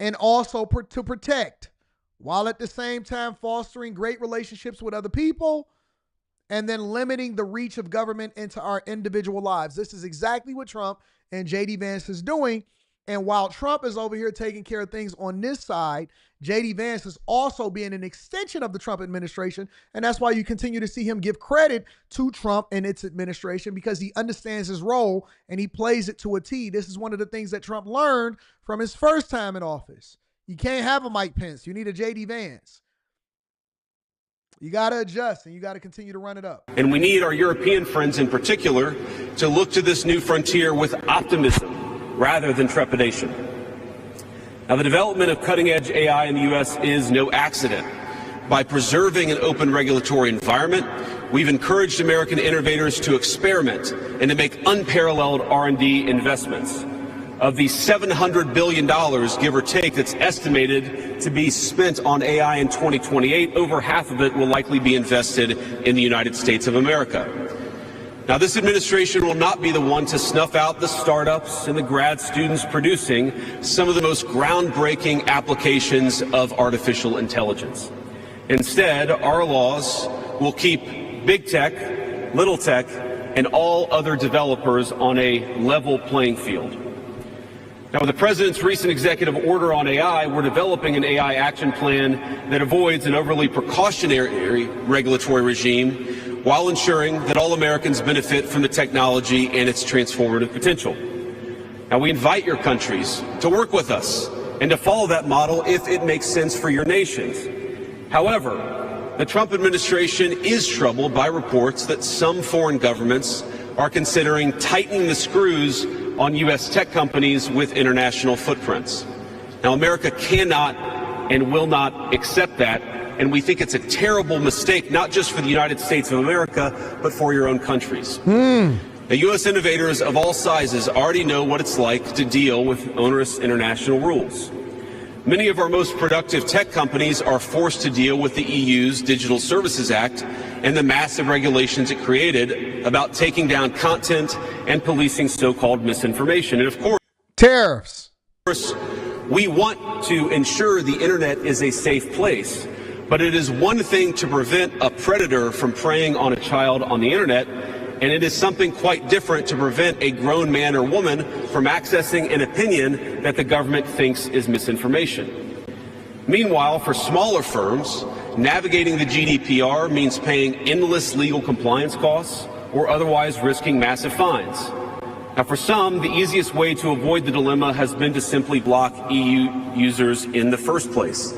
and also to protect, while at the same time fostering great relationships with other people and then limiting the reach of government into our individual lives. This is exactly what Trump and J.D. Vance is doing. And while Trump is over here taking care of things on this side, J.D. Vance is also being an extension of the Trump administration. And that's why you continue to see him give credit to Trump and its administration, because he understands his role and he plays it to a T. This is one of the things that Trump learned from his first time in office. You can't have a Mike Pence. You need a J.D. Vance. You got to adjust, and you got to continue to run it up. And we need our European friends in particular to look to this new frontier with optimism rather than trepidation. Now, the development of cutting-edge AI in the U.S. is no accident. By preserving an open regulatory environment, we've encouraged American innovators to experiment and to make unparalleled R&D investments. Of the $700 billion, give or take, that's estimated to be spent on AI in 2028, over half of it will likely be invested in the United States of America. Now, this administration will not be the one to snuff out the startups and the grad students producing some of the most groundbreaking applications of artificial intelligence. Instead, our laws will keep big tech, little tech, and all other developers on a level playing field. Now, with the president's recent executive order on AI, we're developing an AI action plan that avoids an overly precautionary regulatory regime while ensuring that all Americans benefit from the technology and its transformative potential. Now, we invite your countries to work with us and to follow that model if it makes sense for your nations. However, the Trump administration is troubled by reports that some foreign governments are considering tightening the screws on U.S. tech companies with international footprints. Now, America cannot and will not accept that, and we think it's a terrible mistake, not just for the United States of America, but for your own countries. The U.S. innovators of all sizes already know what it's like to deal with onerous international rules. Many of our most productive tech companies are forced to deal with the EU's Digital Services Act and the massive regulations it created about taking down content and policing so-called misinformation. And of course, tariffs. Of course, we want to ensure the internet is a safe place, but it is one thing to prevent a predator from preying on a child on the internet, and it is something quite different to prevent a grown man or woman from accessing an opinion that the government thinks is misinformation. Meanwhile, for smaller firms, navigating the GDPR means paying endless legal compliance costs or otherwise risking massive fines. Now, for some, the easiest way to avoid the dilemma has been to simply block EU users in the first place.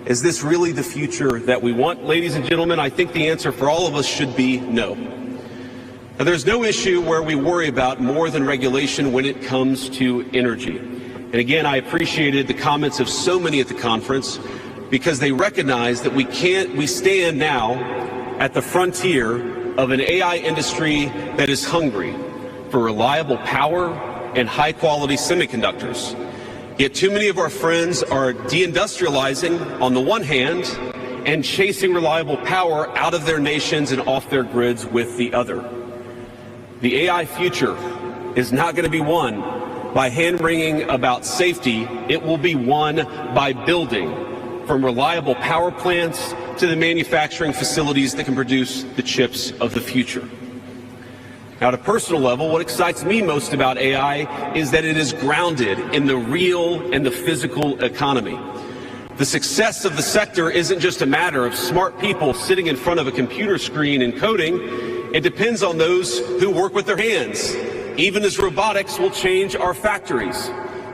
Is this really the future that we want? Ladies and gentlemen, I think the answer for all of us should be no. Now, there's no issue where we worry about more than regulation when it comes to energy. And again, I appreciated the comments of so many at the conference, because they recognize that we stand now at the frontier of an AI industry that is hungry for reliable power and high-quality semiconductors. Yet too many of our friends are deindustrializing on the one hand and chasing reliable power out of their nations and off their grids with the other. The AI future is not going to be won by hand-wringing about safety. It will be won by building, from reliable power plants to the manufacturing facilities that can produce the chips of the future. Now, at a personal level, what excites me most about AI is that it is grounded in the real and the physical economy. The success of the sector isn't just a matter of smart people sitting in front of a computer screen and coding. It depends on those who work with their hands, even as robotics will change our factories.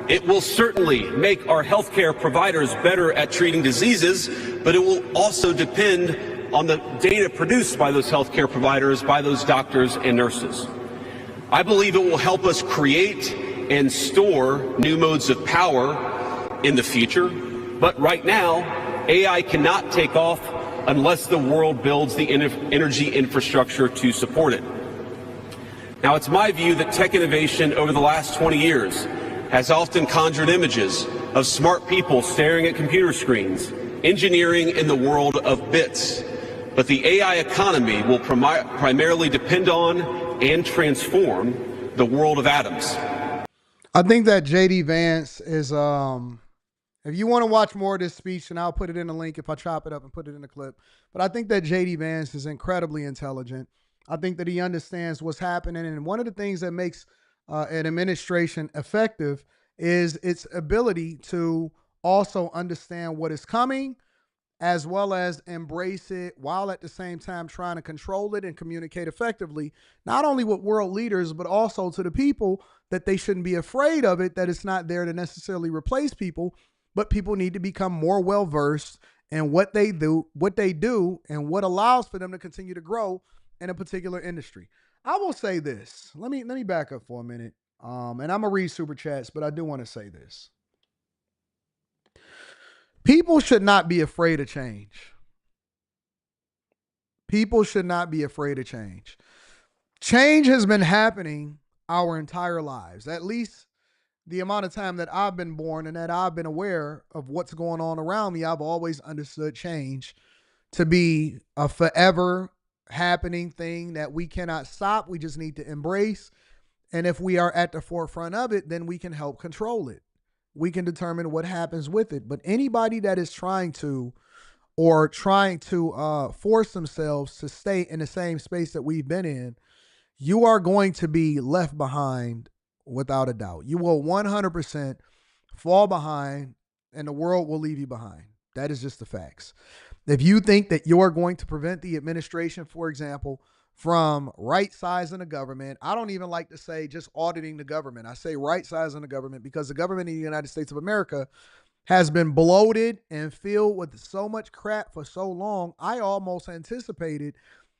It will certainly make our healthcare providers better at treating diseases, but it will also depend on the data produced by those healthcare providers, by those doctors and nurses. I believe it will help us create and store new modes of power in the future. But right now, AI cannot take off unless the world builds the energy infrastructure to support it. Now, it's my view that tech innovation over the last 20 years has often conjured images of smart people staring at computer screens, engineering in the world of bits. But the AI economy will primarily depend on and transform the world of atoms. I think that JD Vance is, if you want to watch more of this speech, and I'll put it in the link if I chop it up and put it in the clip. But I think that JD Vance is incredibly intelligent. I think that he understands what's happening. And one of the things that makes an administration effective is its ability to also understand what is coming, as well as embrace it, while at the same time trying to control it and communicate effectively, not only with world leaders, but also to the people, that they shouldn't be afraid of it, that it's not there to necessarily replace people, but people need to become more well-versed in what they do, and what allows for them to continue to grow in a particular industry. I will say this. Let me back up for a minute. And I'm gonna read super chats, but I do want to say this. People should not be afraid of change. People should not be afraid of change. Change has been happening our entire lives, at least the amount of time that I've been born and that I've been aware of what's going on around me. I've always understood change to be a forever happening thing that we cannot stop. We just need to embrace. And if we are at the forefront of it, then we can help control it. We can determine what happens with it. But anybody that is trying to force themselves to stay in the same space that we've been in, you are going to be left behind without a doubt. You will 100% fall behind, and the world will leave you behind. That is just the facts. If you think that you're going to prevent the administration, for example, from right-sizing the government, I don't even like to say just auditing the government. I say right-sizing the government, because the government in the United States of America has been bloated and filled with so much crap for so long. I almost anticipated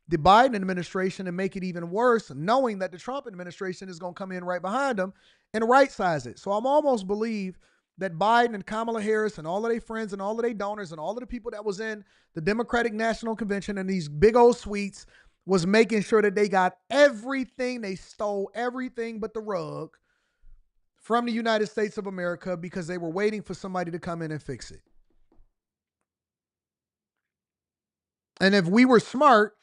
the Biden administration to make it even worse, knowing that the Trump administration is going to come in right behind them and right-size it. So I'm almost believe that Biden and Kamala Harris and all of their friends and all of their donors and all of the people that was in the Democratic National Convention and these big old suites was making sure that they got everything. They stole everything but the rug from the United States of America, because they were waiting for somebody to come in and fix it. And if we were smart,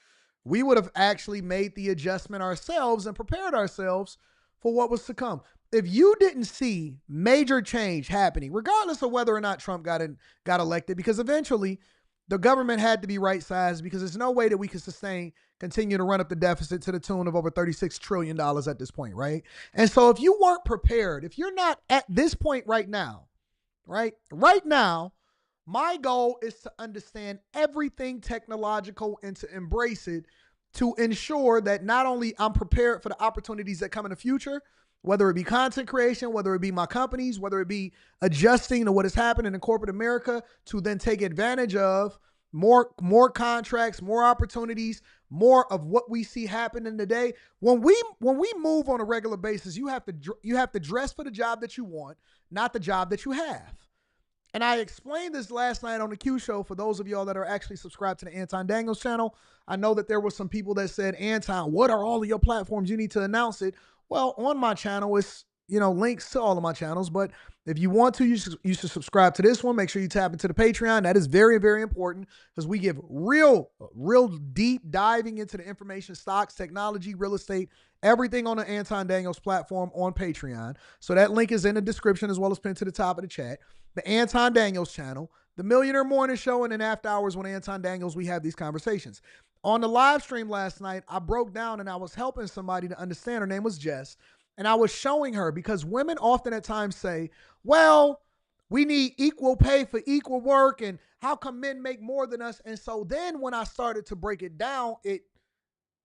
we would have actually made the adjustment ourselves and prepared ourselves for what was to come. If you didn't see major change happening, regardless of whether or not Trump got elected, because eventually the government had to be right-sized, because there's no way that we could continue to run up the deficit to the tune of over $36 trillion at this point, right? And so if you weren't prepared, if you're not at this point right now, right now, my goal is to understand everything technological and to embrace it, to ensure that not only I'm prepared for the opportunities that come in the future, whether it be content creation, whether it be my companies, whether it be adjusting to what is happening in corporate America, to then take advantage of more contracts, more opportunities, more of what we see happening today. When we move on a regular basis, you have to dress for the job that you want, not the job that you have. And I explained this last night on the Q Show for those of y'all that are actually subscribed to the Anton Daniels channel. I know that there were some people that said, Anton, what are all of your platforms? You need to announce it. Well, on my channel, it's links to all of my channels. But if you want to, you should subscribe to this one. Make sure you tap into the Patreon. That is very, very important, because we give real deep diving into the information, stocks, technology, real estate, everything on the Anton Daniels platform on Patreon. So that link is in the description as well as pinned to the top of the chat. The Anton Daniels channel, the Millionaire Morning Show, and then after hours with Anton Daniels, we have these conversations. On the live stream last night, I broke down and I was helping somebody to understand. Her name was Jess. And I was showing her, because women often at times say, well, we need equal pay for equal work, and how come men make more than us? And so then when I started to break it down, it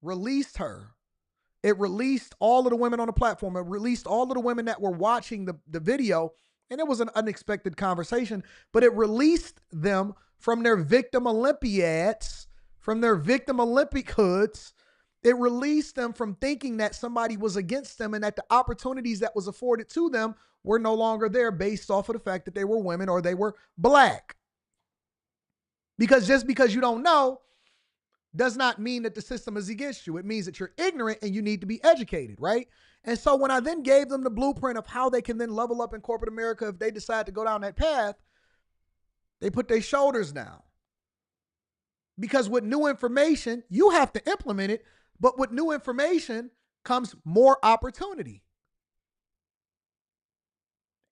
released her. It released all of the women on the platform. It released all of the women that were watching the video. And it was an unexpected conversation, but it released them from their victim Olympiads, from their victim Olympic hoods, It released them from thinking that somebody was against them and that the opportunities that was afforded to them were no longer there based off of the fact that they were women or they were black. Because just because you don't know does not mean that the system is against you. It means that you're ignorant and you need to be educated, right? And so when I then gave them the blueprint of how they can then level up in corporate America if they decide to go down that path, they put their shoulders down. Because with new information, you have to implement it, but with new information comes more opportunity.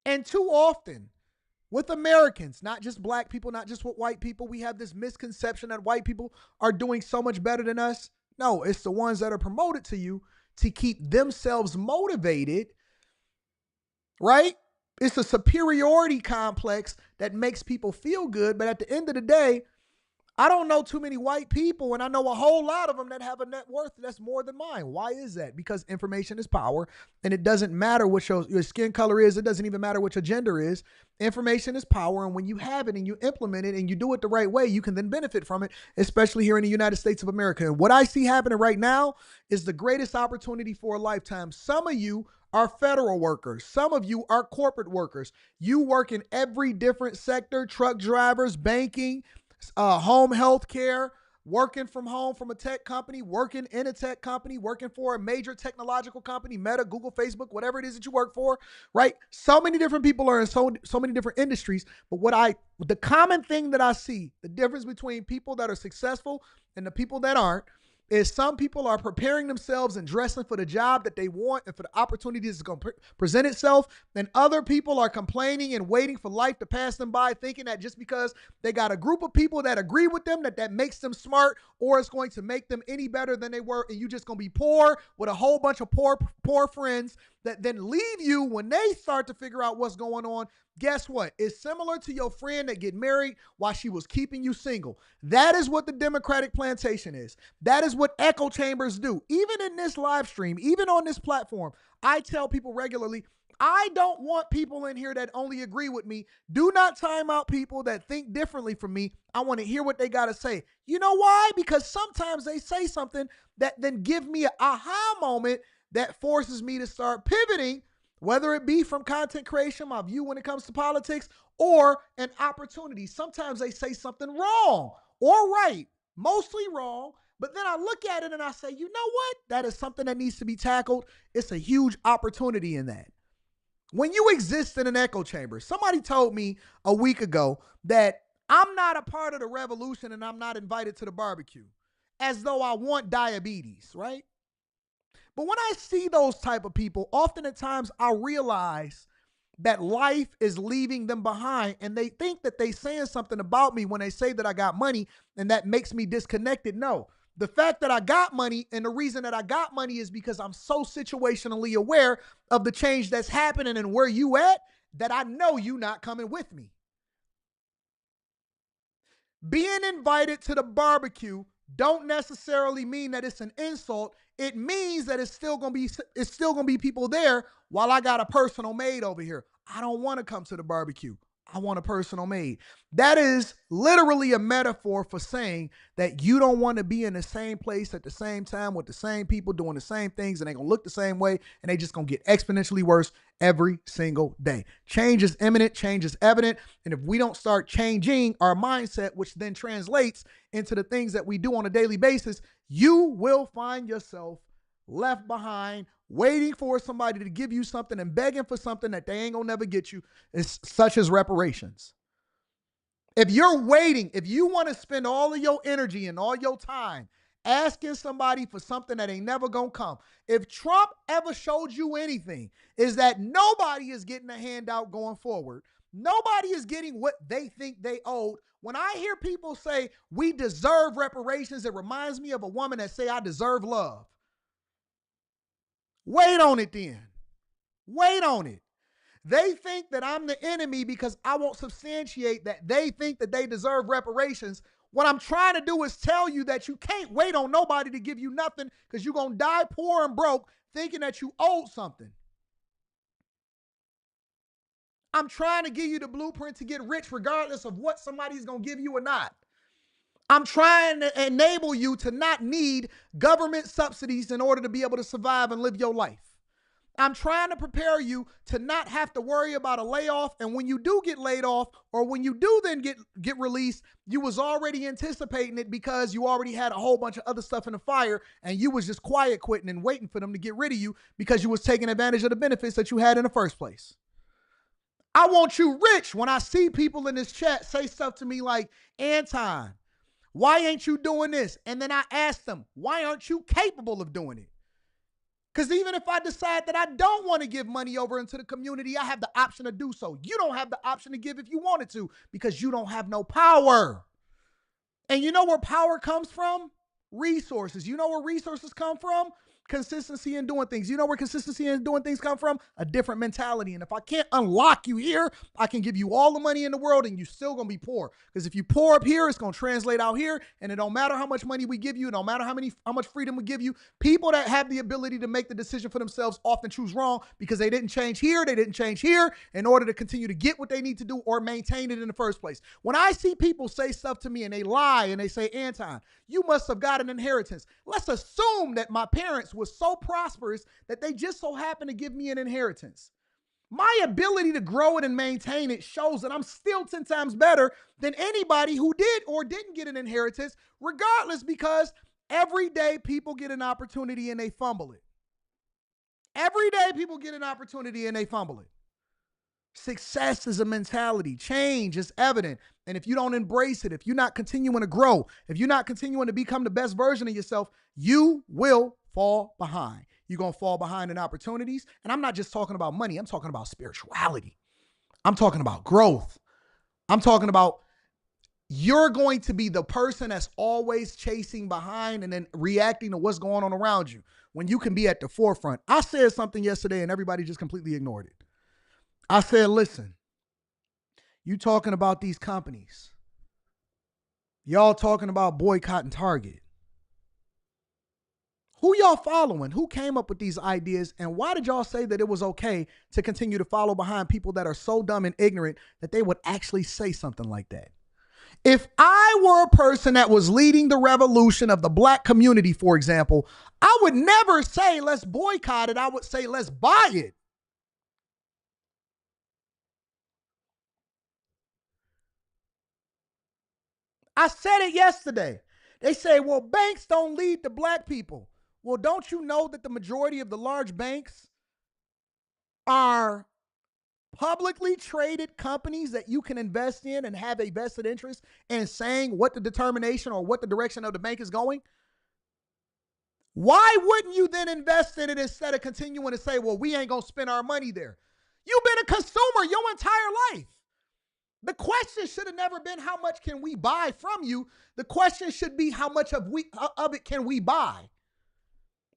And too often, with Americans, not just black people, not just with white people, we have this misconception that white people are doing so much better than us. No, it's the ones that are promoted to you to keep themselves motivated, right? It's a superiority complex that makes people feel good. But at the end of the day, I don't know too many white people, and I know a whole lot of them that have a net worth that's more than mine. Why is that? Because information is power, and it doesn't matter what your skin color is. It doesn't even matter what your gender is. Information is power, and when you have it and you implement it and you do it the right way, you can then benefit from it, especially here in the United States of America. And what I see happening right now is the greatest opportunity for a lifetime. Some of you are federal workers. Some of you are corporate workers. You work in every different sector: truck drivers, banking, home health care, working from home from a tech company, working in a tech company, working for a major technological company, Meta, Google, Facebook, whatever it is that you work for, right? So many different people are in so many different industries. But the common thing that I see, the difference between people that are successful and the people that aren't, is some people are preparing themselves and dressing for the job that they want and for the opportunities that's going to present itself. And other people are complaining and waiting for life to pass them by, thinking that just because they got a group of people that agree with them, that makes them smart or it's going to make them any better than they were. And you just going to be poor with a whole bunch of poor friends that then leave you when they start to figure out what's going on. Guess what? It's similar to your friend that get married while she was keeping you single. That is what the Democratic plantation is. That is what echo chambers do. Even in this live stream, even on this platform, I tell people regularly, I don't want people in here that only agree with me. Do not time out people that think differently from me. I want to hear what they got to say. You know why? Because sometimes they say something that then give me an aha moment that forces me to start pivoting, whether it be from content creation, my view when it comes to politics, or an opportunity. Sometimes they say something wrong or right, mostly wrong, but then I look at it and I say, you know what? That is something that needs to be tackled. It's a huge opportunity in that. When you exist in an echo chamber, somebody told me a week ago that I'm not a part of the revolution and I'm not invited to the barbecue, as though I want diabetes, right? But when I see those type of people, often at times I realize that life is leaving them behind, and they think that they saying something about me when they say that I got money and that makes me disconnected. No, the fact that I got money and the reason that I got money is because I'm so situationally aware of the change that's happening and where you at that I know you not coming with me. Being invited to the barbecue don't necessarily mean that it's an insult. It means that it's still gonna be people there while I got a personal maid over here. I don't want to come to the barbecue. I want a personal maid. That is literally a metaphor for saying that you don't want to be in the same place at the same time with the same people doing the same things, and they're gonna look the same way, and they just gonna get exponentially worse every single day. Change is imminent, change is evident, and if we don't start changing our mindset, which then translates into the things that we do on a daily basis, you will find yourself left behind, waiting for somebody to give you something and begging for something that they ain't gonna never get you, such as reparations. If you're waiting, if you want to spend all of your energy and all your time asking somebody for something that ain't never gonna come, if Trump ever showed you anything, is that nobody is getting a handout going forward. Nobody is getting what they think they owed. When I hear people say we deserve reparations, it reminds me of a woman that say I deserve love. Wait on it then. Wait on it. They think that I'm the enemy because I won't substantiate that they think that they deserve reparations. What I'm trying to do is tell you that you can't wait on nobody to give you nothing because you're going to die poor and broke thinking that you owed something. I'm trying to give you the blueprint to get rich regardless of what somebody's going to give you or not. I'm trying to enable you to not need government subsidies in order to be able to survive and live your life. I'm trying to prepare you to not have to worry about a layoff. And when you do get laid off, or when you do then get released, you was already anticipating it because you already had a whole bunch of other stuff in the fire, and you was just quiet quitting and waiting for them to get rid of you because you was taking advantage of the benefits that you had in the first place. I want you rich. When I see people in this chat say stuff to me like, Anton, why ain't you doing this? And then I ask them, why aren't you capable of doing it? Because even if I decide that I don't want to give money over into the community, I have the option to do so. You don't have the option to give if you wanted to because you don't have no power. And you know where power comes from? Resources. You know where resources come from? Consistency in doing things. You know where consistency in doing things come from? A different mentality. And if I can't unlock you here, I can give you all the money in the world and you're still going to be poor. Because if you poor up here, it's going to translate out here. And it don't matter how much money we give you. It don't matter how much freedom we give you. People that have the ability to make the decision for themselves often choose wrong because they didn't change here. They didn't change here in order to continue to get what they need to do or maintain it in the first place. When I see people say stuff to me and they lie and they say, Anton, you must have got an inheritance. Let's assume that my parents was so prosperous that they just so happened to give me an inheritance. My ability to grow it and maintain it shows that I'm still 10 times better than anybody who did or didn't get an inheritance, regardless, because every day people get an opportunity and they fumble it. Every day people get an opportunity and they fumble it. Success is a mentality. Change is evident. And if you don't embrace it, if you're not continuing to grow, if you're not continuing to become the best version of yourself, you will fall behind. You're going to fall behind in opportunities. And I'm not just talking about money. I'm talking about spirituality. I'm talking about growth. I'm talking about you're going to be the person that's always chasing behind and then reacting to what's going on around you when you can be at the forefront. I said something yesterday and everybody just completely ignored it. I said, listen, you talking about these companies. Y'all talking about boycotting Target. Who y'all following? Who came up with these ideas? And why did y'all say that it was okay to continue to follow behind people that are so dumb and ignorant that they would actually say something like that? If I were a person that was leading the revolution of the black community, for example, I would never say let's boycott it. I would say let's buy it. I said it yesterday. They say, well, banks don't lead the black people. Well, don't you know that the majority of the large banks are publicly traded companies that you can invest in and have a vested interest in saying what the determination or what the direction of the bank is going? Why wouldn't you then invest in it instead of continuing to say, well, we ain't going to spend our money there? You've been a consumer your entire life. The question should have never been how much can we buy from you. The question should be how much of it can we buy?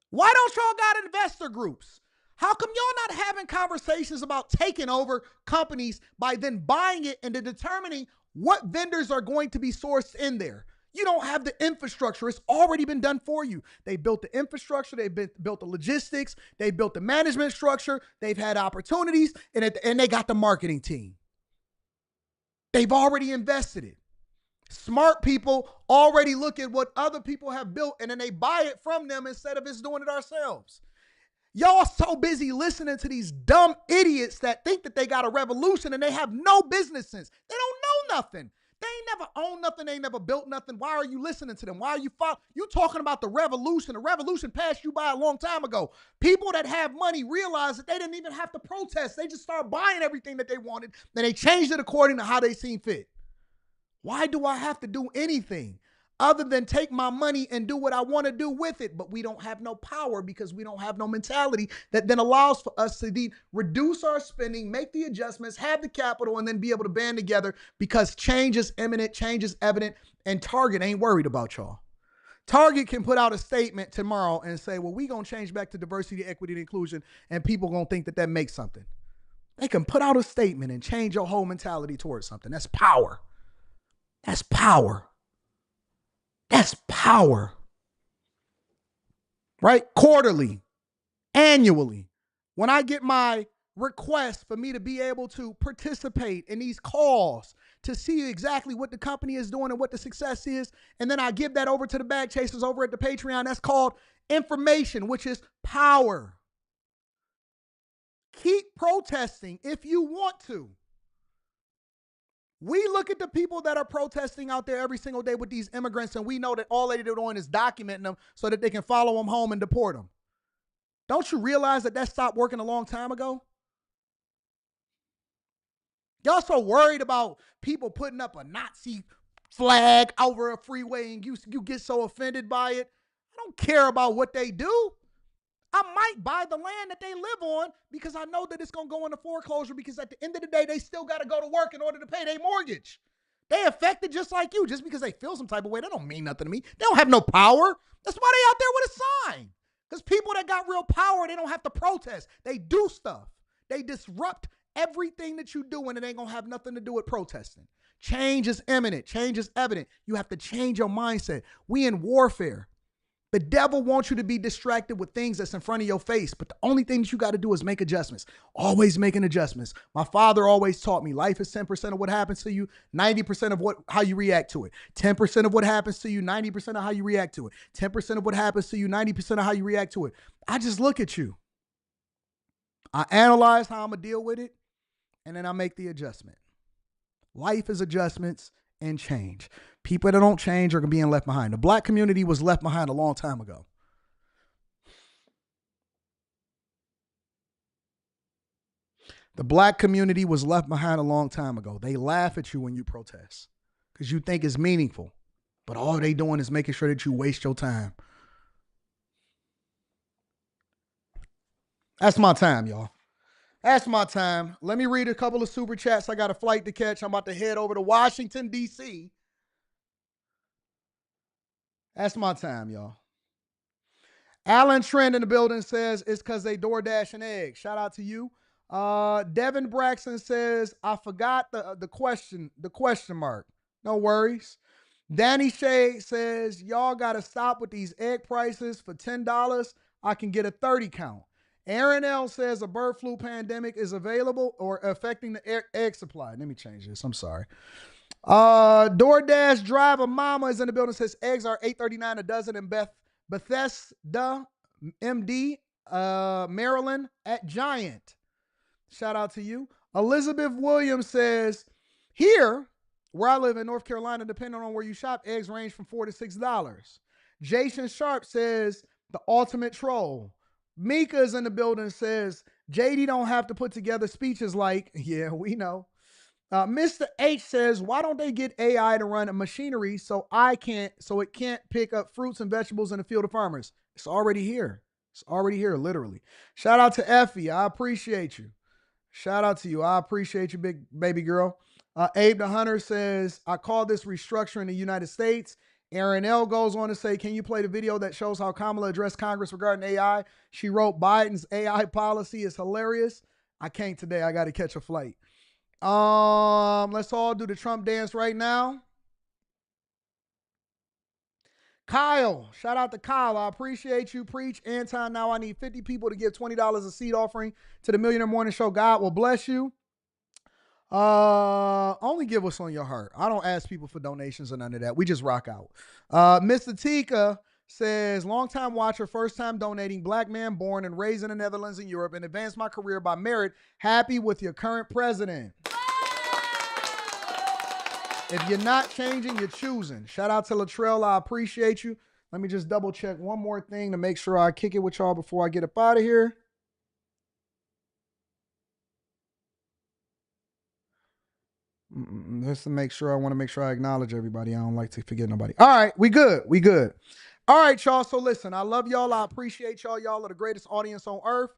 Why don't y'all got investor groups? How come y'all not having conversations about taking over companies by then buying it and then determining what vendors are going to be sourced in there? You don't have the infrastructure. It's already been done for you. They built the infrastructure. They built the logistics. They built the management structure. They've had opportunities, and they got the marketing team. They've already invested it. Smart people already look at what other people have built and then they buy it from them instead of us doing it ourselves. Y'all so busy listening to these dumb idiots that think that they got a revolution and they have no business sense. They don't know nothing. They ain't never owned nothing. They ain't never built nothing. Why are you listening to them? Why are you talking about the revolution? The revolution passed you by a long time ago. People that have money realize that they didn't even have to protest. They just started buying everything that they wanted. Then they changed it according to how they seen fit. Why do I have to do anything other than take my money and do what I want to do with it? But we don't have no power because we don't have no mentality that then allows for us to reduce our spending, make the adjustments, have the capital, and then be able to band together because change is imminent, change is evident, and Target ain't worried about y'all. Target can put out a statement tomorrow and say, well, we going to change back to diversity, equity, and inclusion, and people going to think that makes something. They can put out a statement and change your whole mentality towards something. That's power. That's power. That's power. Right? Quarterly, annually. When I get my request for me to be able to participate in these calls to see exactly what the company is doing and what the success is. And then I give that over to the bag chasers over at the Patreon. That's called information, which is power. Keep protesting if you want to. We look at the people that are protesting out there every single day with these immigrants, and we know that all they're doing is documenting them so that they can follow them home and deport them. Don't you realize that stopped working a long time ago? Y'all so worried about people putting up a Nazi flag over a freeway and you get so offended by it. I don't care about what they do. I might buy the land that they live on because I know that it's going to go into foreclosure because at the end of the day, they still got to go to work in order to pay their mortgage. They affected just like you. Just because they feel some type of way, that don't mean nothing to me. They don't have no power. That's why they out there with a sign. Because people that got real power, they don't have to protest. They do stuff. They disrupt everything that you do, and it ain't going to have nothing to do with protesting. Change is imminent. Change is evident. You have to change your mindset. We in warfare. The devil wants you to be distracted with things that's in front of your face, but the only thing that you got to do is make adjustments. Always making adjustments. My father always taught me life is 10% of what happens to you, 90% of how you react to it. 10% of what happens to you, 90% of how you react to it. 10% of what happens to you, 90% of how you react to it. I just look at you. I analyze how I'm going to deal with it, and then I make the adjustment. Life is adjustments and change. People that don't change are being left behind. The black community was left behind a long time ago. The black community was left behind a long time ago. They laugh at you when you protest because you think it's meaningful, but all they doing is making sure that you waste your time. That's my time, y'all. That's my time. Let me read a couple of super chats. I got a flight to catch. I'm about to head over to Washington, D.C. That's my time, y'all. Alan Trent in the building says it's because they DoorDash an egg. Shout out to you. Devin Braxton says, I forgot the question mark. No worries. Danny Shade says, y'all got to stop with these egg prices. For $10, I can get a 30 count. Aaron L says a bird flu pandemic is available or affecting the egg supply. Let me change this. I'm sorry. DoorDash driver mama is in the building, says eggs are $8.39 a dozen in Bethesda, MD, Maryland at Giant. Shout out to you. Elizabeth Williams says, here, where I live in North Carolina, depending on where you shop, eggs range from $4 to $6. Jason Sharp says, the ultimate troll. Mika is in the building, says, JD don't have to put together speeches like, yeah, we know. Mr. H says, why don't they get AI to run a machinery so it can't pick up fruits and vegetables in the field of farmers? It's already here. It's already here, literally. Shout out to Effie. I appreciate you. Shout out to you. I appreciate you, big baby girl. Abe the Hunter says, I call this restructuring the United States. Aaron L goes on to say, can you play the video that shows how Kamala addressed Congress regarding AI? She wrote, Biden's AI policy is hilarious. I can't today. I got to catch a flight. Let's all do the Trump dance right now. Kyle, shout out to Kyle. I appreciate you. Preach. Anton, now I need 50 people to give $20 a seed offering to the Millionaire Morning Show. God will bless you. Only give what's on your heart. I don't ask people for donations or none of that. We just rock out. Mr. Tika says, longtime watcher, first time donating, black man born and raised in the Netherlands and Europe, and advanced my career by merit. Happy with your current president. If you're not changing, you're choosing. Shout out to Latrell. I appreciate you. Let me just double check one more thing to make sure I kick it with y'all before I get up out of here. Just to make sure, I want to make sure I acknowledge everybody. I don't like to forget nobody. All right, we good. We good. All right, y'all. So listen, I love y'all. I appreciate y'all. Y'all are the greatest audience on earth.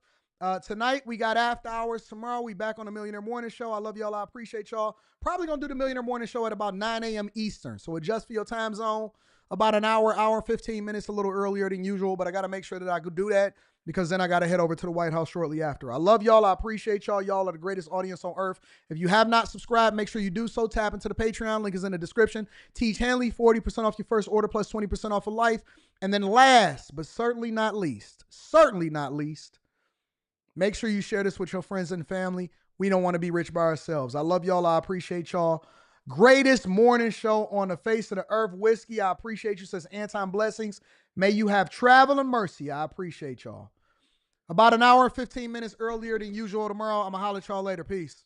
Tonight, we got after hours. Tomorrow, we back on the Millionaire Morning Show. I love y'all. I appreciate y'all. Probably going to do the Millionaire Morning Show at about 9 a.m. Eastern. So adjust for your time zone. About an hour, 15 minutes, a little earlier than usual. But I got to make sure that I could do that because then I got to head over to the White House shortly after. I love y'all. I appreciate y'all. Y'all are the greatest audience on earth. If you have not subscribed, make sure you do so. Tap into the Patreon. Link is in the description. Tiege Hanley, 40% off your first order plus 20% off of life. And then last, but certainly not least, Make sure you share this with your friends and family. We don't want to be rich by ourselves. I love y'all. I appreciate y'all. Greatest morning show on the face of the earth. Whiskey, I appreciate you. Says Anton, blessings. May you have travel and mercy. I appreciate y'all. About an hour and 15 minutes earlier than usual tomorrow. I'm going to holler at y'all later. Peace.